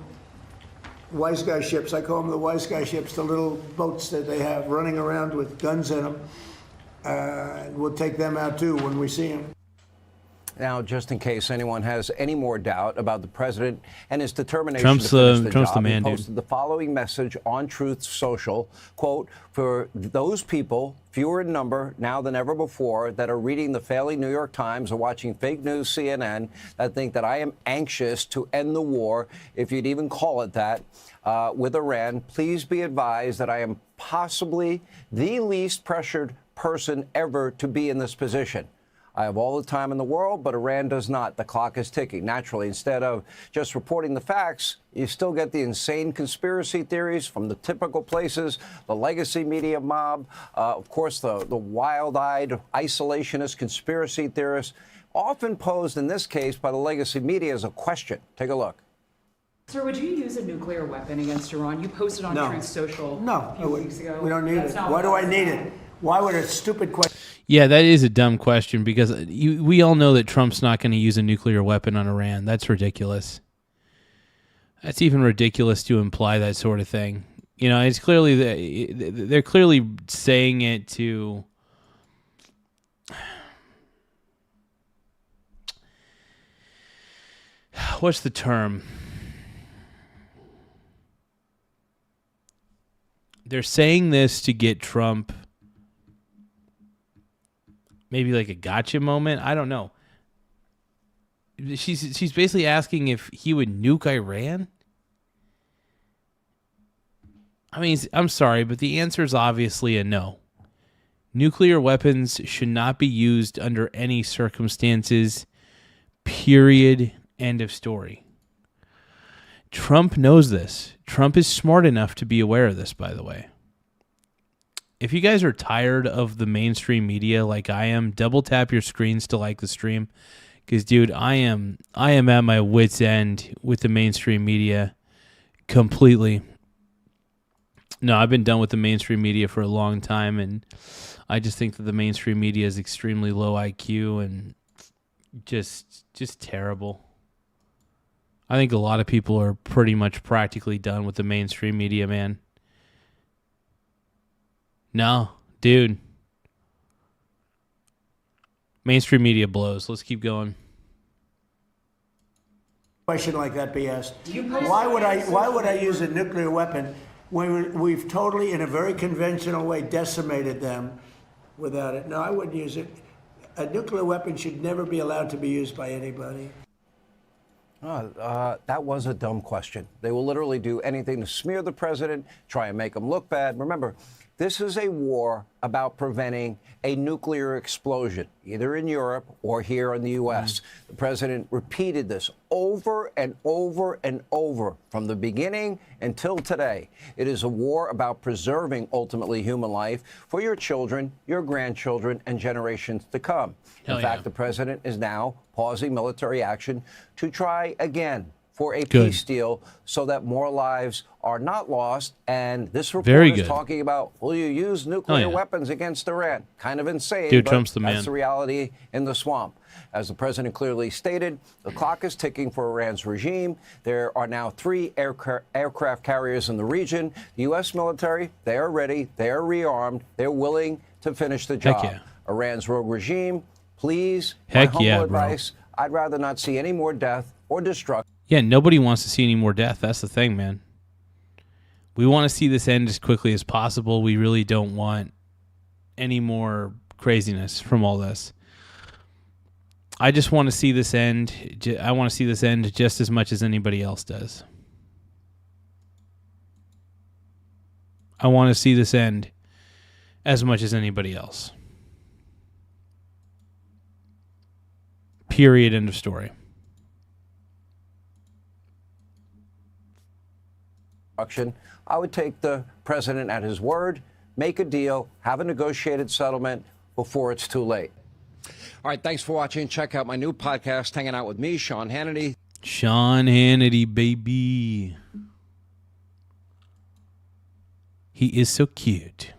wise guy ships. I call them the wise guy ships, the little boats that they have running around with guns in them. We'll take them out too when we see them. Now, just in case anyone has any more doubt about the president and his determination Trump's to finish the Trump's job, the man, he dude. posted the following message on Truth Social, quote, "For those people, fewer in number now than ever before, that are reading the failing New York Times or watching fake news CNN, that think that I am anxious to end the war, if you'd even call it that, with Iran, please be advised that I am possibly the least pressured person ever to be in this position. I have all the time in the world, but Iran does not. The clock is ticking. Naturally, instead of just reporting the facts, you still get the insane conspiracy theories from the typical places, the legacy media mob, of course, the wild-eyed isolationist conspiracy theorists, often posed in this case by the legacy media as a question. Take a look. Sir, would you use a nuclear weapon against Iran? You posted on No. Truth Social No, a few weeks ago. we don't need That's it. not Why do what I need it? Why would a stupid question? Yeah, that is a dumb question because we all know that Trump's not going to use a nuclear weapon on Iran. That's ridiculous. That's even ridiculous to imply that sort of thing. You know, it's clearly they're clearly saying it to what's the term? They're saying this to get Trump maybe like a gotcha moment. I don't know. She's basically asking if he would nuke Iran. I mean, I'm sorry, but the answer is obviously a no. Nuclear weapons should not be used under any circumstances. Period. End of story. Trump knows this. Trump is smart enough to be aware of this, by the way. If you guys are tired of the mainstream media like I am, double tap your screens to like the stream. Because, dude, I am at my wit's end with the mainstream media completely. No, I've been done with the mainstream media for a long time, and I just think that the mainstream media is extremely low IQ and just terrible. I think a lot of people are pretty much practically done with the mainstream media, man. No, dude. Mainstream media blows. Let's keep going. Question like that be asked. Why would I use a nuclear weapon when we've totally, in a very conventional way, decimated them without it? No, I wouldn't use it. A nuclear weapon should never be allowed to be used by anybody. That was a dumb question. They will literally do anything to smear the president, try and make him look bad. Remember, this is a war about preventing a nuclear explosion, either in Europe or here in the U.S. The president repeated this over and over and over from the beginning until today. It is a war about preserving, ultimately, human life for your children, your grandchildren, and generations to come. In fact, the president is now pausing military action to try again for a peace deal so that more lives are not lost. And this report is talking about, will you use nuclear weapons against Iran? Kind of insane, Dude, but Trump's the that's man. the reality in the swamp. As the president clearly stated, the clock is ticking for Iran's regime. There are now 3 aircraft carriers in the region. The U.S. military, they are ready, they are rearmed, they're willing to finish the job. Heck yeah. Iran's rogue regime, please, Heck my yeah, humble bro. advice, I'd rather not see any more death or destruction. Yeah, nobody wants to see any more death. That's the thing, man. We want to see this end as quickly as possible. We really don't want any more craziness from all this. I just want to see this end. I want to see this end just as much as anybody else does. I want to see this end as much as anybody else. Period. End of story. I would take the president at his word, make a deal, have a negotiated settlement before it's too late. All right, thanks for watching. Check out my new podcast, Hanging Out with me, Sean Hannity. Sean Hannity, baby. He is so cute.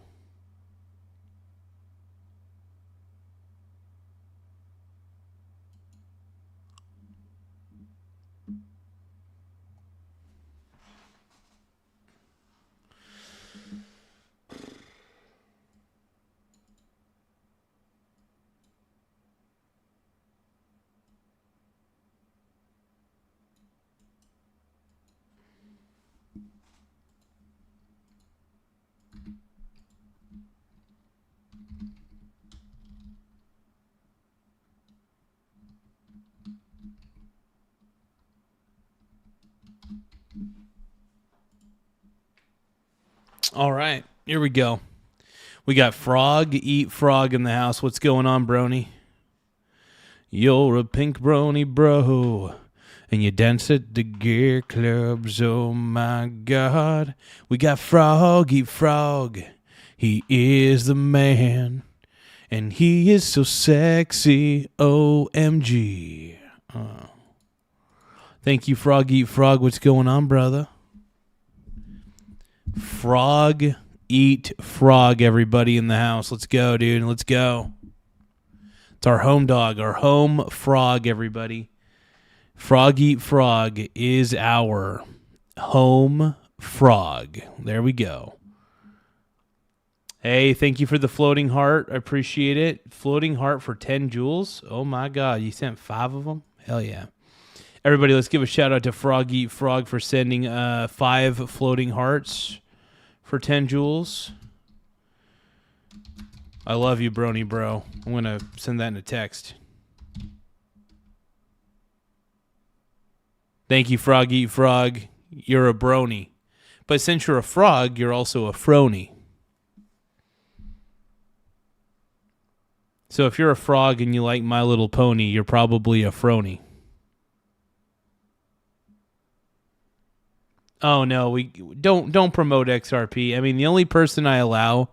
All right, here we go. We got Frog Eat Frog in the house. What's going on, Brony? You're a pink brony, bro, and you dance at the gear clubs. Oh my God. We got Frog Eat Frog. He is the man, and he is so sexy. OMG. Thank you, Frog Eat Frog. What's going on, brother? Frog Eat Frog, everybody in the house. Let's go, dude. Let's go. It's our home dog, our home frog, everybody. Frog Eat Frog is our home frog. There we go. Hey, thank you for the floating heart. I appreciate it. Floating heart for 10 jewels. Oh, my God. You sent 5 of them? Hell yeah. Everybody, let's give a shout out to Frog Eat Frog for sending 5 floating hearts for 10 jewels. I love you, Brony, bro. I'm going to send that in a text. Thank you, Frog Eat Frog. You're a brony. But since you're a frog, you're also a frony. So if you're a frog and you like My Little Pony, you're probably a frony. Oh no, we don't promote XRP. I mean, the only person I allow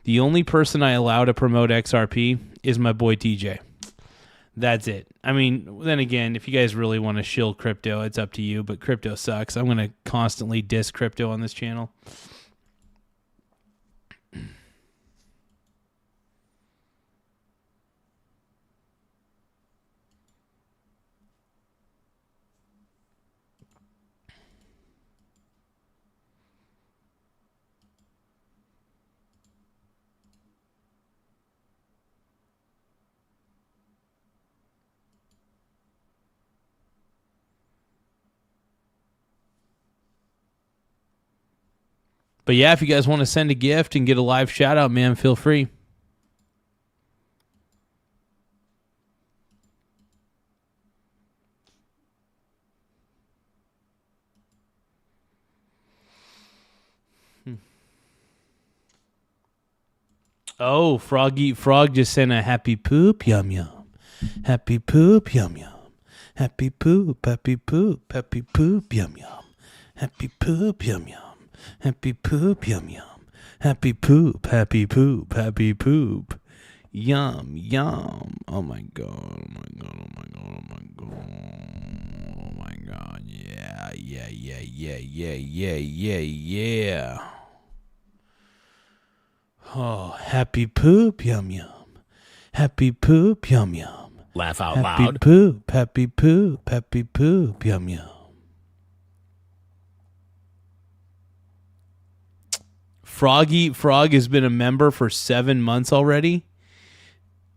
to promote XRP is my boy TJ. That's it. I mean, then again, if you guys really want to shill crypto, it's up to you, but crypto sucks. I'm going to constantly diss crypto on this channel. But yeah, if you guys want to send a gift and get a live shout out, man, feel free. Oh, Frog Eat Frog just sent a happy poop, yum yum. Happy poop, yum yum. Happy poop, happy poop, happy poop, yum yum. Happy poop, yum yum. Happy poop, yum yum. Happy poop, happy poop, happy poop. Yum, yum. Oh my God, oh my God, oh my God, oh my God. Oh my God, yeah, yeah, yeah, yeah, yeah, yeah, yeah, yeah. Oh, happy poop, yum yum. Happy poop, yum yum. Laugh out happy loud. Poop, happy poop, happy poop, yum yum. Frog Eat Frog has been a member for 7 months already.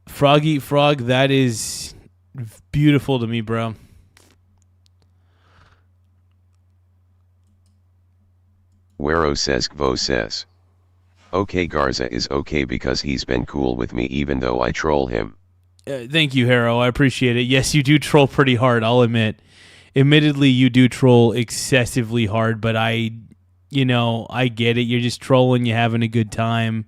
Frog Eat Frog, that is beautiful to me, bro. Wero says Kvo says. Okay, Garza is okay because he's been cool with me even though I troll him. Thank you, Harrow. I appreciate it. Yes, you do troll pretty hard, I'll admit. Admittedly, you do troll excessively hard, but I get it. You're just trolling. You're having a good time.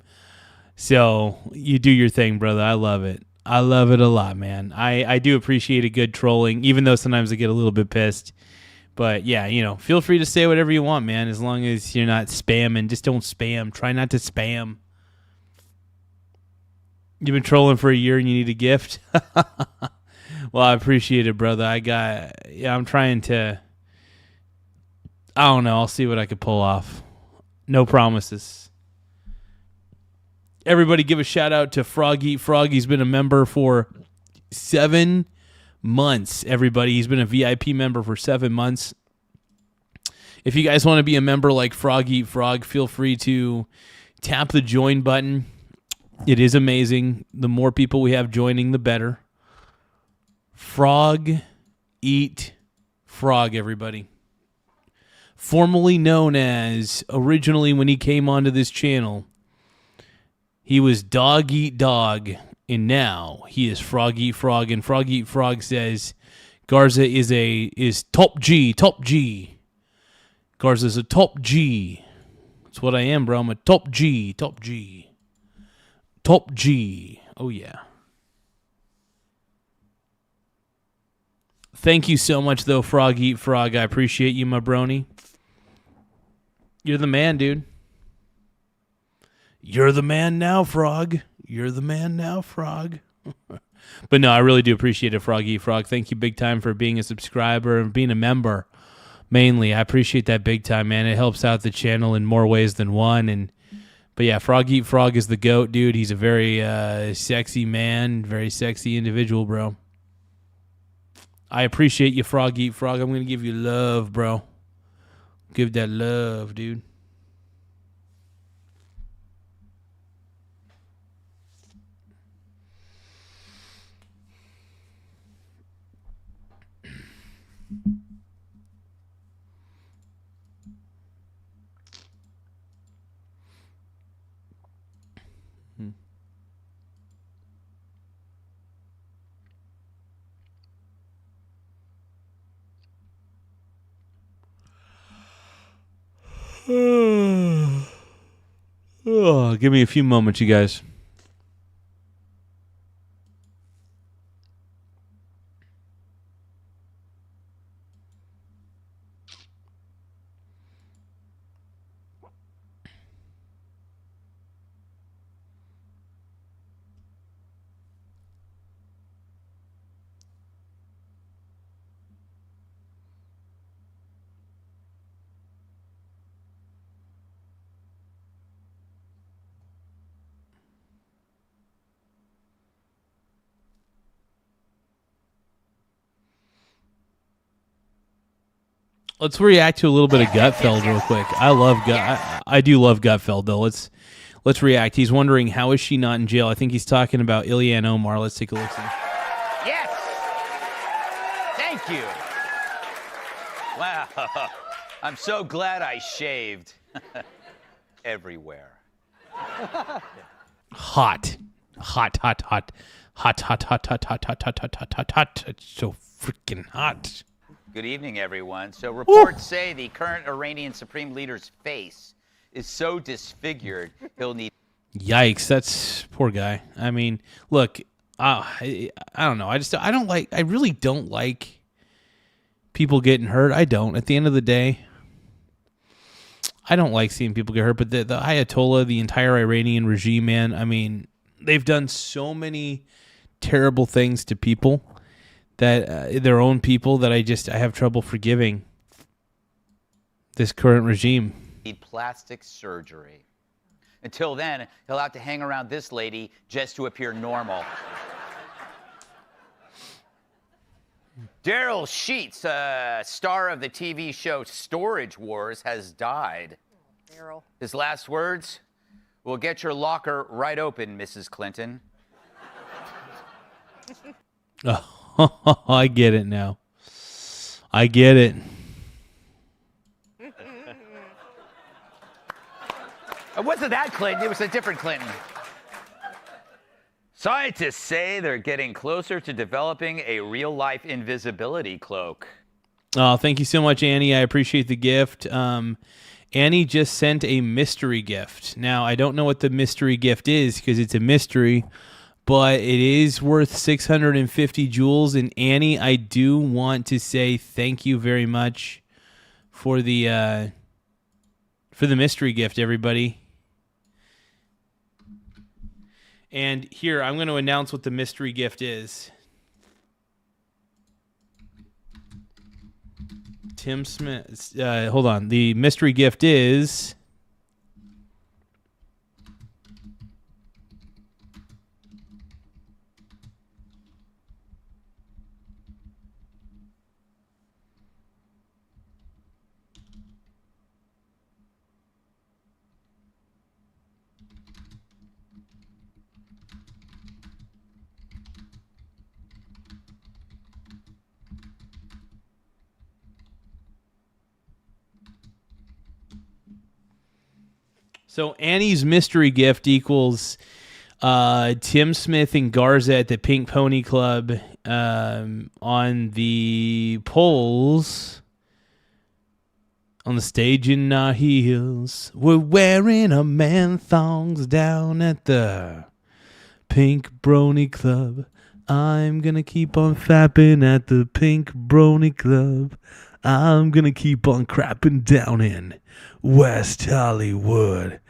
So you do your thing, brother. I love it. I love it a lot, man. I do appreciate a good trolling, even though sometimes I get a little bit pissed. But yeah, feel free to say whatever you want, man, as long as you're not spamming. Just don't spam. Try not to spam. You've been trolling for a year and you need a gift? Well, I appreciate it, brother. I'm trying to... I don't know. I'll see what I could pull off. No promises. Everybody give a shout out to Frog Eat Frog. He's been a member for 7 months, everybody. He's been a VIP member for 7 months. If you guys want to be a member like Frog Eat Frog, feel free to tap the join button. It is amazing. The more people we have joining, the better. Frog Eat Frog, everybody. Formerly known as, originally when he came onto this channel, he was Dog Eat Dog, and now he is Frog Eat Frog. And Frog Eat Frog says Garza is top G, top G. Garza's a top G. That's That's what I am, bro. I'm a top G. Top G. Top G. Oh, yeah. Thank you so much, though, Frog Eat Frog. I appreciate you, my brony. You're the man, dude. You're the man now, Frog. You're the man now, Frog. But no, I really do appreciate it, Frog Eat Frog. Thank you big time for being a subscriber and being a member. Mainly, I appreciate that big time, man. It helps out the channel in more ways than one. But yeah, Frog Eat Frog is the GOAT, dude. He's a very sexy man, very sexy individual, bro. I appreciate you, Frog Eat Frog. I'm going to give you love, bro. Give that love, dude. Oh, give me a few moments, you guys. Let's react to a little bit of Gutfeld real quick. I do love Gutfeld though. Let's react. He's wondering how is she not in jail. I think he's talking about Ilhan Omar. Let's take a look. Yes. Thank you. Wow. I'm so glad I shaved everywhere. Hot. It's so freaking hot. Good evening, everyone. So reports say the current Iranian Supreme Leader's face is so disfigured he'll need... Yikes, that's poor guy. I mean, look, I don't know. I really don't like people getting hurt. I don't. At the end of the day, I don't like seeing people get hurt. But the Ayatollah, the entire Iranian regime, man, I mean, they've done so many terrible things to people that their own people that I have trouble forgiving this current regime. Need plastic surgery. Until then, he'll have to hang around this lady just to appear normal. Daryl Sheets, star of the TV show Storage Wars, has died. Daryl. His last words, "We'll get your locker right open, Mrs. Clinton." Oh, I get it now. I get it. It wasn't that Clinton, it was a different Clinton. Scientists say they're getting closer to developing a real-life invisibility cloak. Oh, thank you so much, Annie. I appreciate the gift. Annie just sent a mystery gift. Now, I don't know what the mystery gift is because it's a mystery, but it is worth 650 joules. And Annie, I do want to say thank you very much for the mystery gift, everybody. And here, I'm going to announce what the mystery gift is. Tim Smith. Hold on. The mystery gift is... So Annie's mystery gift equals Tim Smith and Garza at the Pink Pony Club on the polls On the stage in our heels, we're wearing our man thongs down at the Pink Brony Club. I'm gonna keep on fapping at the Pink Brony Club. I'm gonna keep on crapping down in West Hollywood.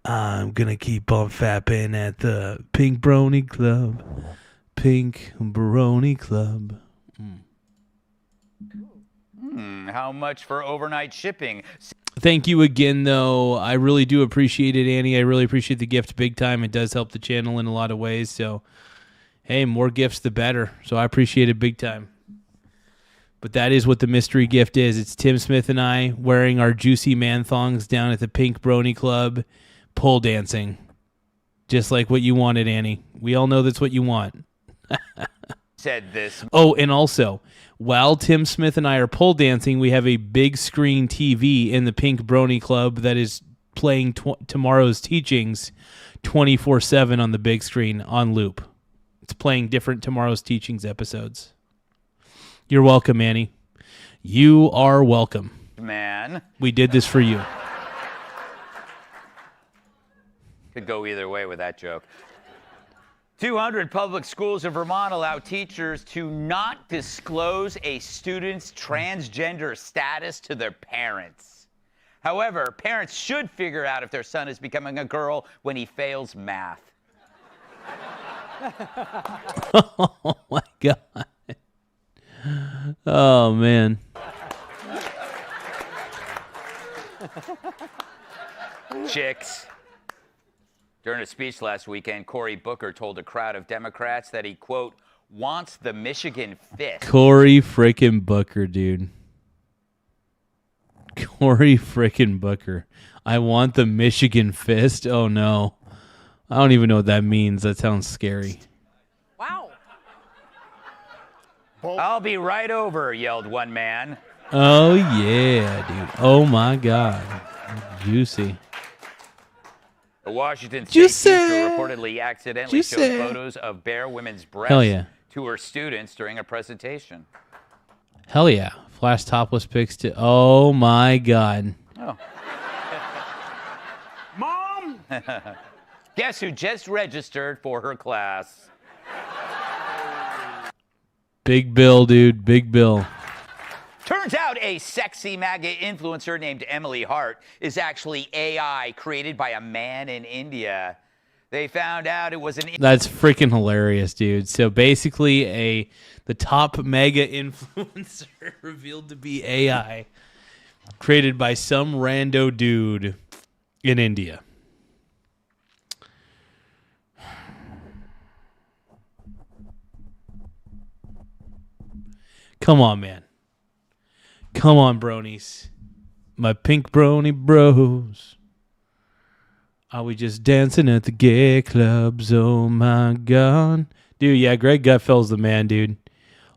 I'm gonna keep on fapping at the Pink Brony Club. Pink Brony Club. How much for overnight shipping? Thank you again, though. I really do appreciate it, Annie. I really appreciate the gift big time. It does help the channel in a lot of ways. So, hey, more gifts, the better. So I appreciate it big time. But that is what the mystery gift is. It's Tim Smith and I wearing our juicy man thongs down at the Pink Brony Club, pole dancing. Just like what you wanted, Annie. We all know that's what you want. Said this. Oh, and also, while Tim Smith and I are pole dancing, we have a big screen TV in the Pink Brony Club that is playing tomorrow's teachings 24/7 on the big screen on loop. It's playing different tomorrow's teachings episodes. You're welcome, Annie. You are welcome. Man. We did this for you. Could go either way with that joke. 200 public schools in Vermont allow teachers to not disclose a student's transgender status to their parents. However, parents should figure out if their son is becoming a girl when he fails math. Oh, my God. Oh, man. Chicks. During a speech last weekend, Cory Booker told a crowd of Democrats that he, quote, wants the Michigan fist. Cory frickin' Booker, dude. Cory frickin' Booker. I want the Michigan fist? Oh, no. I don't even know what that means. That sounds scary. Wow. I'll be right over, yelled one man. Oh, yeah, dude. Oh, my God. Juicy. A Washington State teacher reportedly accidentally showed photos of bare women's breasts to her students during a presentation. Hell yeah. Flash topless pics to... Oh, my God. Oh. Mom! Guess who just registered for her class? Big Bill, dude. Big Bill. Turns out a sexy MAGA influencer named Emily Hart is actually AI created by a man in India. They found out it was an... That's freaking hilarious, dude. So basically, the top mega influencer revealed to be AI, created by some rando dude in India. Come on, man. Come on, bronies. My pink brony bros. Are we just dancing at the gay clubs? Oh, my God. Dude, yeah, Greg Gutfeld's the man, dude.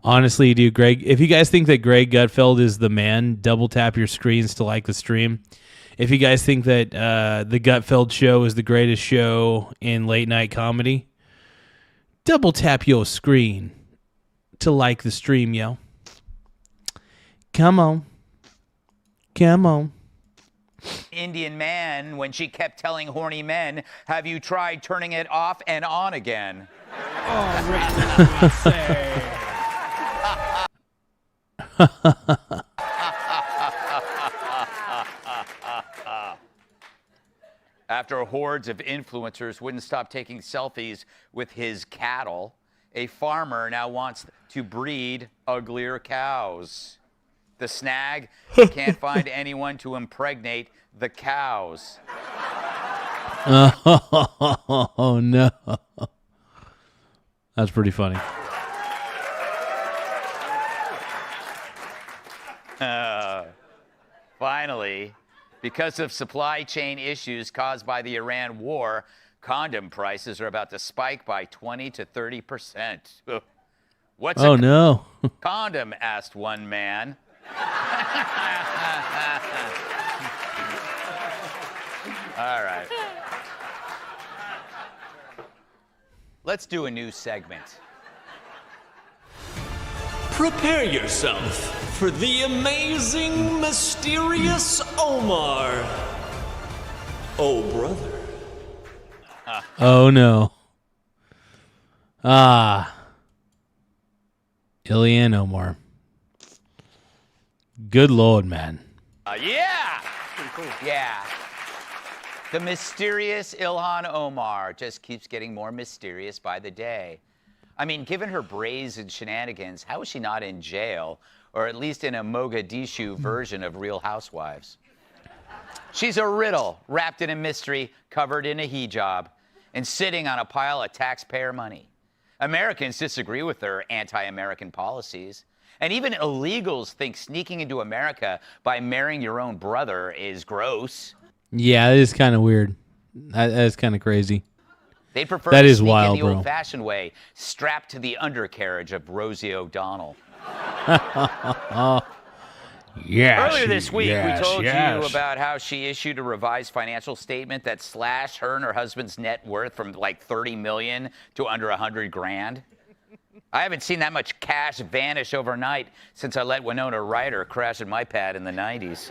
Honestly, dude, Greg, if you guys think that Greg Gutfeld is the man, double tap your screens to like the stream. If you guys think that the Gutfeld show is the greatest show in late night comedy, double tap your screen to like the stream, yo. Come on. Come on. Indian man when she kept telling horny men, have you tried turning it off and on again? After hordes of influencers wouldn't stop taking selfies with his cattle, a farmer now wants to breed uglier cows. The snag, he can't find anyone to impregnate the cows. Oh, no. That's pretty funny. Finally, because of supply chain issues caused by the Iran war, condom prices are about to spike by 20 to 30%. What's a no. condom? Asked one man. All right. Let's do a new segment. Prepare yourself for the amazing, mysterious Omar. Oh, brother. Oh no. Ilhan Omar. Good Lord, man. Yeah. Yeah. The mysterious Ilhan Omar just keeps getting more mysterious by the day. I mean, given her brazen shenanigans, how is she not in jail, or at least in a Mogadishu version of Real Housewives? She's a riddle wrapped in a mystery, covered in a hijab, and sitting on a pile of taxpayer money. Americans disagree with her anti-American policies. And even illegals think sneaking into America by marrying your own brother is gross. Yeah, that is kind of weird. That is kind of crazy. They'd prefer That to is sneak wild, in the bro. old-fashioned way, strapped to the undercarriage of Rosie O'Donnell. Yes, Earlier this week, yes, we told yes. you about how she issued a revised financial statement that slashed her and her husband's net worth from like $30 million to under $100,000. I haven't seen that much cash vanish overnight since I let Winona Ryder crash in my pad in the 90s.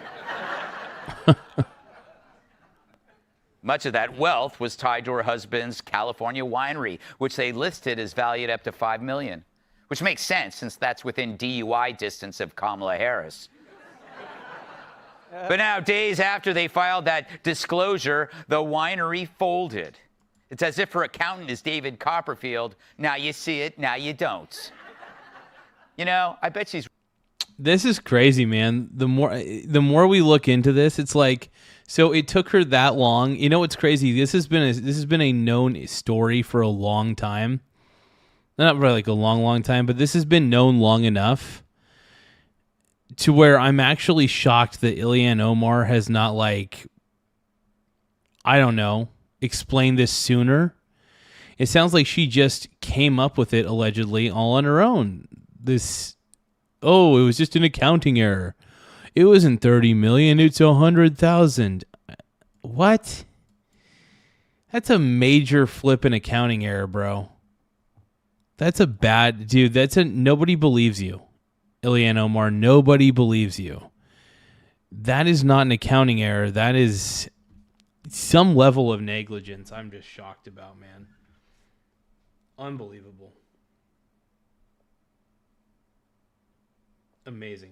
Much of that wealth was tied to her husband's California winery, which they listed as valued up to $5 million, which makes sense since that's within DUI distance of Kamala Harris. But now, days after they filed that disclosure, the winery folded. It's as if her accountant is David Copperfield. Now you see it, now you don't. You know, I bet she's... This is crazy, man. The more we look into this, it's like, so it took her that long. You know what's crazy? This has been a known story for a long time. Not really like a long time, but this has been known long enough to where I'm actually shocked that Ilhan Omar has not, like, I don't know, explained this sooner. It sounds like she just came up with it allegedly all on her own. It was just an accounting error. It wasn't 30 million, it's 100,000. What? That's a major flippin' accounting error, bro. That's a bad dude. Nobody believes you. Ilhan Omar, nobody believes you. That is not an accounting error. That is some level of negligence I'm just shocked about, man. Unbelievable. Amazing.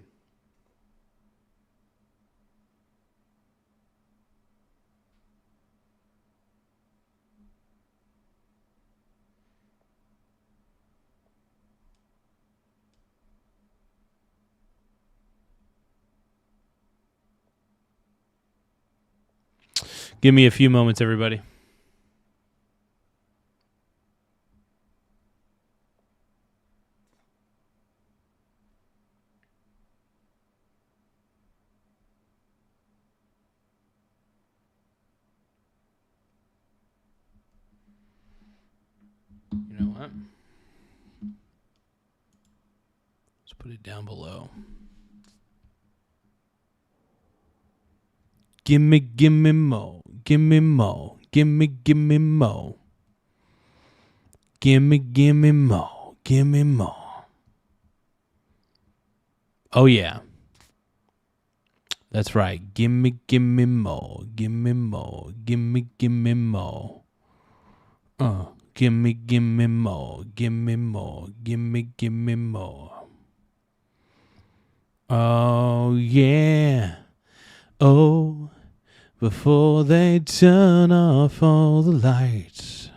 Give me a few moments, everybody. You know what? Let's put it down below. Gimme more. Gimme more. Gimme more. Gimme more. Gimme more. Oh, yeah. That's right. Gimme more. Gimme more. Gimme more. Gimme more. Gimme more. Gimme more. Oh, yeah. Oh, before they turn off all the lights,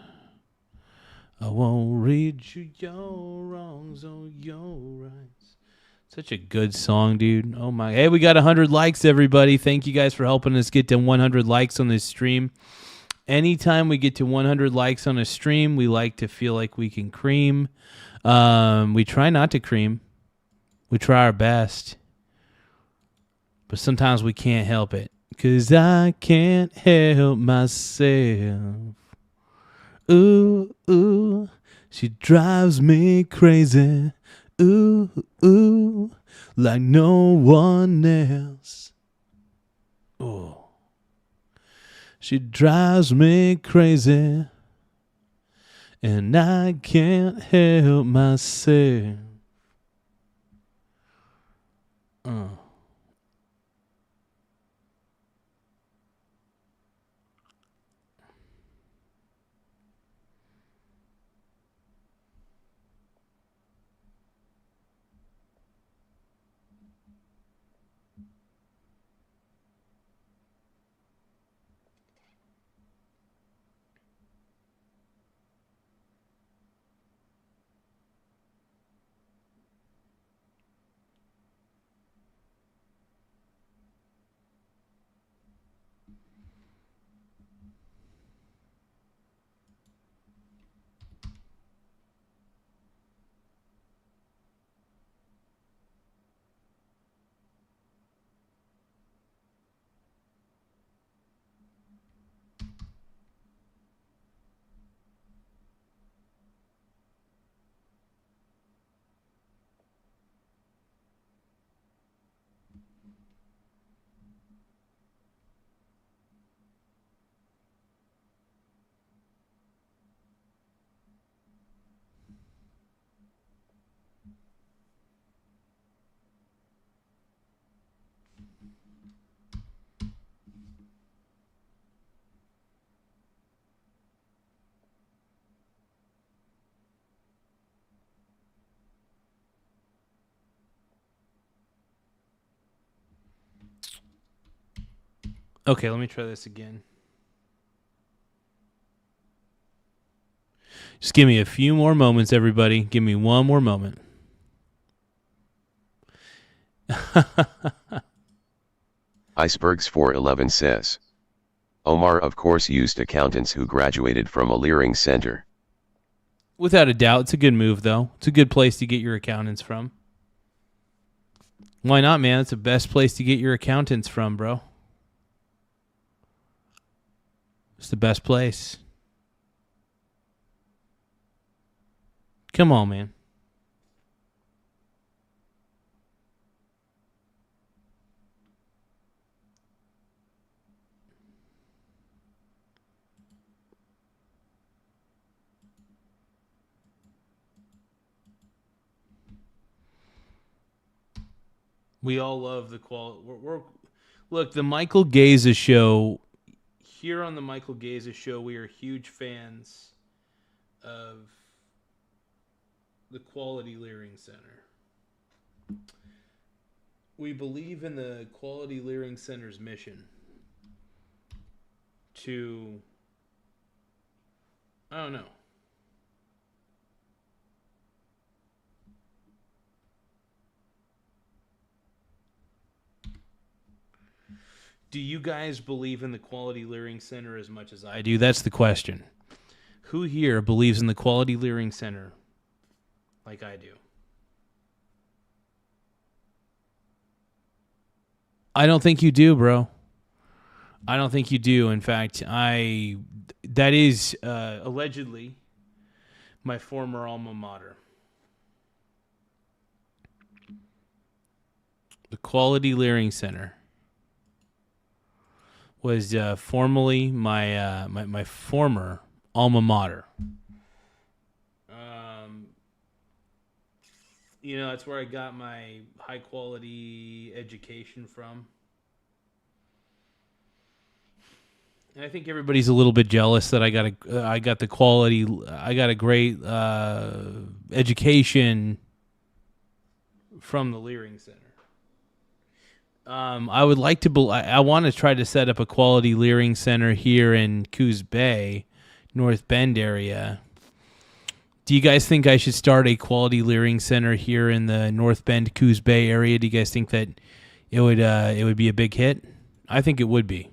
I won't read you your wrongs or your rights. Such a good song, dude. Oh my. Hey, we got 100 likes, everybody. Thank you guys for helping us get to 100 likes on this stream. Anytime we get to 100 likes on a stream, we like to feel like we can cream. We try not to cream. We try our best. But sometimes we can't help it. 'Cause I can't help myself. Ooh, ooh, she drives me crazy. Ooh, ooh, like no one else. Ooh. She drives me crazy. And I can't help myself. Okay, let me try this again. Just give me a few more moments, everybody. Give me one more moment. Icebergs 411 says, Omar of course used accountants who graduated from a Leering Center. Without a doubt, it's a good move, though. It's a good place to get your accountants from. Why not, man? It's the best place to get your accountants from, bro. It's the best place. Come on, man. We all love the quality. Look, the Michael Gaza show. Here on the Michael Gaza show, we are huge fans of the Quality Leering Center. We believe in the Quality Leering Center's mission to, I don't know, do you guys believe in the Quality Leering Center as much as I do? That's the question. Who here believes in the Quality Leering Center like I do? I don't think you do, bro. I don't think you do. In fact, that is allegedly my former alma mater. The Quality Leering Center was formerly my former alma mater. You know, that's where I got my high quality education from. And I think everybody's a little bit jealous that I got a great education from the Leering Center. I would like to. I want to try to set up a Quality Leering Center here in Coos Bay, North Bend area. Do you guys think I should start a Quality Leering Center here in the North Bend, Coos Bay area? Do you guys think that it would be a big hit? I think it would be.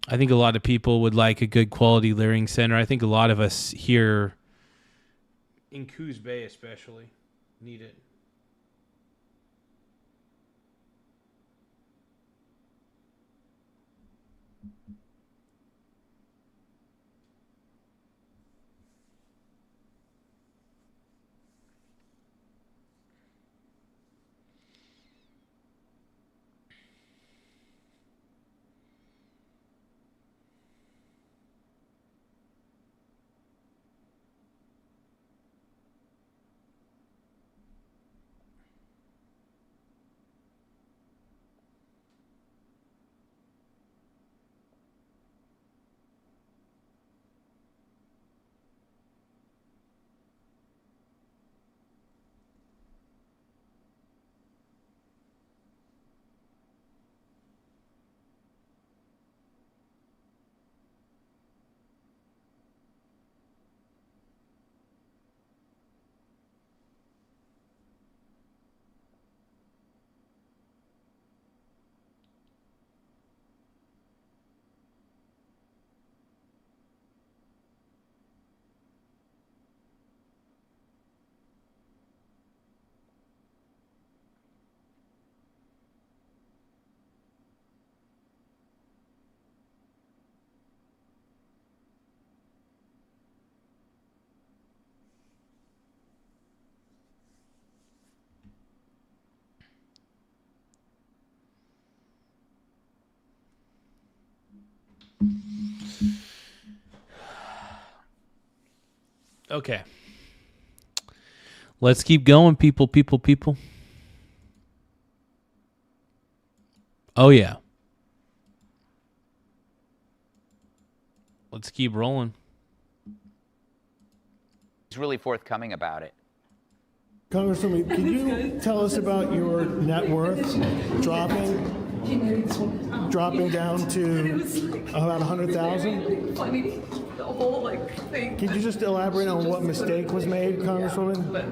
I think a lot of people would like a good Quality Leering Center. I think a lot of us here in Coos Bay especially need it. Okay. Let's keep going, people. Oh, yeah. Let's keep rolling. He's really forthcoming about it. Congresswoman, can you tell us about your net worth dropping? dropping down to about 100,000. Funny, the whole thing. Can you just elaborate on what mistake was made, Congresswoman?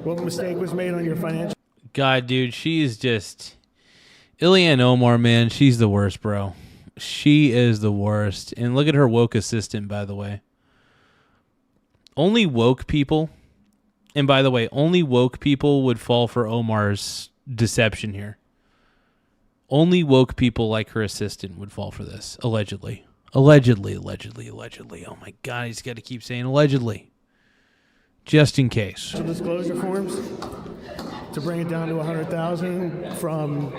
What mistake was made on your financial? God, dude, she is just Ilhan Omar, man. She's the worst, bro. She is the worst. And look at her woke assistant, by the way. Only woke people, and by the way, only woke people would fall for Omar's deception here. Only woke people like her assistant would fall for this, allegedly. Allegedly. Oh my God, he's got to keep saying allegedly. Just in case. Disclosure forms to bring it down to 100,000 from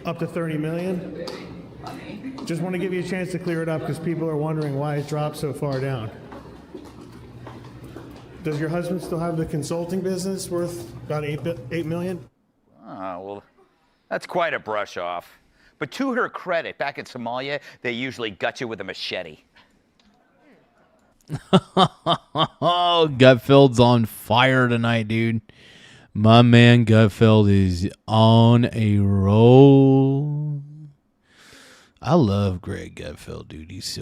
up to 30 million. Just want to give you a chance to clear it up because people are wondering why it dropped so far down. Does your husband still have the consulting business worth about $8 million? Well, that's quite a brush off. But to her credit, back in Somalia, they usually gut you with a machete. Oh, Gutfeld's on fire tonight, dude. My man Gutfeld is on a roll. I love Greg Gutfeld, dude. He's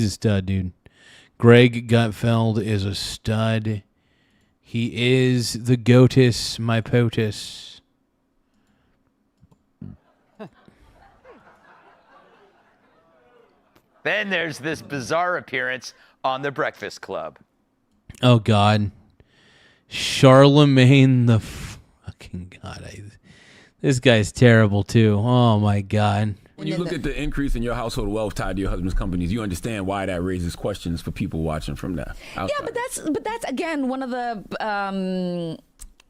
a stud, dude. Greg Gutfeld is a stud. He is the GOATus, my POTUS. Then there's this bizarre appearance on The Breakfast Club. Oh, God. Charlemagne the fucking God. This guy's terrible, too. Oh, my God. When you look at the increase in your household wealth tied to your husband's companies, you understand why that raises questions for people watching from that outside. Yeah, but that's again one of the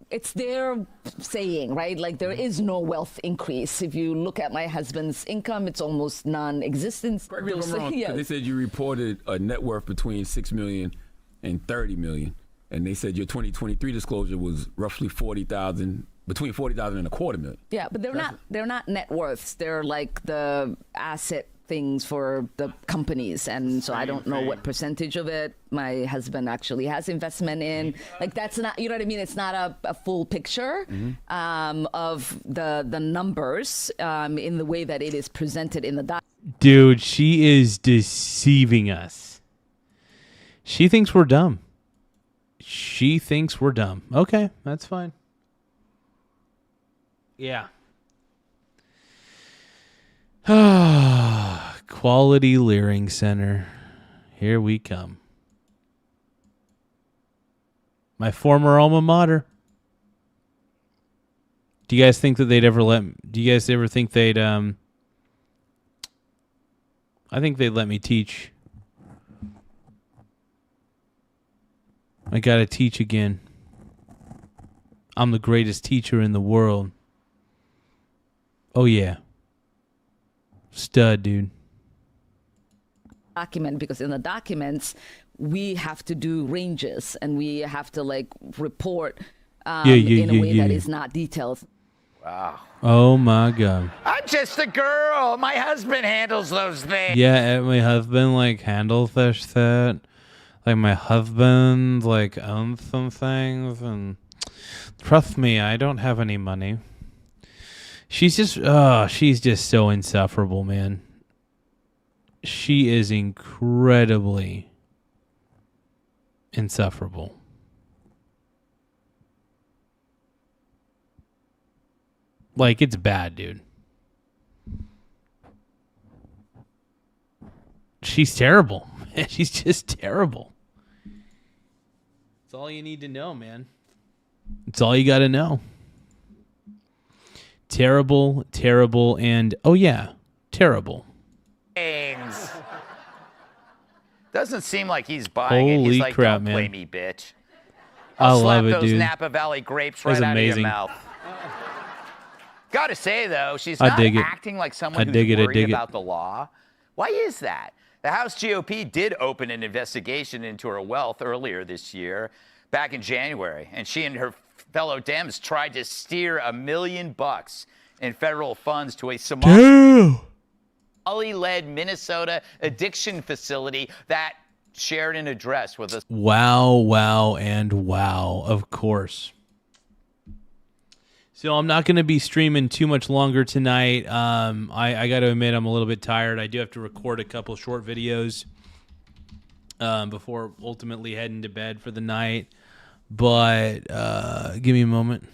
it's their saying, right? Like there is no wealth increase. If you look at my husband's income, it's almost non-existent. Correct me if I'm wrong, 'cause they said you reported a net worth between $6 million and $30 million, and they said your 2023 disclosure was roughly between $40,000 and $250,000. Yeah, but they're not net worths. They're like the asset things for the companies, and so I don't know what percentage of it my husband actually has investment in. Like that's not, you know what I mean? It's not a full picture of the numbers in the way that it is presented in the doc. Dude, she is deceiving us. She thinks we're dumb. Okay, that's fine. Yeah. Quality Learning Center. Here we come. My former alma mater. Do you guys think that they'd ever do you guys ever think they'd I think they'd let me teach. I gotta teach again. I'm the greatest teacher in the world. Oh, yeah. Stud, dude. Document, because in the documents, we have to do ranges and we have to report in a way that is not detailed. Wow. Oh, my God. I'm just a girl. My husband handles those things. Yeah, my husband, handles this shit. My husband, owns some things. And trust me, I don't have any money. She's just so insufferable, man. She is incredibly insufferable. It's bad, dude. She's terrible. She's just terrible. That's all you need to know, man. It's all you got to know. Terrible, and oh yeah, terrible. Doesn't seem like he's buying it. He's like, crap, don't play man. me, bitch. I I'll love slap it, those dude. Napa Valley grapes That's right out amazing. of your mouth. Gotta say, though, she's I not dig it. acting like someone I who's dig it, I worried dig it. about the law. Why is that? The House GOP did open an investigation into her wealth earlier this year, back in January, and she and her fellow Dems tried to steer $1 million in federal funds to a Somali-led Minnesota addiction facility that shared an address with us. Wow, and wow, of course. So I'm not going to be streaming too much longer tonight. I got to admit I'm a little bit tired. I do have to record a couple short videos before ultimately heading to bed for the night. But give me a moment.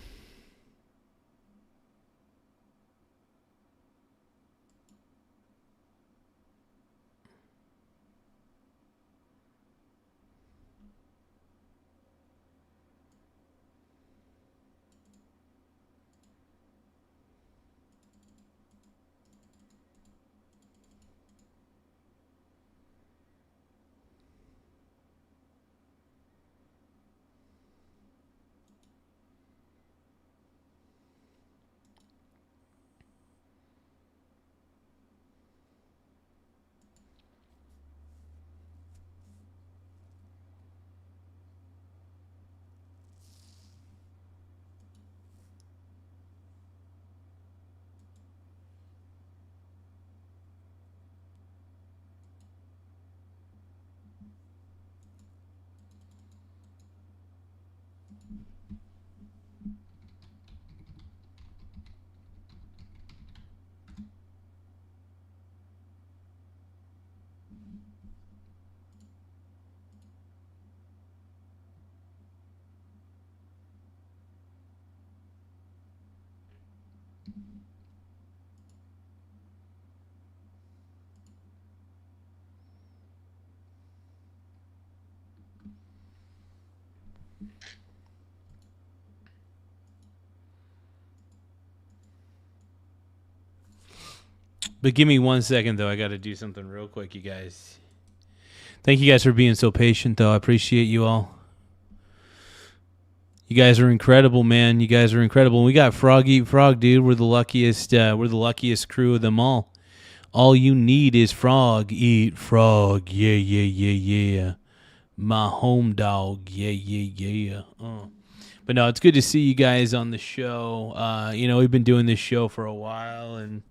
But give me 1 second, though. I got to do something real quick, you guys. Thank you guys for being so patient, though. I appreciate you all. You guys are incredible, man. You guys are incredible. We got Frog Eat Frog, dude. We're the luckiest. We're the luckiest crew of them all. All you need is Frog Eat Frog. Yeah, yeah, yeah, yeah. My home dog. Yeah, yeah, yeah. But no, it's good to see you guys on the show. We've been doing this show for a while, and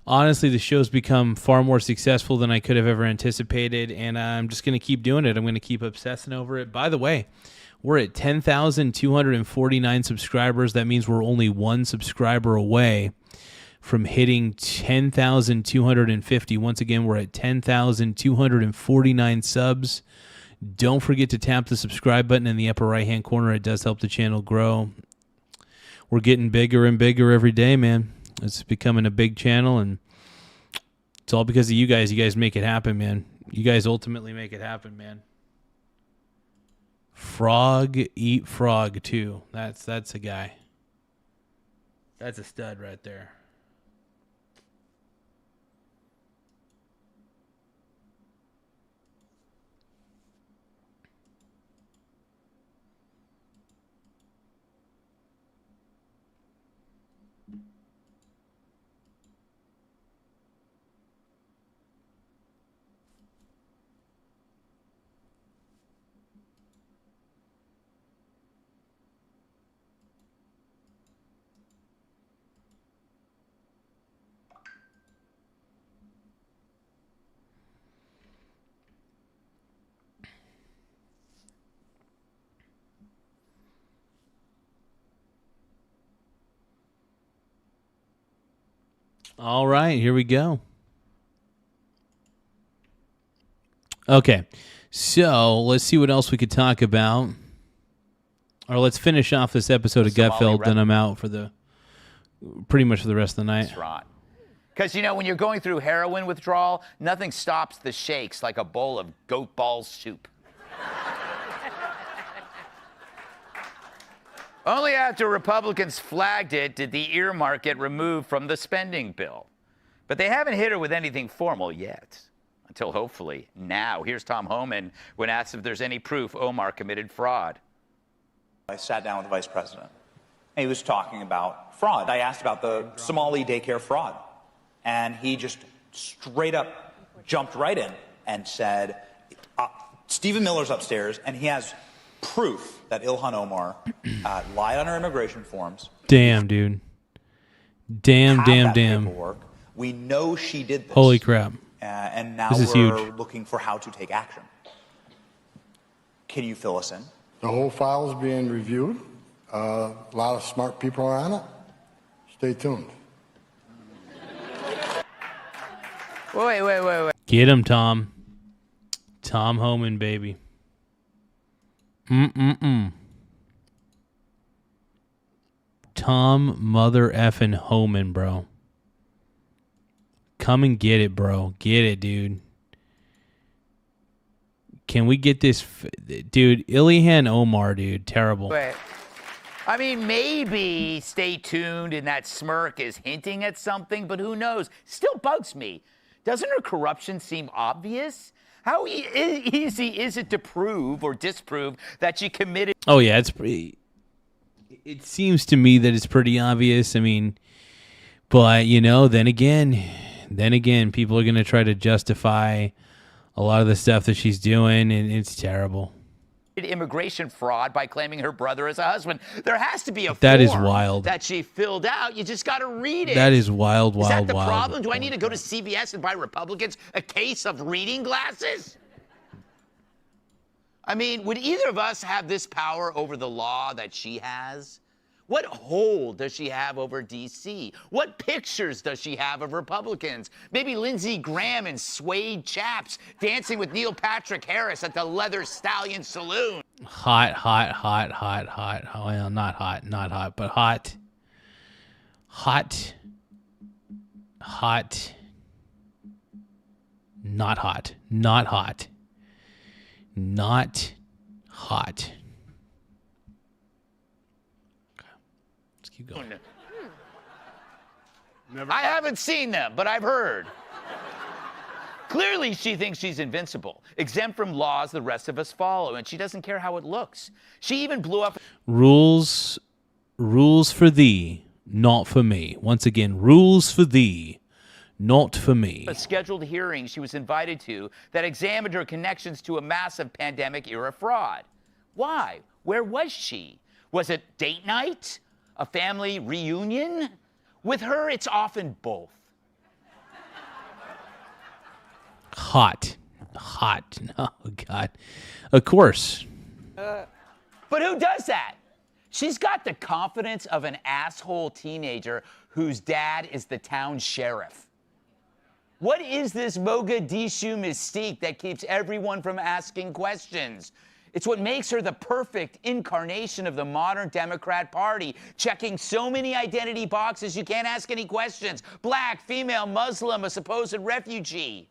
honestly, the show's become far more successful than I could have ever anticipated, and I'm just going to keep doing it. I'm going to keep obsessing over it. By the way, we're at 10,249 subscribers. That means we're only one subscriber away from hitting 10,250. Once again, we're at 10,249 subs. Don't forget to tap the subscribe button in the upper right-hand corner. It does help the channel grow. We're getting bigger and bigger every day, man. It's becoming a big channel, and it's all because of you guys. You guys make it happen, man. You guys ultimately make it happen, man. Frog Eat Frog, too. That's a guy. That's a stud right there. All right, here we go. Okay, so let's see what else we could talk about. Or let's finish off this episode of Gutfeld, then I'm out for pretty much for the rest of the night. That's right. Because, when you're going through heroin withdrawal, nothing stops the shakes like a bowl of goat ball soup. Only after Republicans flagged it did the earmark get removed from the spending bill. But they haven't hit her with anything formal yet. Until hopefully now. Here's Tom Homan when asked if there's any proof Omar committed fraud. I sat down with the vice president, and he was talking about fraud. I asked about the Somali daycare fraud, and he just straight up jumped right in and said, Stephen Miller's upstairs, and he has proof that Ilhan Omar lied on her immigration forms. Damn, dude. Damn. Paperwork. We know she did this. Holy crap. And now This is we're huge. looking for how to take action. Can you fill us in? The whole file is being reviewed. A lot of smart people are on it. Stay tuned. Wait. Get him, Tom. Tom Homan, baby. Tom mother effing Homan, bro. Come and get it, bro. Get it, dude. Can we get this? Dude, Ilhan Omar, dude. Terrible. Wait. I mean, maybe stay tuned and that smirk is hinting at something, but who knows? Still bugs me. Doesn't her corruption seem obvious? How easy is it to prove or disprove that she committed? Oh, yeah, it's pretty. It seems to me that it's pretty obvious. I mean, but, you know, then again, people are going to try to justify a lot of the stuff that she's doing, and it's terrible. Immigration fraud by claiming her brother as a husband. There has to be a That is form wild. that she filled out. You just got to read it. That is wild, Is that the wild. problem? Do I need to go to CVS and buy Republicans a case of reading glasses? I mean, would either of us have this power over the law that she has? What hold does she have over D.C.? What pictures does she have of Republicans? Maybe Lindsey Graham in suede chaps dancing with Neil Patrick Harris at the Leather Stallion Saloon. Hot. Well, not hot, but hot. Hot. Not hot. Not hot. Not hot. Going. I haven't seen them, but I've heard. Clearly, she thinks she's invincible, exempt from laws the rest of us follow, and she doesn't care how it looks. She even blew up... Rules for thee, not for me. Once again, rules for thee, not for me. A scheduled hearing she was invited to that examined her connections to a massive pandemic-era fraud. Why? Where was she? Was it date night? A family reunion? With her, it's often both. Hot. Oh, God. Of course. But who does that? She's got the confidence of an asshole teenager whose dad is the town sheriff. What is this Mogadishu mystique that keeps everyone from asking questions? It's what makes her the perfect incarnation of the modern Democrat Party, checking so many identity boxes you can't ask any questions. Black, female, Muslim, a supposed refugee.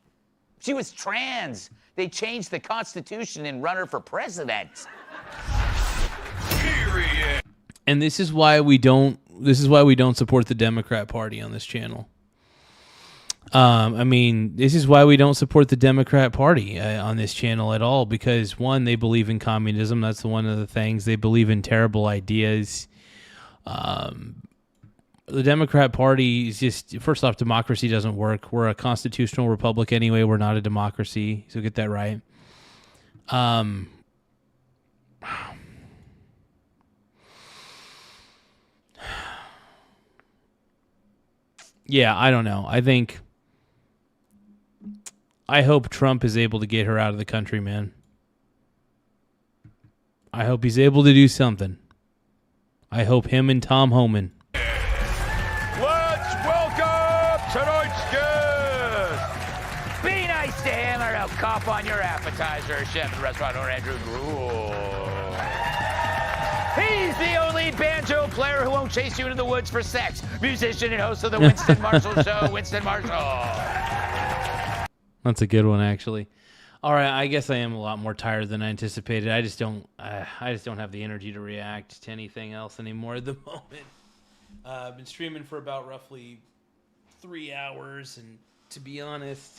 She was trans. They changed the Constitution and run her for president. Period. And this is why we don't support the Democrat Party on this channel. I mean, this is why we don't support the Democrat Party on this channel at all, because one, they believe in communism. That's one of the things. They believe in terrible ideas. The Democrat Party is just, first off, democracy doesn't work. We're a constitutional republic anyway. We're not a democracy. So get that right. Yeah, I don't know. I hope Trump is able to get her out of the country, man. I hope he's able to do something. I hope him and Tom Homan. Let's welcome tonight's guest. Be nice to him or he'll cough on your appetizer, chef and restaurateur Andrew Gruel. He's the only banjo player who won't chase you into the woods for sex. Musician and host of the Winston Marshall Show, Winston Marshall. That's a good one, actually. All right, I guess I am a lot more tired than I anticipated. I just don't have the energy to react to anything else anymore at the moment. I've been streaming for about roughly 3 hours, and to be honest,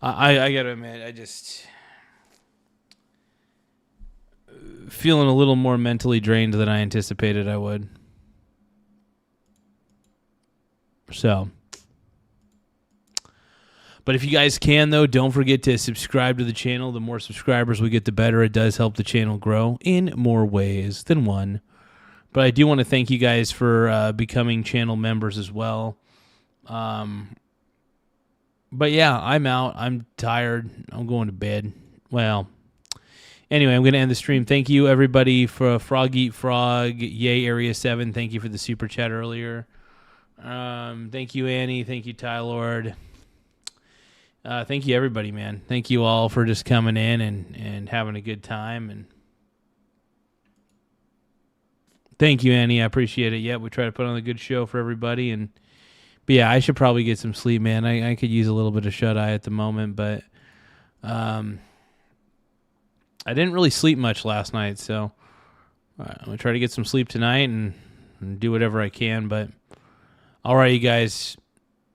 I gotta admit, I just feeling a little more mentally drained than I anticipated I would. So. But if you guys can, though, don't forget to subscribe to the channel. The more subscribers we get, the better. It does help the channel grow in more ways than one. But I do want to thank you guys for becoming channel members as well. But yeah, I'm out. I'm tired. I'm going to bed. Well, Anyway, I'm going to end the stream. Thank you, everybody, for Frog Eat Frog. Yay, Area 7. Thank you for the super chat earlier. Thank you, Annie. Thank you, Ty Lord. Thank you, everybody, man. Thank you all for just coming in and having a good time. And thank you, Annie. I appreciate it. Yeah, we try to put on a good show for everybody. But yeah, I should probably get some sleep, man. I could use a little bit of shut-eye at the moment, but I didn't really sleep much last night, so I'm going to try to get some sleep tonight and do whatever I can. But all right, you guys.